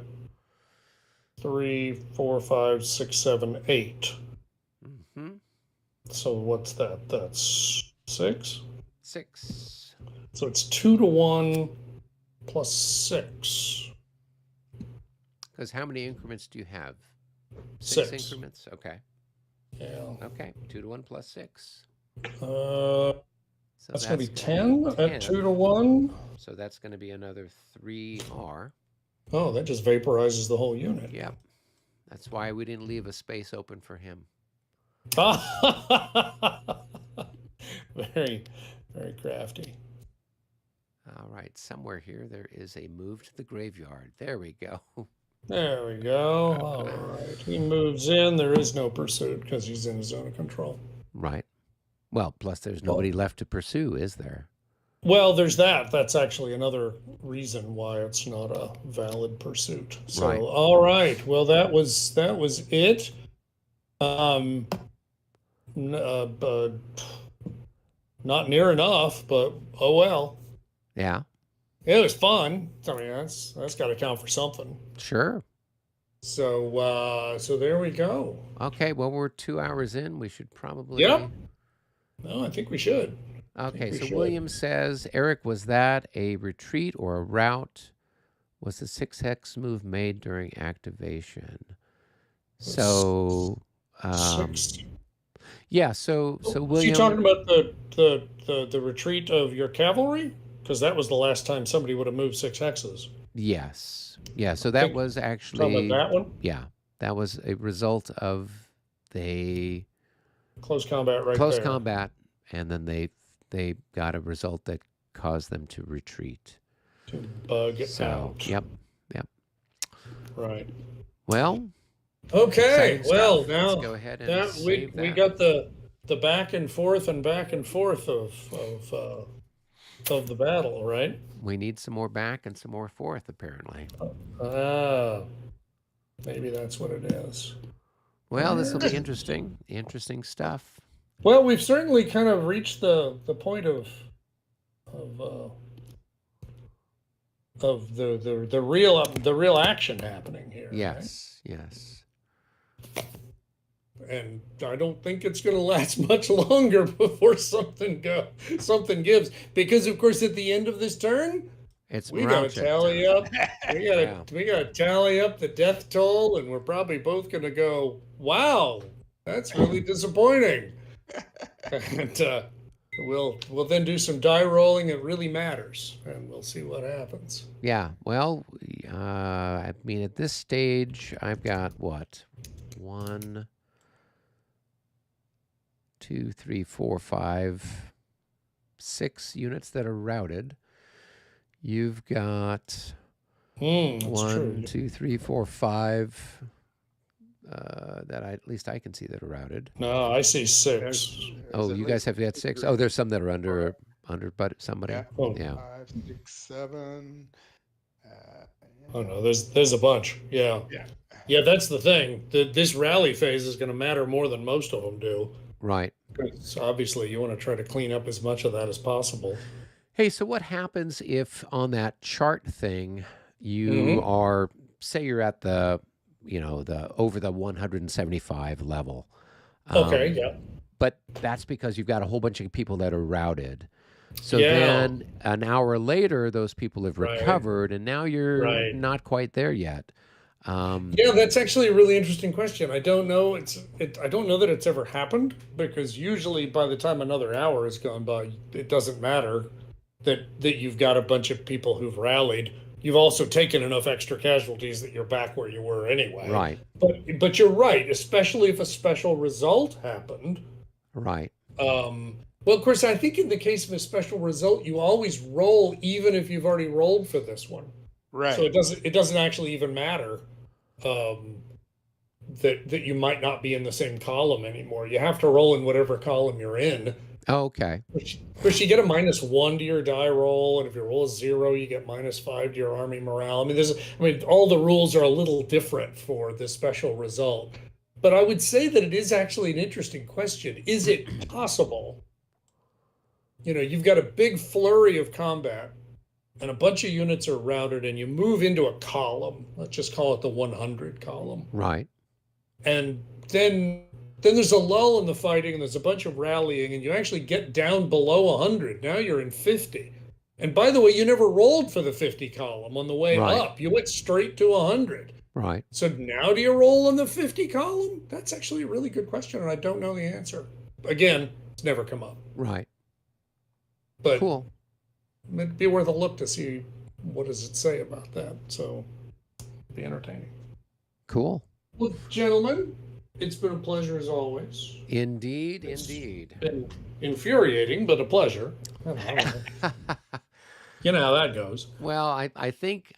3, 4, 5, 6, 7, 8. Mm-hmm. So what's that? That's 6. 6. So it's 2 to 1 plus 6. Because how many increments do you have? 6. Increments? Okay. Yeah. Okay. 2 to 1 plus 6. So that's going to be 10 gonna be at 2 to 1. So that's going to be another 3R. Oh, that just vaporizes the whole unit. Yep. That's why we didn't leave a space open for him. Very, very crafty. All right. Somewhere here there is a move to the graveyard. There we go. There we go. All right. He moves in. There is no pursuit because he's in the zone of control. Right. Well, plus there's nobody left to pursue, is there? Well, there's that. That's actually another reason why it's not a valid pursuit. So, Right. All right. Well, that was it. Not near enough, but oh well. Yeah. It was fun. I mean, that's got to count for something. Sure. So, so there we go. Okay. Well, we're 2 hours in. We should probably. Yep. No, I think we should. Okay. So should. William says, Eric, was that a retreat or a route? Was the 6 hex move made during activation? So, 6. yeah. So William. you talking about the retreat of your cavalry? Because that was the last time somebody would have moved 6 hexes. Yes. Yeah. So that was actually. Talking about that one? Yeah. That was a result of the Close combat right close there. combat, and then they got a result that caused them to retreat. To bug out. Yep. Right. Well. Okay. exciting Well, stuff. now Let's go ahead and save we that. got the back and forth of the battle, right? We need some more back and some more forth, apparently. Maybe that's what it is. Well, this will be interesting. Interesting stuff. Well, we've certainly kind of reached the point of the real action happening here. Yes. Yes. And I don't think it's going to last much longer before something gives. Because of course, at the end of this turn, It's we got to Mrauch's tally turn. up. Yeah. We got to tally up the death toll, and we're probably both going to go, "Wow, that's really disappointing." And we'll then do some die rolling. It really matters, and we'll see what happens. Yeah. Well, I mean, at this stage, I've got what? 1, 2, 3, 4, 5, 6 units that are routed. You've got That's 1, true. 2, 3, 4, 5 that at least I can see that are routed. No, I see 6. There's Oh, at you guys least have got 6. 3. Oh, there's some that are under but somebody. Yeah. Oh, Yeah. 5, 6, 7. oh no, there's a bunch. Yeah. Yeah. Yeah, that's the thing. This rally phase is going to matter more than most of them do. Right. So obviously, you want to try to clean up as much of that as possible. Hey, so what happens if on that chart thing you Mhm. are, say you're at the, the over the 175 level, Okay, yeah. but that's because you've got a whole bunch of people that are routed. So Yeah. then an hour later, those people have Right. recovered, and now you're Right. not quite there yet. Yeah, that's actually a really interesting question. I don't know. I don't know that it's ever happened because usually by the time another hour has gone by, it doesn't matter that you've got a bunch of people who've rallied. You've also taken enough extra casualties that you're back where you were anyway. Right. But you're right, especially if a special result happened. Right. Well, of course, I think in the case of a special result, you always roll even if you've already rolled for this one. Right. So it doesn't actually even matter that you might not be in the same column anymore. You have to roll in whatever column you're in. Oh, okay. Which you get a -1 to your die roll, and if you roll a 0, you get -5 to your army morale. I mean, all the rules are a little different for this special result. But I would say that it is actually an interesting question. Is it possible? You've got a big flurry of combat, and a bunch of units are routed, and you move into a column. Let's just call it the 100 column. Right. And then there's a lull in the fighting, and there's a bunch of rallying, and you actually get down below 100. Now you're in 50. And by the way, you never rolled for the 50 column on the way Right. up. You went straight to 100. Right. So now do you roll on the 50 column? That's actually a really good question, and I don't know the answer. Again, it's never come up. Right. But Cool. it'd be worth a look to see what does it say about that. So it'd be entertaining. Cool. Well, gentlemen, it's been a pleasure as always. Indeed. It's Indeed. been infuriating, but a pleasure. You know how that goes. Well, I think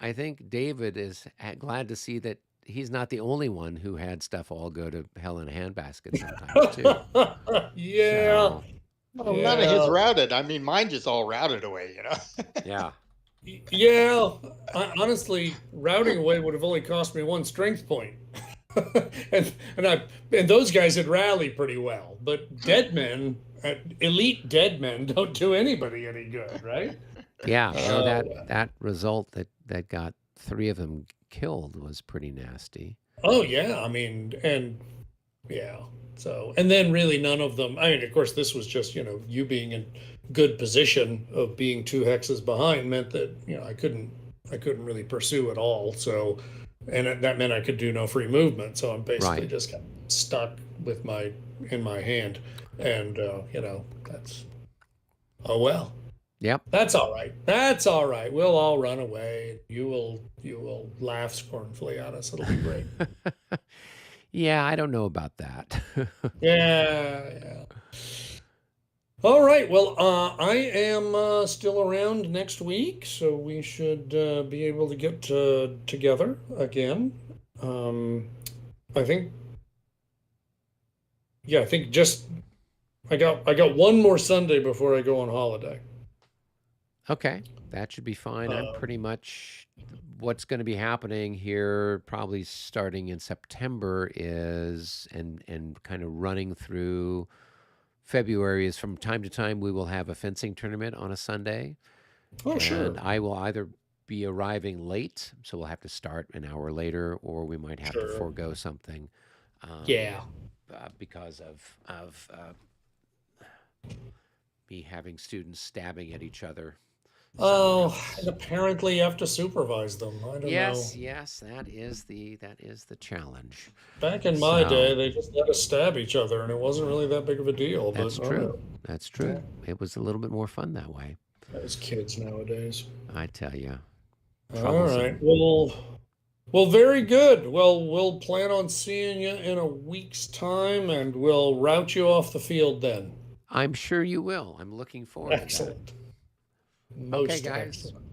David is glad to see that he's not the only one who had stuff all go to hell in a handbasket sometimes too. Yeah. So, Well, none of his routed. I mean, mine just all routed away, yeah. Yeah. Honestly, routing away would have only cost me 1 strength point. and those guys had rallied pretty well, but dead men, elite dead men, don't do anybody any good, right? Yeah. No, that result that got 3 of them killed was pretty nasty. Oh yeah, I mean, and yeah. So, and then really none of them. I mean, of course, this was just you being in good position of being 2 hexes behind meant that I couldn't really pursue at all. So, and that meant I could do no free movement. So I'm basically Right. just got stuck with in my hand, and that's oh well. Yep. That's all right. That's all right. We'll all run away. You will laugh scornfully at us. It'll be great. Yeah, I don't know about that. Yeah. All right. Well, I am still around next week, so we should be able to get together again. I think. Yeah, I think just I got one more Sunday before I go on holiday. Okay, that should be fine. I'm pretty much what's going to be happening here, probably starting in September, is and kind of running through February is from time to time we will have a fencing tournament on a Sunday. Oh, sure. And I will either be arriving late, so we'll have to start an hour later, or we might have to Sure. forego something. Yeah. because of me having students stabbing at each other. Oh, and apparently you have to supervise them. I don't know. Yes, that is the challenge. Back in my So- day, they just let us stab each other, and it wasn't really that big of a deal. That's but true. That's true. It was a little bit more fun that way. Those kids nowadays. I tell you. All right. Well, very good. Well, we'll plan on seeing you in a week's time, and we'll route you off the field then. I'm sure you will. I'm looking forward to that. Excellent. Most guys. excellent.